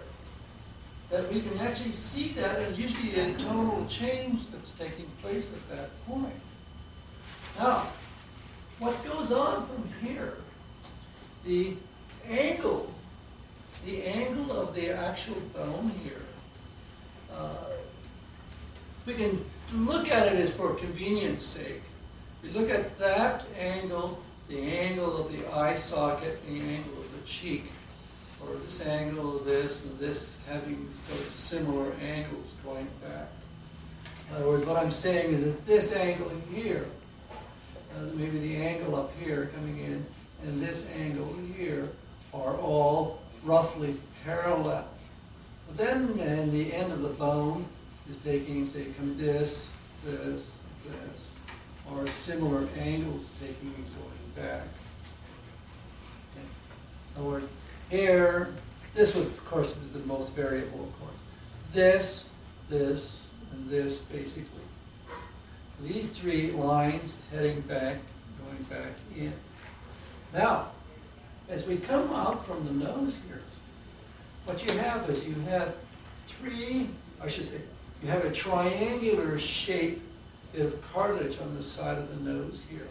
That we can actually see that, and usually a tonal change that's taking place at that point. Now, what goes on from here, the angle of the actual bone here, we can look at it as for convenience sake. We look at that angle, the angle of the eye socket, the angle of the cheek, or this angle of this, and this having sort of similar angles going back. In other words, what I'm saying is that this angle here, maybe the angle up here coming in, and this angle here are all roughly parallel. But then, and the end of the bone is taking, say, come this, or similar angles taking and going back. Okay. In other words, here, this would, of course, is the most variable, of course. This, and this, basically. These three lines heading back, going back in. Now, as we come out from the nose here, what you have is you have you have a triangular shape bit of cartilage on the side of the nose here.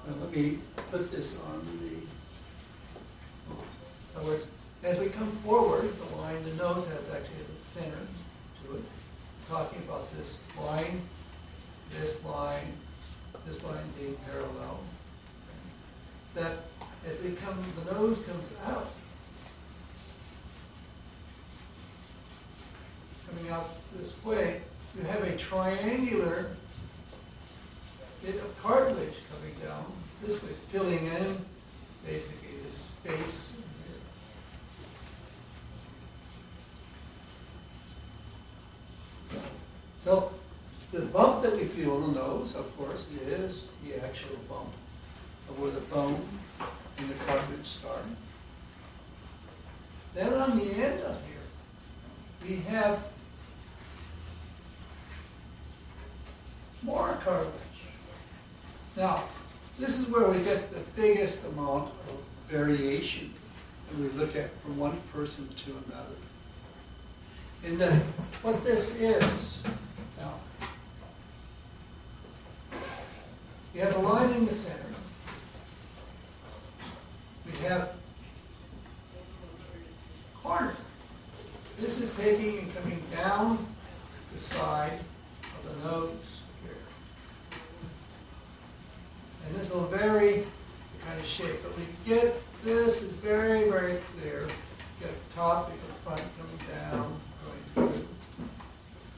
Now let me put this on the... In other words, as we come forward, the nose has actually a center to it. Talking about this line being parallel. That as the nose comes out, coming out this way, you have a triangular bit of cartilage coming down this way, filling in basically this space here. So the bump that we feel in the nose, of course, is the actual bump of where the bone and the cartilage start. Then on the end of here, we have more cartilage. Now, this is where we get the biggest amount of variation when we look at from one person to another. And then what this is, now, we have a line in the center. We have corner. This is taking and coming down the side of the nose here. And this will vary the kind of shape, but we get this is very, very clear. You get the top, you get the front coming down, going through.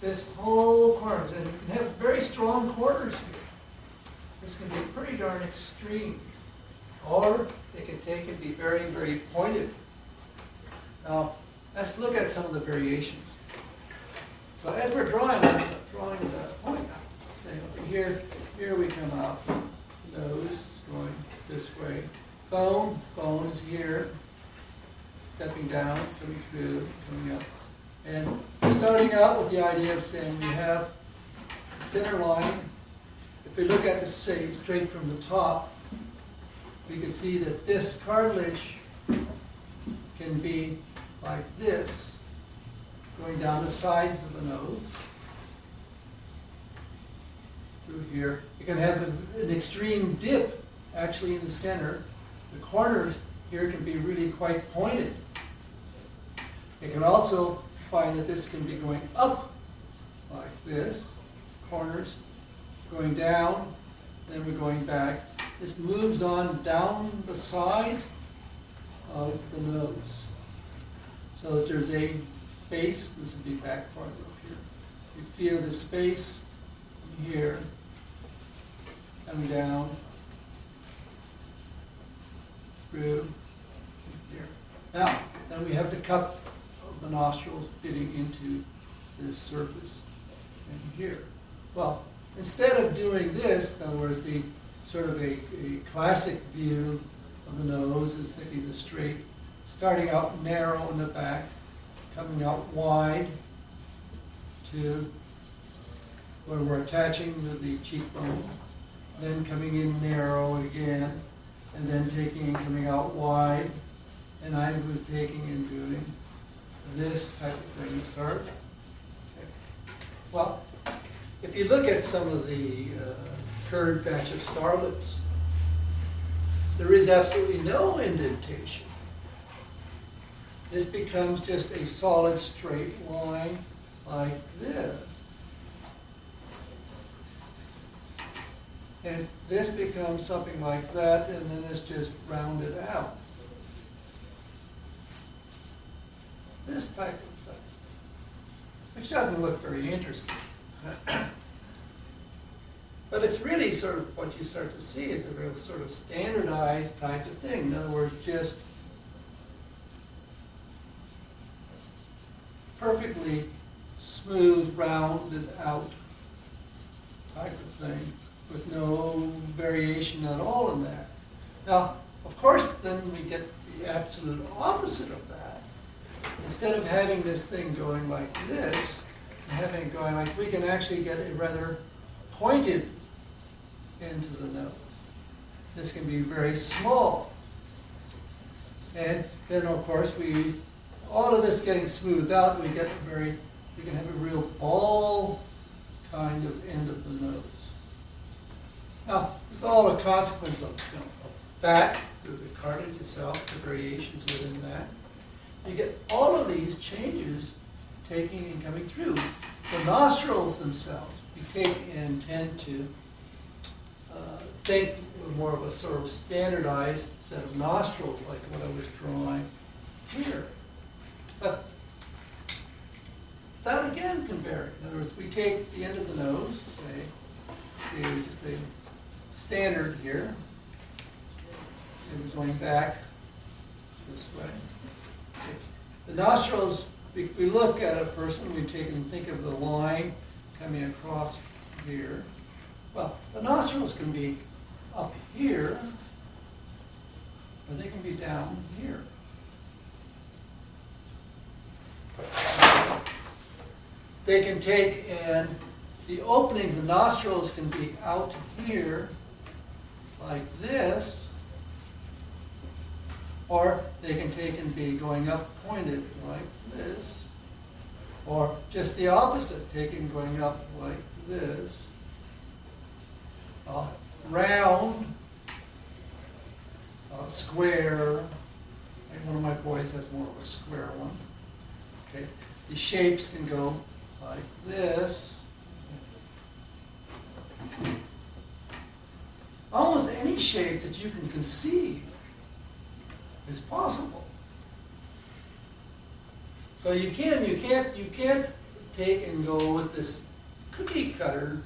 This whole corner, and you can have very strong corners here. This can be pretty darn extreme. Or they can take and be very, very pointed. Now, let's look at some of the variations. So as we're drawing the point, say over here we come out. Nose is going this way. Bone is here, stepping down, coming through, coming up. And starting out with the idea of saying we have the center line. If we look at this, say, straight from the top, we can see that this cartilage can be like this, going down the sides of the nose. Through here. You can have an extreme dip actually in the center. The corners here can be really quite pointed. You can also find that this can be going up like this, corners, going down, then we're going back. This moves on down the side of the nose. So that there's a space, this would be back part up here. You feel the space here, coming down, through here. Now, then we have the cup of the nostrils fitting into this surface in here. Well, instead of doing this, in other words, the sort of a classic view of the nose is thinking the straight, starting out narrow in the back, coming out wide to where we're attaching the cheekbone, then coming in narrow again, and then taking and coming out wide. And I was taking and doing this type of thing to start. Okay. Well, if you look at some of the curved batch of starlets, there is absolutely no indentation. This becomes just a solid straight line like this. And this becomes something like that, and then it's just rounded out. This type of thing, which doesn't look very interesting. But it's really sort of what you start to see is a real sort of standardized type of thing. In other words, just perfectly smooth, rounded out type of thing, with no variation at all in that. Now, of course, then we get the absolute opposite of that. Instead of having this thing going like this, and having it going like, we can actually get a rather pointed into the nose. This can be very small. And then, of course, all of this getting smoothed out, we can have a real ball kind of end of the nose. Now, this is all a consequence of fat, through the cartilage itself, the variations within that. You get all of these changes taking and coming through. The nostrils themselves, we take and tend to think more of a sort of standardized set of nostrils, like what I was drawing here. But that again can vary. In other words, we take the end of the nose, say, just a standard here. It was going back this way. Okay. The nostrils, we look at a person, we take and think of the line coming across here. Well, the nostrils can be up here, or they can be down here. They can take, and the opening, the nostrils can be out here like this, or they can take and be going up pointed like this, or just the opposite, taking going up like this. Round, square. And one of my boys has more of a square one. Okay, the shapes can go like this. Almost any shape that you can conceive is possible. So you can't take and go with this cookie cutter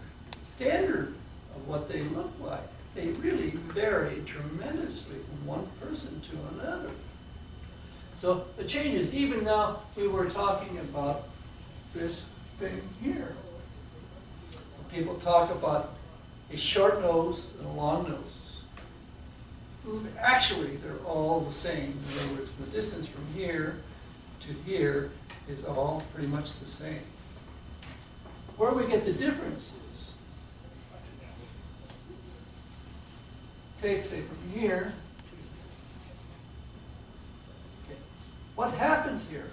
standard of what they look like. They really vary tremendously from one person to another. So the changes, even now we were talking about this thing here. People talk about a short nose and a long nose. Actually, they're all the same. In other words, the distance from here to here is all pretty much the same. Where we get the differences, take, say, from here. Okay. What happens here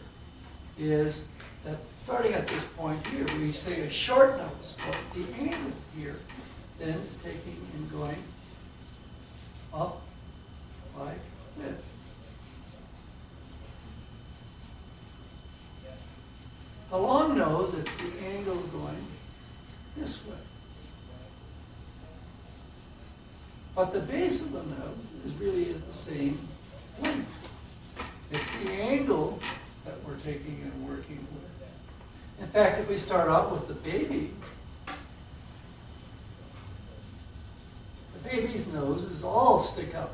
is that starting at this point here, we say a short nose, but the angle here then is taking and going up like this. The long nose, it's the angle going this way. But the base of the nose is really at the same length. It's the angle that we're taking and working with. In fact, if we start out with the baby's nose is all stick up.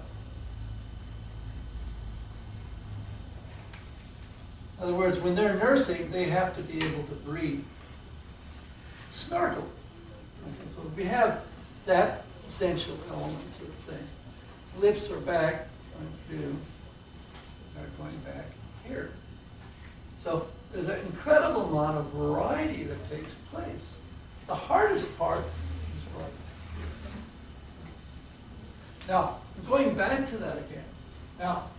In other words, when they're nursing, they have to be able to breathe. Snorkel. Okay, so we have that essential element to the thing. Lips are back, going back here. So there's an incredible amount of variety that takes place. The hardest part is right here. Now, going back to that again. Now,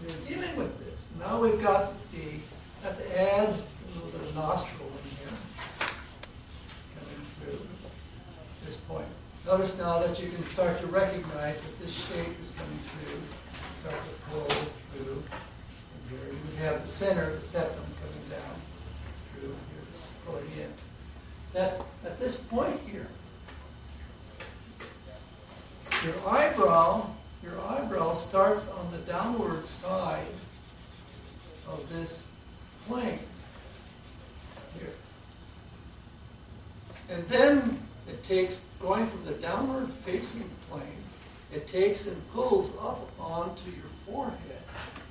we're dealing with this. Now we've got have to add a little bit of nostril in here, coming through this point. Notice now that you can start to recognize that this shape is coming through. Start to pull through. And here you would have the center, the septum coming down through here, pulling in. That at this point here, your eyebrow starts on the downward side of this plane here. And then it takes, going from the downward facing plane, it takes and pulls up onto your forehead.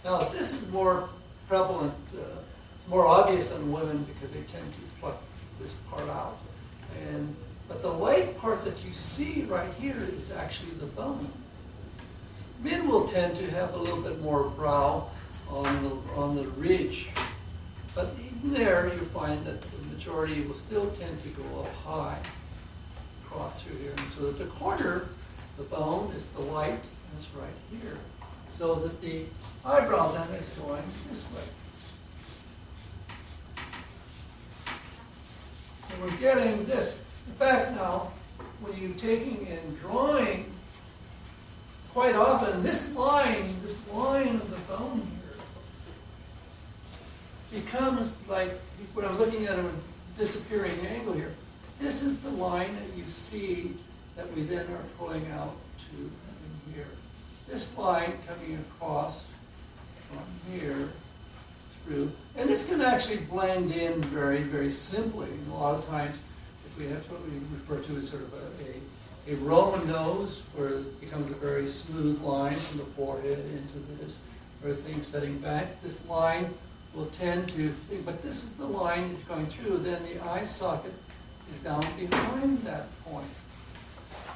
Now this is more prevalent, it's more obvious on women because they tend to pluck this part out. But the light part that you see right here is actually the bone. Men will tend to have a little bit more brow on the ridge. But even there, you find that the majority will still tend to go up high, across through here. And so that the corner, the bone, is the light, and it's right here. So that the eyebrow then is going this way. And we're getting this. In fact, now, when you're taking and drawing, quite often this line of the bone here becomes like, when I'm looking at a disappearing angle here, this is the line that you see that we then are pulling out to in here. This line coming across from here through, and this can actually blend in very, very simply. And a lot of times, if we have what we refer to as sort of a Roman nose, where it becomes a very smooth line from the forehead into this, where things setting back, this line will tend to, but this is the line that's going through. Then the eye socket is down behind that point.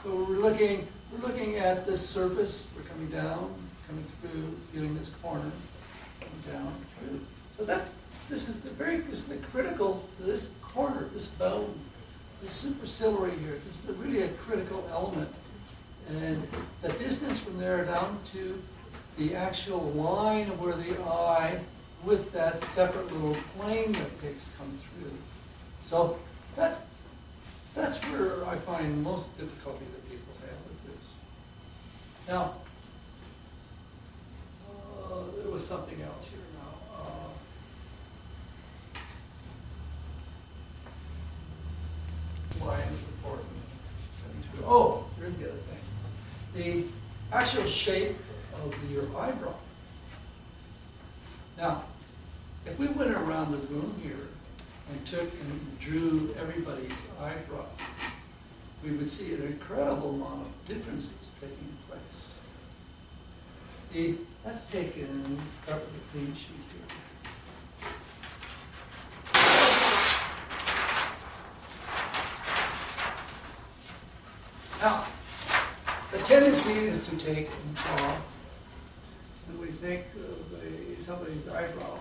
So we're looking at this surface. We're coming down, coming through, feeling this corner, coming down through. So this is the critical, this corner, this bone, this superciliary here. This is really a critical element. And the distance from there down to the actual line of where the eye with that separate little plane that comes through. So that's where I find most difficulty that people have with this. Now, there was something else here now. Line is important. Oh, here's the other thing. The actual shape of your eyebrow. Now, if we went around the room here and took and drew everybody's eyebrow, we would see an incredible amount of differences taking place. Let's take and start with a clean sheet here. Now, the tendency is to take and draw, and we think of somebody's eyebrow.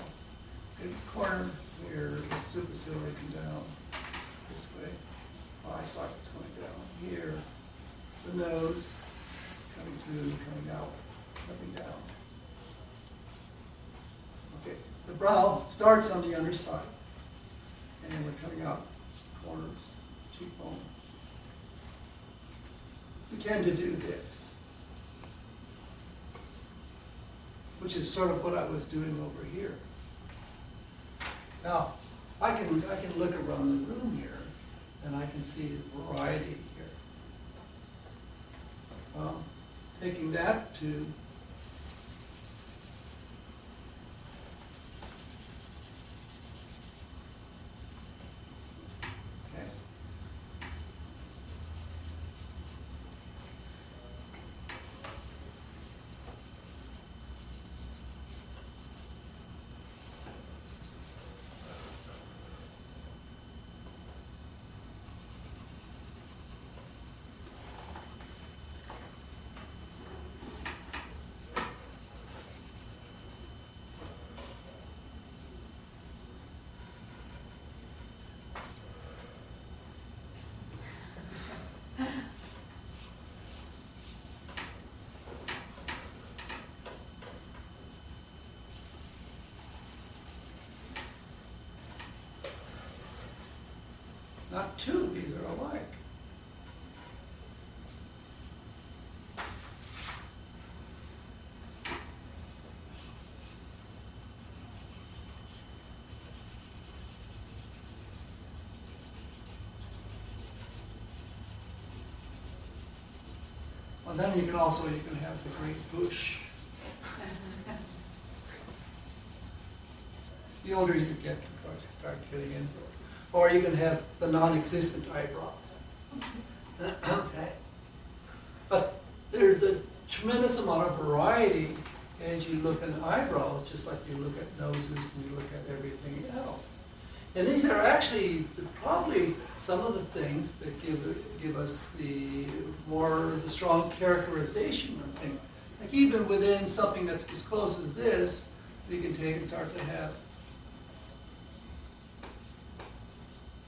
In the corner here, superciliary come down this way. Eye socket's going down here. The nose coming through, coming out, coming down. Okay, the brow starts on the underside, and we're coming out corners, cheekbone. We tend to do this, which is sort of what I was doing over here. Now, I can look around the room here, and I can see a variety here. Taking that to not two of these are alike. Well, then you can have the great bush. The older you get, of course, you start getting into it. Or you can have the non-existent eyebrows. Okay. But there's a tremendous amount of variety as you look at eyebrows, just like you look at noses and you look at everything else. And these are actually probably some of the things that give us the strong characterization of things. Like even within something that's as close as this, we can take and start to have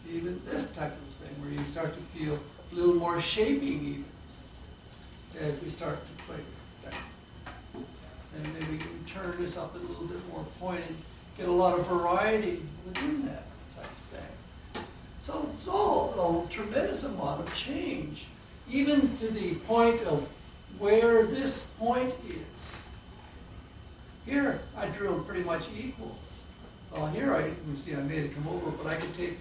even this type of thing, where you start to feel a little more shaping even as we start to play with that. And maybe we can turn this up a little bit more pointed, get a lot of variety within that type of thing. So it's all a tremendous amount of change, even to the point of where this point is. Here, I drew them pretty much equal. Well, here you see I made it come over, but I could take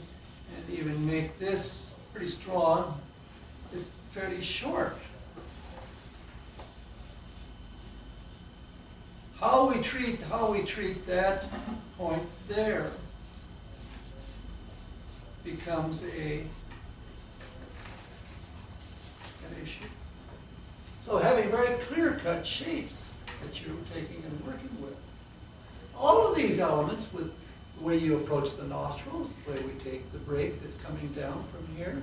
and even make this pretty strong, this fairly short. How we treat that point there becomes an issue. So having very clear-cut shapes that you're taking and working with. All of these elements with the way you approach the nostrils, the way we take the break that's coming down from here.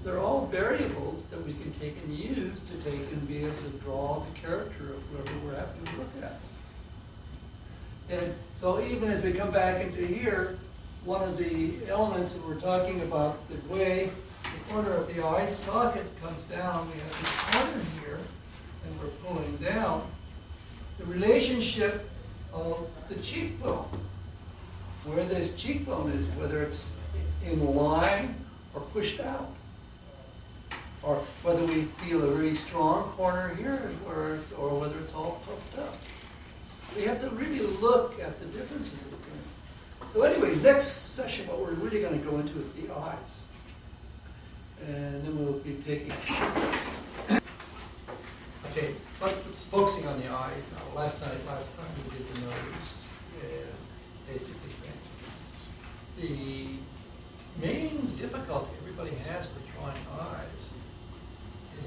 They're all variables that we can take and use to take and be able to draw the character of whoever we're having to look at. And so even as we come back into here, one of the elements that we're talking about, the way the corner of the eye socket comes down, we have this corner here, and we're pulling down. The relationship of the cheekbone, where this cheekbone is, whether it's in line or pushed out, or whether we feel a really strong corner here, or whether it's all puffed up. We have to really look at the differences between. So anyway, next session, what we're really going to go into is the eyes. And then we'll be taking... Okay, but focusing on the eyes now. Last time we did the nose, and basically the main difficulty everybody has with drawing eyes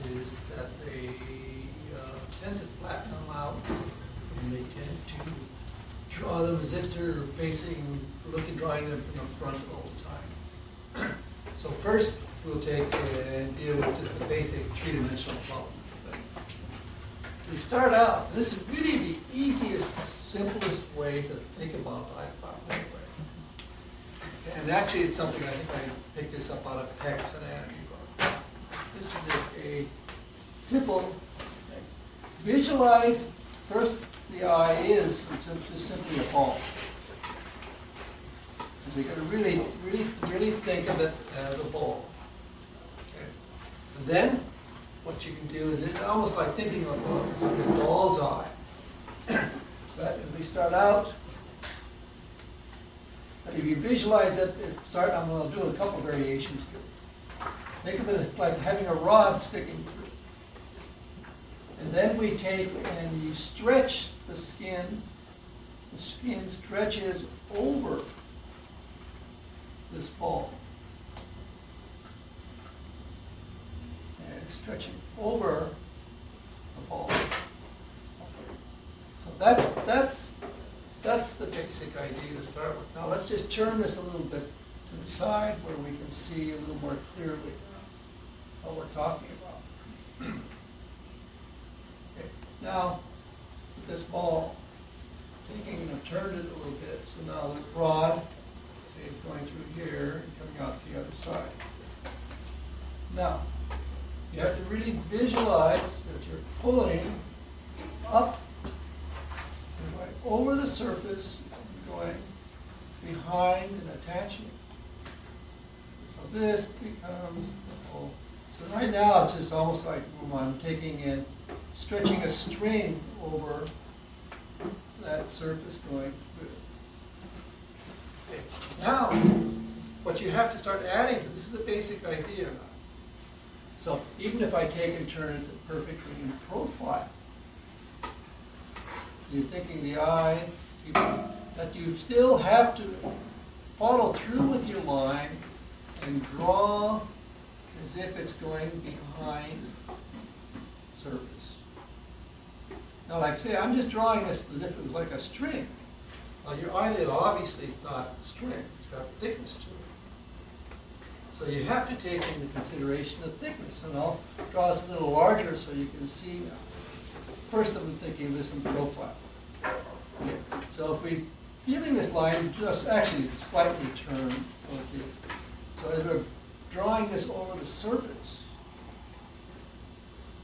is that they tend to flatten them out, and they tend to draw them as if they're drawing them from the front all the time. So first, we'll take and deal with just the basic three-dimensional problem. We start out, this is really the easiest, simplest way to think about eye problem. And actually, it's something I think I picked this up out of Peck's anatomy book. This is a simple thing. Visualize first the eye is just simply a ball. So you've got to really think of it as a ball. Okay. And then what you can do is it's almost like thinking of a doll's eye. But if we start out, if you visualize it, I'm going to do a couple variations here. Think of it as like having a rod sticking through. And then we take and you stretch the skin. The skin stretches over this ball. And it's stretching over the ball. So that's the basic idea to start with. Now let's just turn this a little bit to the side where we can see a little more clearly what we're talking about. Okay. Now, with this ball, taking and I've turned it a little bit, so now the rod, say it's going through here and coming out the other side. Now, you have to really visualize that you're pulling up and going over the surface and going behind and attaching. So this becomes the whole. So right now it's just almost like I'm taking and stretching a string over that surface going through. Okay. Now, what you have to start adding, this is the basic idea now. So even if I take and turn it perfectly in profile, you're thinking the eye, that you still have to follow through with your line and draw as if it's going behind the surface. Now, like say, I'm just drawing this as if it was like a string. Well, your eyelid obviously is not a string. It's got thickness to it. So you have to take into consideration the thickness. And I'll draw this a little larger so you can see now. First, I'm thinking of this in profile. Okay. So if we're feeling this line, just actually slightly turn. So as we're drawing this over the surface,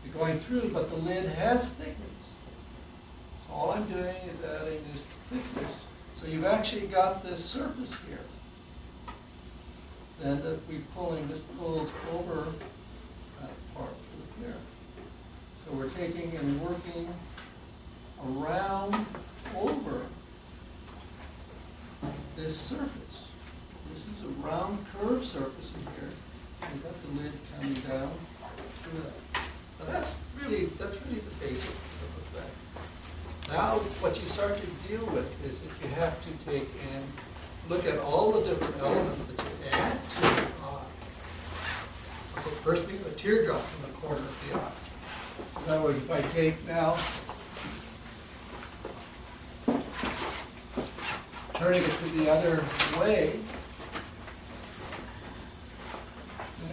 you're going through, but the lid has thickness. So all I'm doing is adding this thickness. So you've actually got this surface here. Then that we're pulling, this pulls over that part through here. So we're taking and working around over this surface. This is a round curved surface in here. We've got the lid coming down through that. Now that's really the basic of the thing. Now what you start to deal with is that you have to take and look at all the different elements that you add to the eye. Okay, first we have a teardrop in the corner of the eye. In other words, if I take now, turn turning it to the other way,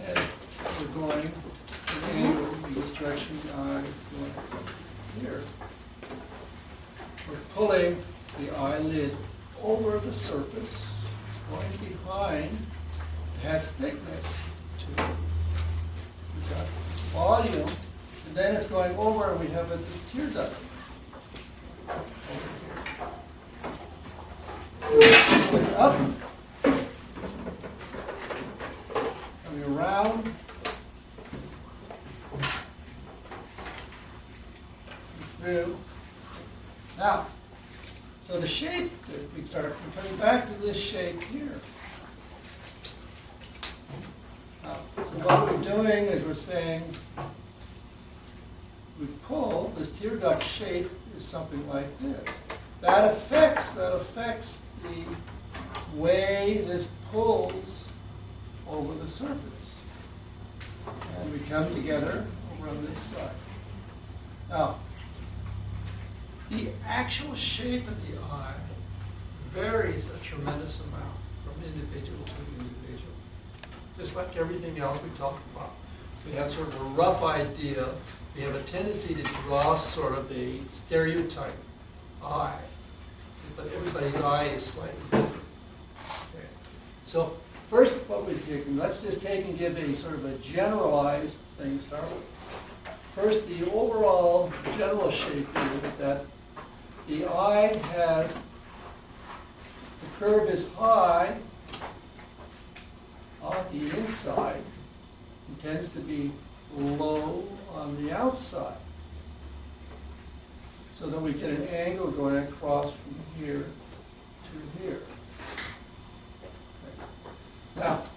and we're going an angle in this direction. The eye is going here. We're pulling the eyelid over the surface, going behind. It has thickness to it. We've got volume, and then it's going over, and we have a tear duct over here. Going up, coming around, through. Now, so the shape that we start, we're coming back to this shape here. So what we're doing is we're saying we pull, this tear duct shape is something like this. That affects the way this pulls over the surface. And we come together over on this side. Now, the actual shape of the eye varies a tremendous amount from individual to individual. Just like everything else we talked about. We have sort of a rough idea. We have a tendency to draw sort of a stereotype eye. But everybody's eye is slightly different. Okay. So first what we take, let's just take and give a sort of a generalized thing to start with. First, the overall general shape is that the eye has, the curve is high on the inside and tends to be low on the outside, so that we get an angle going across from here to here. Okay. Now,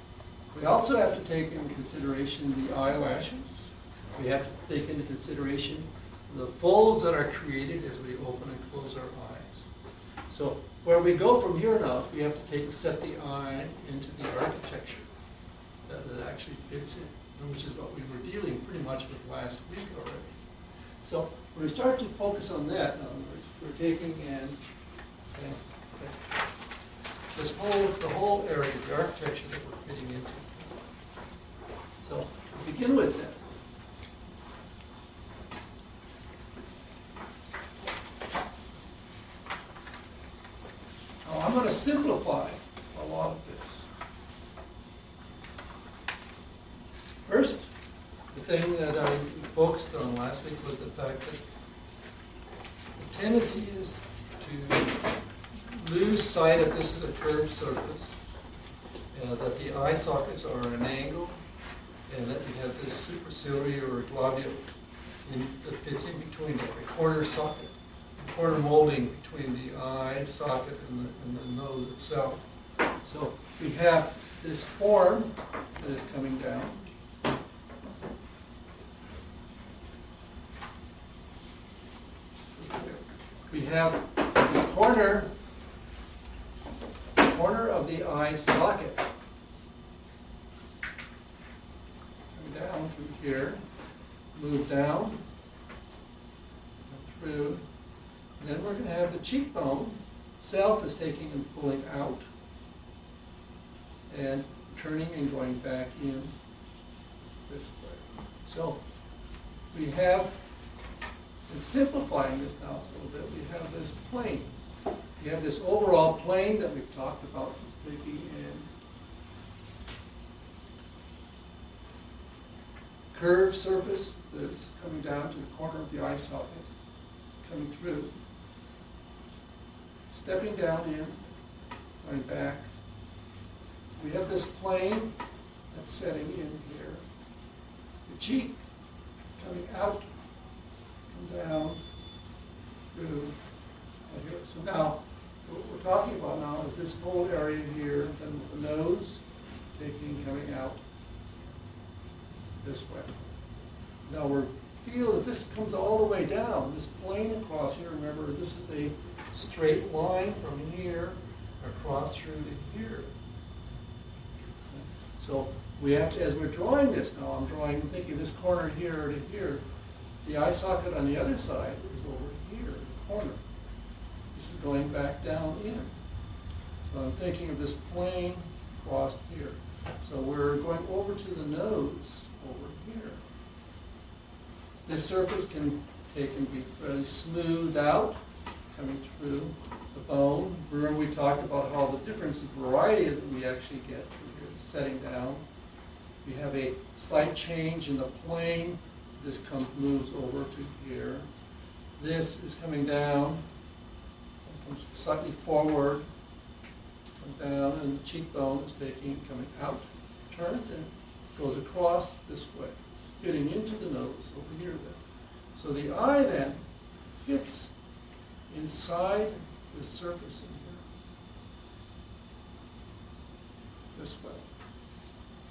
we also have to take into consideration the eyelashes. We have to take into consideration the folds that are created as we open and close our eyes. So where we go from here now, we have to set the eye into the architecture that it actually fits in, which is what we were dealing pretty much with last week already. So when we start to focus on that, now we're taking and the whole area, the architecture that we're fitting into. So to begin with that. Now I'm going to simplify a lot of this. First, the thing that I focused on last week was the fact that the tendency is to lose sight that this is a curved surface, that the eye sockets are at an angle, and that we have this superciliary or globule that fits in between the corner socket, the corner molding between the eye socket and the nose itself. So we have this form that is coming down. We have the corner of the eye socket coming down through here, move down and through, and then we're going to have the cheekbone self is taking and pulling out and turning and going back in this way. So we have, and simplifying this now a little bit, we have this plane. We have this overall plane that we've talked about, taking in curved surface that's coming down to the corner of the eye socket, coming through, stepping down in, going back. We have this plane that's setting in here. The cheek coming out, down through here. So now, what we're talking about now is this whole area here, then the nose taking, coming out this way. Now we feel that this comes all the way down, this plane across here. Remember, this is a straight line from here across through to here. So we have to, as we're drawing this now, I'm thinking this corner here to here. The eye socket on the other side is over here in the corner. This is going back down in. So I'm thinking of this plane crossed here. So we're going over to the nose over here. This surface can be fairly smoothed out, coming through the bone. Remember we talked about how the difference in variety that we actually get through here, the setting down. We have a slight change in the plane. This moves over to here. This is coming down, comes slightly forward, comes down, and the cheekbone is coming out, turns, and goes across this way, getting into the nose over here then. So the eye then fits inside the surface in here, this way.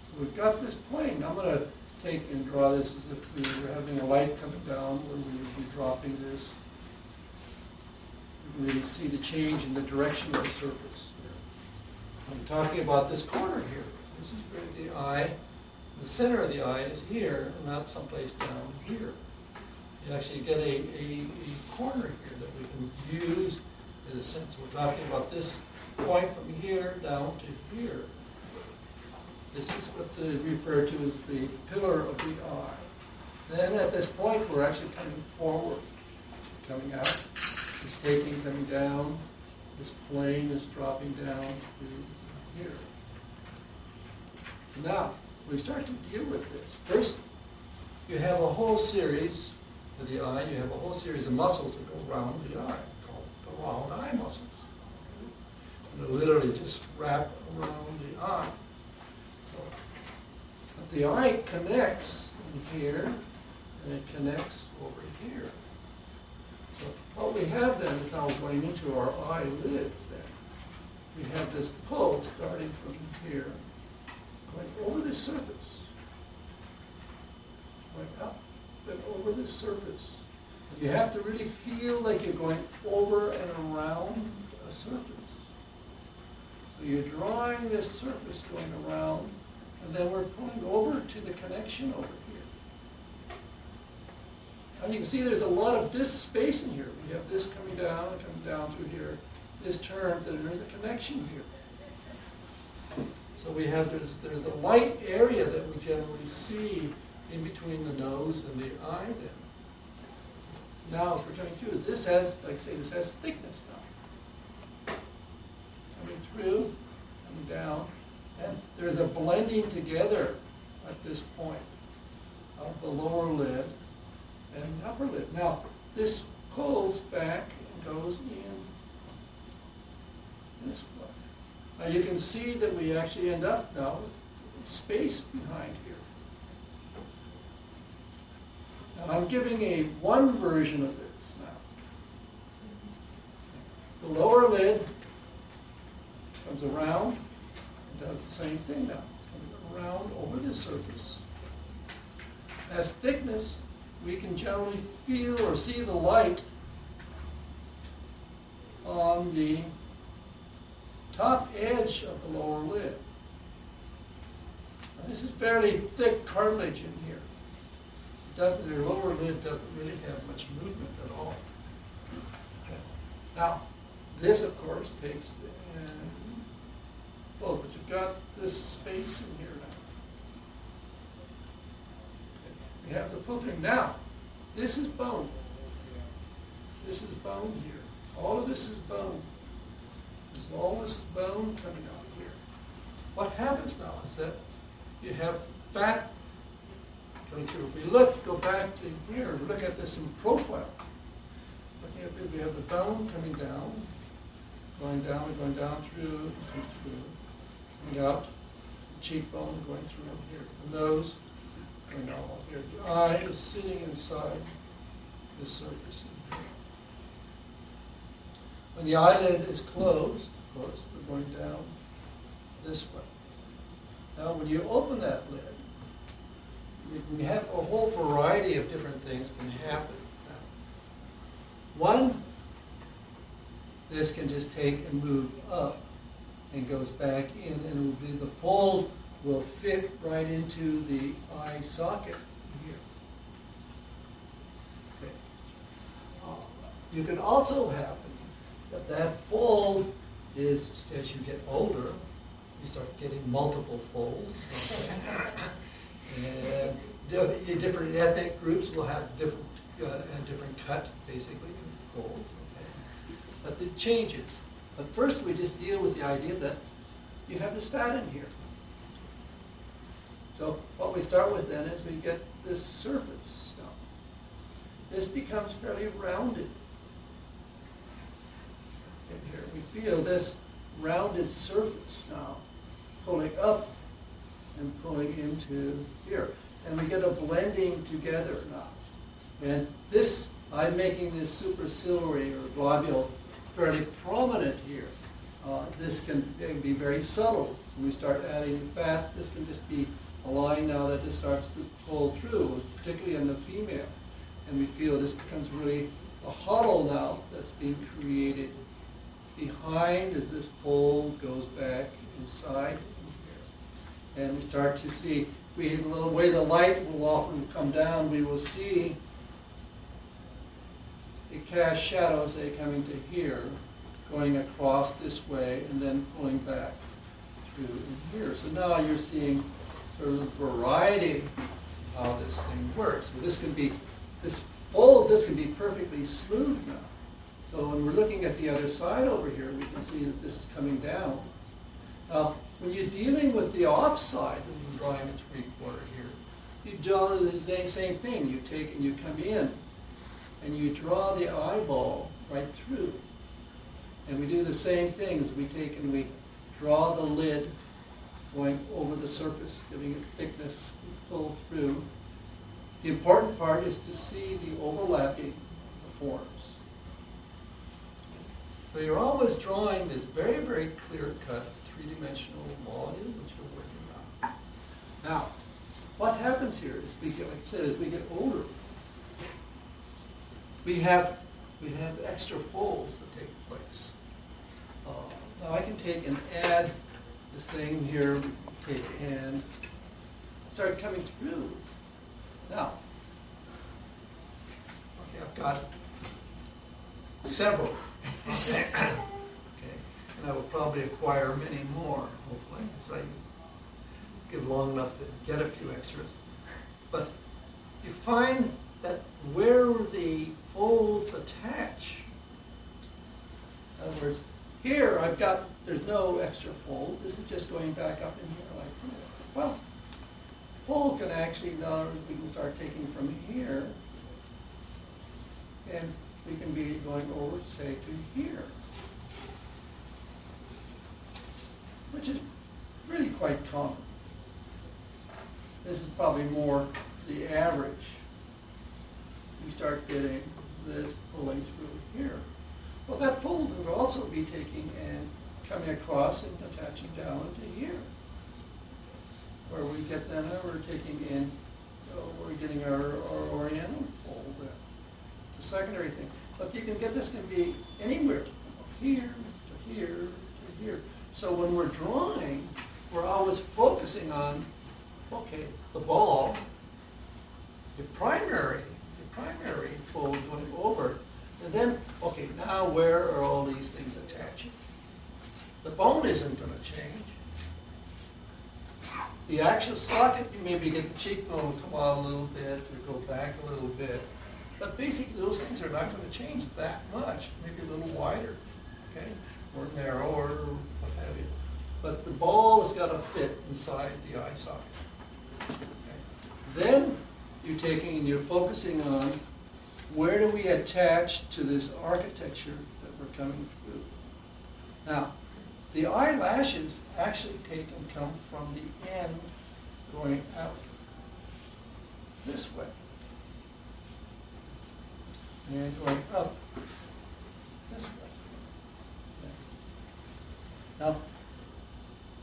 So we've got this plane. I'm going to take and draw this as if we were having a light coming down where we would be dropping this. You can really see the change in the direction of the surface. I'm talking about this corner here. This is where the eye, the center of the eye is here, and not someplace down here. You actually get a corner here that we can use in a sense. We're talking about this point from here down to here. This is what they refer to as the pillar of the eye. Then at this point, we're actually coming forward, coming out. It's coming down. This plane is dropping down to here. Now, we start to deal with this. First, you have a whole series for the eye. You have a whole series of muscles that go around the eye, called the round eye muscles. And they literally just wrap around the eye. But the eye connects in here, and it connects over here. So what we have then is now going into our eyelids then. We have this pull starting from here, going over this surface, going up and over this surface. And you have to really feel like you're going over and around a surface. So you're drawing this surface going around, and then we're going over to the connection over here. And you can see there's a lot of this space in here. We have this coming down through here. This turns, and there's a connection here. So we have, there's a light area that we generally see in between the nose and the eye then. Now, if we're coming through, this has, like I say, this has thickness now. Coming through, coming down, and there's a blending together at this point of the lower lid and upper lid. Now, this pulls back and goes in this way. Now, you can see that we actually end up now with space behind here. Now, I'm giving one version of this now. The lower lid comes around and does the same thing now. Coming around over this surface. As thickness, we can generally feel or see the light on the top edge of the lower lid. Now, this is fairly thick cartilage in here. Your lower lid doesn't really have much movement at all. Okay. Now, this, of course, takes but you've got this space in here now. Okay. We have the filtering. Now, this is bone. This is bone here. All of this is bone. There's all this bone coming out here. What happens now is that you have fat coming through. If we go back to here, look at this in profile. Looking at this, we have the bone coming down, going down through, coming out, the cheekbone going through here, the nose going out here. The eye is sitting inside this surface in here. When the eyelid is closed, of course, we're going down this way. Now, when you open that lid, we have a whole variety of different things can happen. One, this can just take and move up and goes back in, and the fold will fit right into the eye socket here. Okay. You can also happen that fold is as you get older, you start getting multiple folds. And different ethnic groups will have different cut, basically, folds. Okay? But it changes. But first, we just deal with the idea that you have this fat in here. So what we start with then is we get this surface. Now, this becomes fairly rounded. In here, we feel this rounded surface now pulling up and pulling into here. And we get a blending together now. And this, I'm making this superciliary or globule fairly prominent here. This can be very subtle. When we start adding fat, this can just be a line now that just starts to pull through, particularly in the female. And we feel this becomes really a hollow now that's being created behind as this fold goes back inside here. And we start to see, the way the light will often come down, we will see it cast shadows, say, coming to here, going across this way, and then pulling back through in here. So now you're seeing sort of a variety of how this thing works. So this can be, this fold, this can be perfectly smooth now. So when we're looking at the other side over here, we can see that this is coming down. Now, when you're dealing with the offside, when you're drawing a three-quarter here, you draw the same thing. You take and you come in, and you draw the eyeball right through. And we do the same things. We take and we draw the lid going over the surface, giving it thickness, we pull through. The important part is to see the overlapping of the forms. So you're always drawing this very, very clear-cut, three-dimensional volume which you're working on. Now, what happens here is, like I said, as we get older, we have extra folds that take place. Now I can take and add this thing here, take and start coming through. Now, okay, I've got several. Okay, and I will probably acquire many more, hopefully, if I get long enough to get a few extras. But you find that where the folds attach, in other words, here I've got, there's no extra fold. This is just going back up in here like this. Well, fold can actually, now we can start taking from here, and we can be going over, say, to here, which is really quite common. This is probably more the average. We start getting this pulling through here. Well, that fold would also be taking and coming across and attaching down to here, where we get then we're taking in, we're getting our oriental fold there. The secondary thing. But you can get this can be anywhere, from here to here to here. So when we're drawing, we're always focusing on, okay, the ball, the primary fold going over, and then, okay, now where are all these things attaching? The bone isn't going to change. The actual socket, you maybe get the cheekbone will come out a little bit or go back a little bit. But basically, those things are not going to change that much. Maybe a little wider, okay, or narrower, or what have you. But the ball has got to fit inside the eye socket. Okay. Then you're taking and you're focusing on where do we attach to this architecture that we're coming through. Now, the eyelashes actually take and come from the end going out this way. And going up this way. Okay. Now,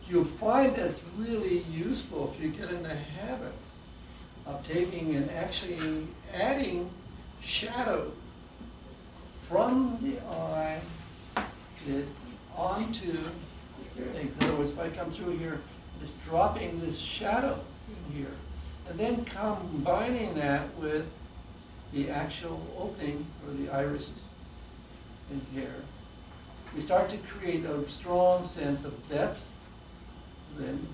you'll find that it's really useful if you get in the habit of taking and actually adding shadow from the eye lid onto your thing. In other words, if I come through here, just dropping this shadow in here, and then combining that with the actual opening for the iris in here, we start to create a strong sense of depth then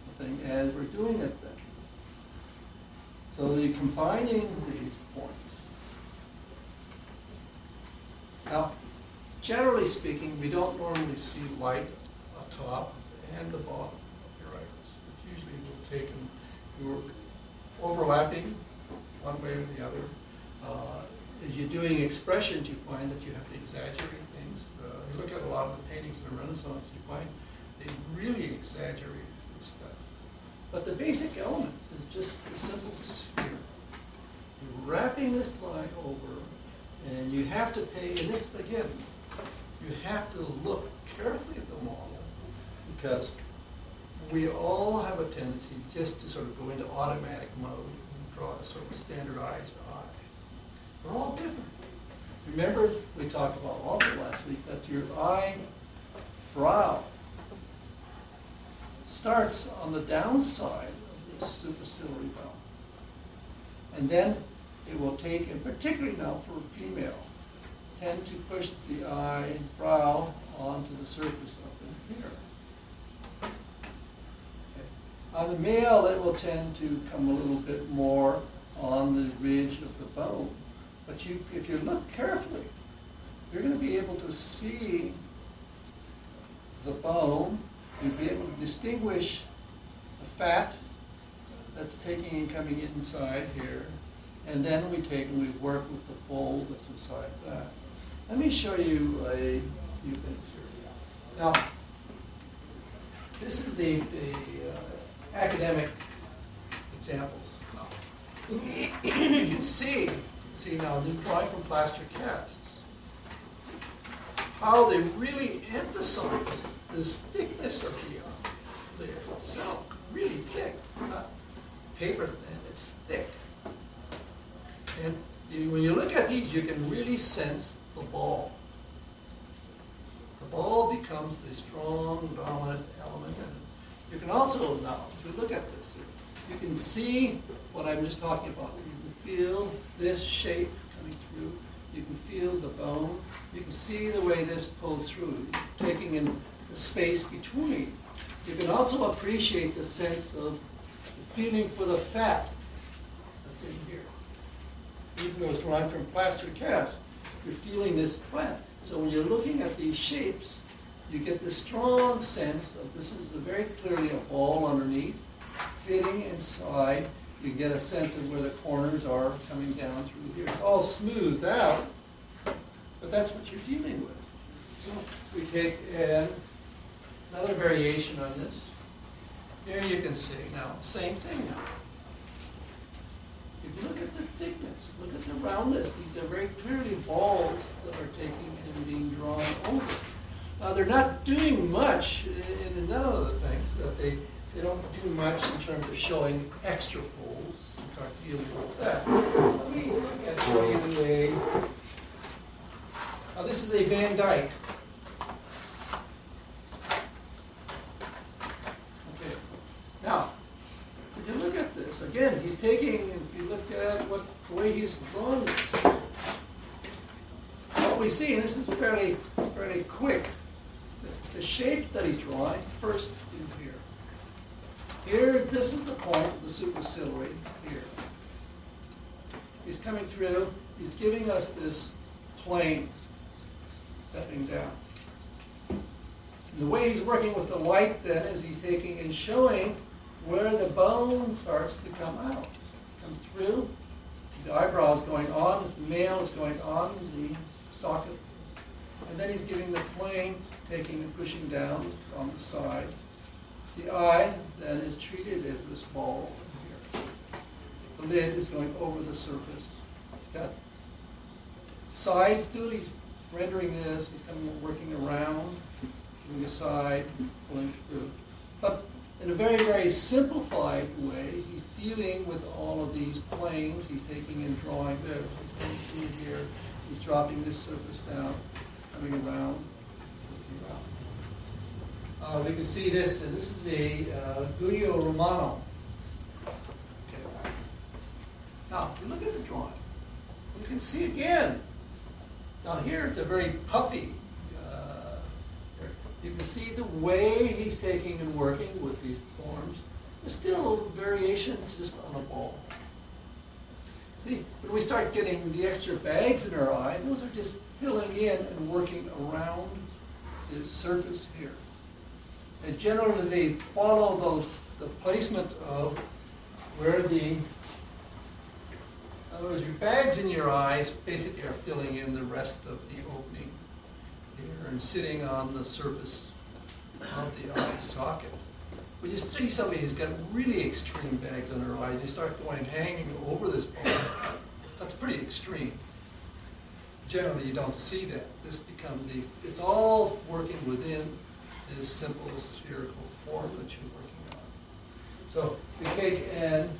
the thing as we're doing it then. So you're combining these points. Now, generally speaking, we don't normally see light on top and the bottom of your iris. It usually will take and you're overlapping one way or the other. As you're doing expressions, you find that you have to exaggerate things. You look at a lot of the paintings in the Renaissance, you find they really exaggerate this stuff. But the basic elements is just the simple sphere. You're wrapping this line over, and you have to pay, and this again, you have to look carefully at the model, because we all have a tendency just to sort of go into automatic mode and draw a sort of standardized eye. We're all different. Remember, we talked about also last week that your eyebrow starts on the downside of this superciliary bone. And then it will take, and particularly now for a female, tend to push the eyebrow onto the surface of the hair. Okay. On the male, it will tend to come a little bit more on the ridge of the bone. But if you look carefully, you're going to be able to see the bone. You'll be able to distinguish the fat that's taking and coming inside here. And then we take and we work with the fold that's inside that. Let me show you a few things here. Now, this is the academic examples. You can see now, new drawing from plaster casts, how they really emphasize this thickness of the silk, really thick, not paper thin, it's thick. And when you look at these, you can really sense the ball. The ball becomes the strong, dominant element. And you can also, now, if you look at this, you can see what I'm just talking about. You can feel this shape coming through. You can feel the bone. You can see the way this pulls through, taking in the space between. You can also appreciate the sense of the feeling for the fat that's in here. Even though it's drawn from plaster cast, you're feeling this fat. So when you're looking at these shapes, you get this strong sense of this is very clearly a ball underneath, fitting inside. You get a sense of where the corners are coming down through here. It's all smoothed out, but that's what you're dealing with. So we take another variation on this. Here you can see now, same thing now. If you look at the thickness, look at the roundness, these are very clearly balls that are taking and being drawn over. Now they're not doing much in none of the things that they don't do much in terms of showing extra folds and start dealing with that. Let me look at showing now this is a Van Dyke. Okay. Now, if you look at this, again, he's taking, if you look at the way he's drawn this, what we see, and this is fairly quick, the shape that he's drawing first in here. Here, this is the point of the superciliary here. He's coming through, he's giving us this plane stepping down. And the way he's working with the light then is he's taking and showing where the bone starts to come out. Comes through, the eyebrow is going on, the male is going on the socket. And then he's giving the plane, taking and pushing down on the side. The eye then is treated as this ball here. The lid is going over the surface. It's got sides to it. He's rendering this. He's coming working around, doing a side, pulling through. But in a very, very simplified way, he's dealing with all of these planes. He's taking and drawing this. He's going through here. He's dropping this surface down, coming around, looking around. We can see this, and this is a Guido Romano. Okay. Now, if you look at the drawing, you can see again. Now here it's a very puffy You can see the way he's taking and working with these forms. There's still variations just on the ball. See, when we start getting the extra bags in our eye, those are just filling in and working around the surface here. And generally they follow the placement of where the, in other words, your bags in your eyes basically are filling in the rest of the opening here and sitting on the surface of the eye socket. When you see somebody who's got really extreme bags on their eyes, they start going hanging over this ball. That's pretty extreme. Generally, you don't see that. This becomes it's all working within this simple spherical form that you're working on. So we take and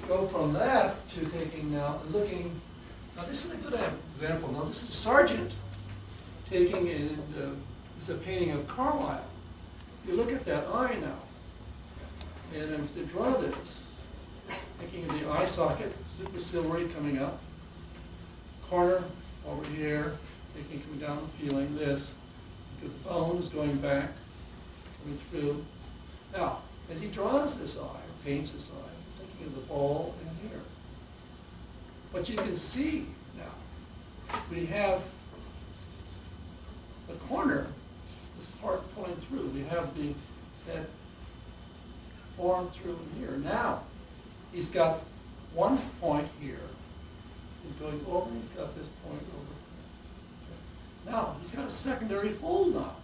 go from that to taking now and looking. Now this is a good example. Now this is Sargent taking and this is a painting of Carlyle. You look at that eye now. And I'm to draw this, thinking of the eye socket, super silvery coming up, corner over here, taking coming down, feeling this, the bones going back, coming through. Now, as he draws this eye, or paints this eye, thinking of the ball in here. What you can see now, we have the corner, this part pulling through. We have that form through here. Now, he's got one point here. He's going over, he's got this point over here. Now, he's got a secondary fold now.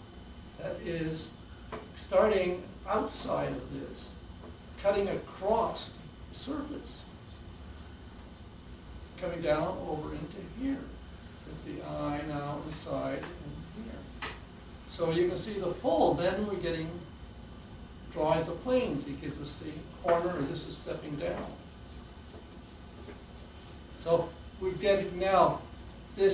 That is starting outside of this, cutting across the surface, coming down over into here, with the eye now inside and here. So you can see the fold. Then we're getting draws the planes. He gives us the corner, or this is stepping down. So we're getting now this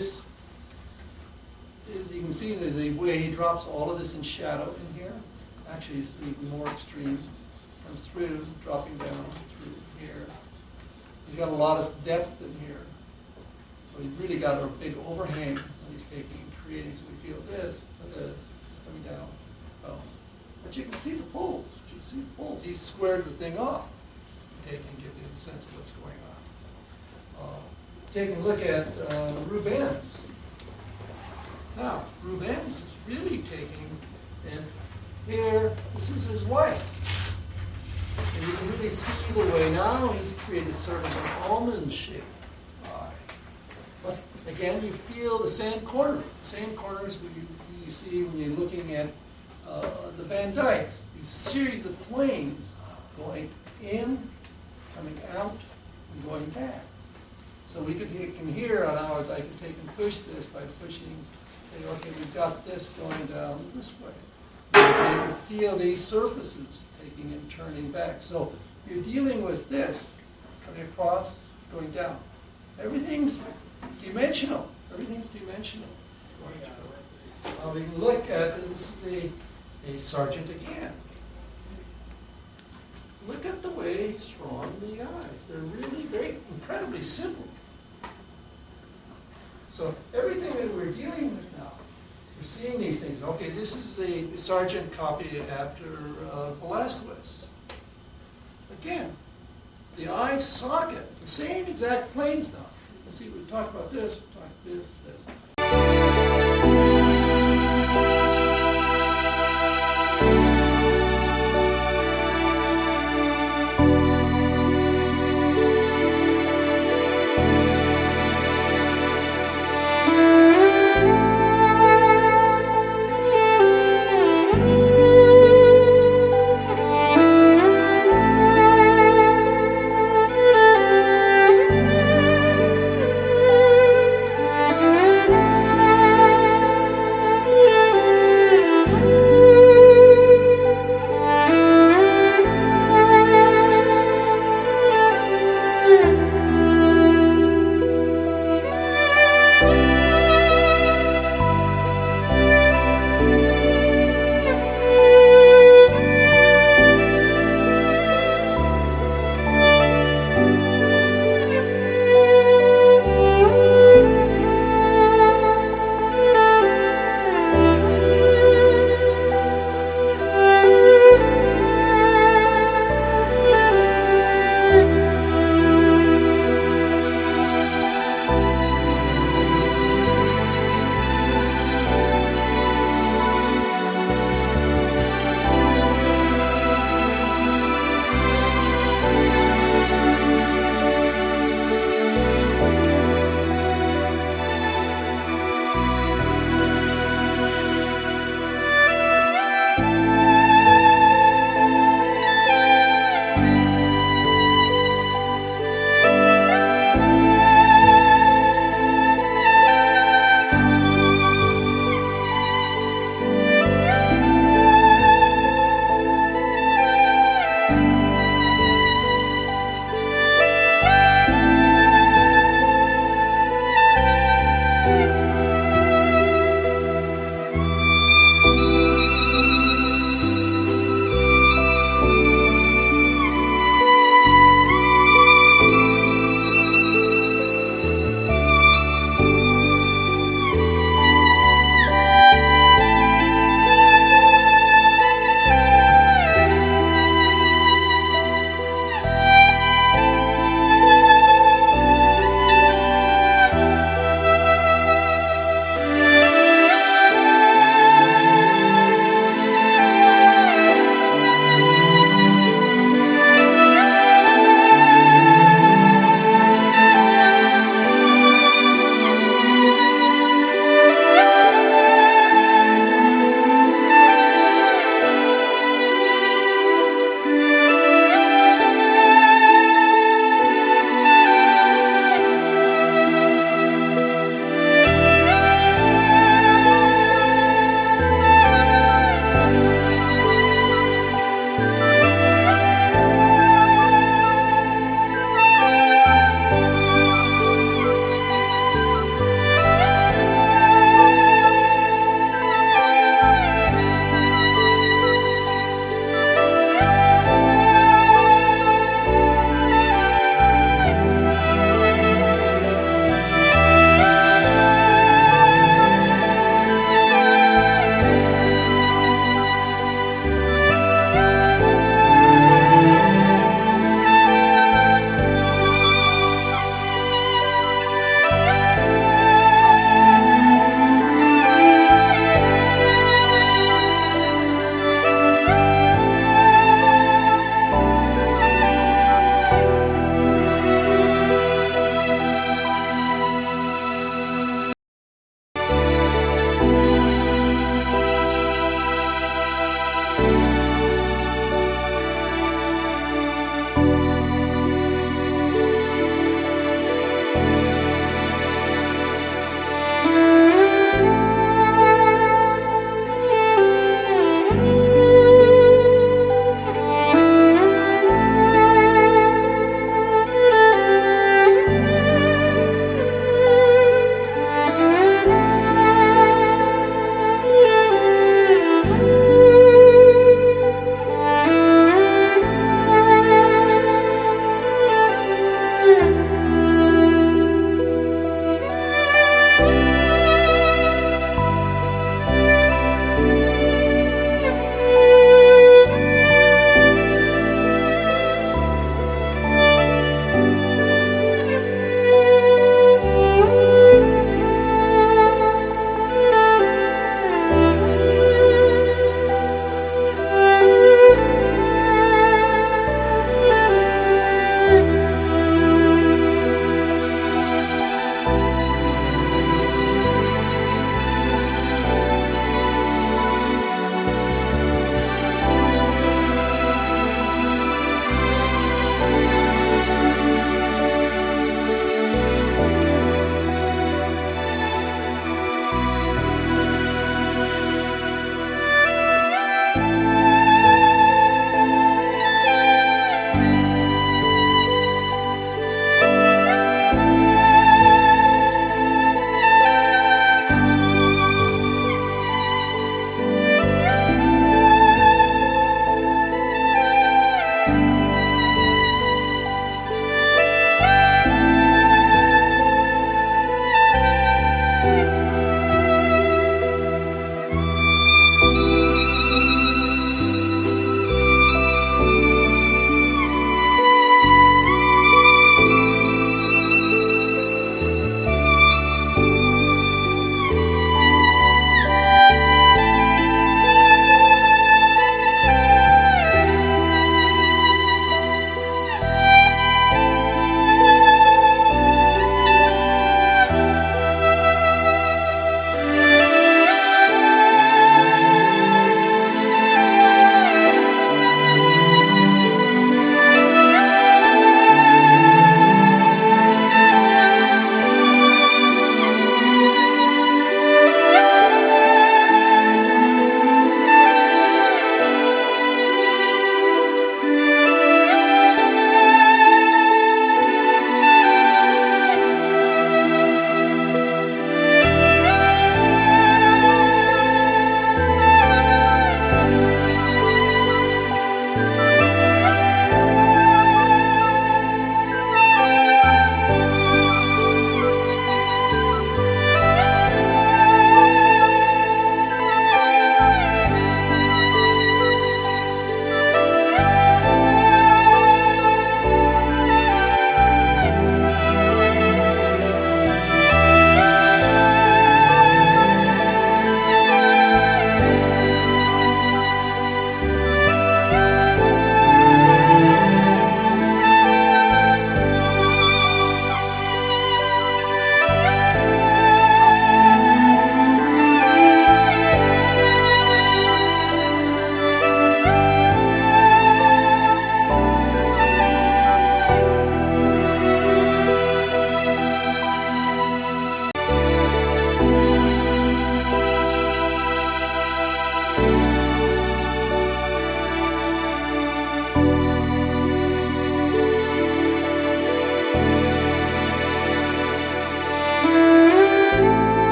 is, you can see the way he drops all of this in shadow in here. Actually, it's even more extreme. Comes through, dropping down through here. He's got a lot of depth in here. So he's really got a big overhang that he's taking and creating. So we feel this, just coming down. Oh. But you can see the folds. You can see the folds. He's squared the thing off. Take and give you a sense of what's going on. Taking a look at Rubens. Now, Rubens is really taking, and here, this is his wife. And you can really see the way now he's created sort of an almond-shaped eye. But again, you feel the same corner. Same corners you see when you're looking at the Van Dykes, these series of planes going in, coming out, and going back. So we can hear on ours, I can take and push this by pushing, say, okay, we've got this going down this way. You can feel these surfaces taking and turning back. So you're dealing with this, coming across, going down. Everything's dimensional. Everything's dimensional. We can look at, this is a Sargent again. Look at the way he's drawn the eyes. They're really very, incredibly simple. So everything that we're dealing with now, we're seeing these things. Okay, this is the Sargent copy after Velazquez. Again, the eye socket, the same exact planes now. You can see we talked about this,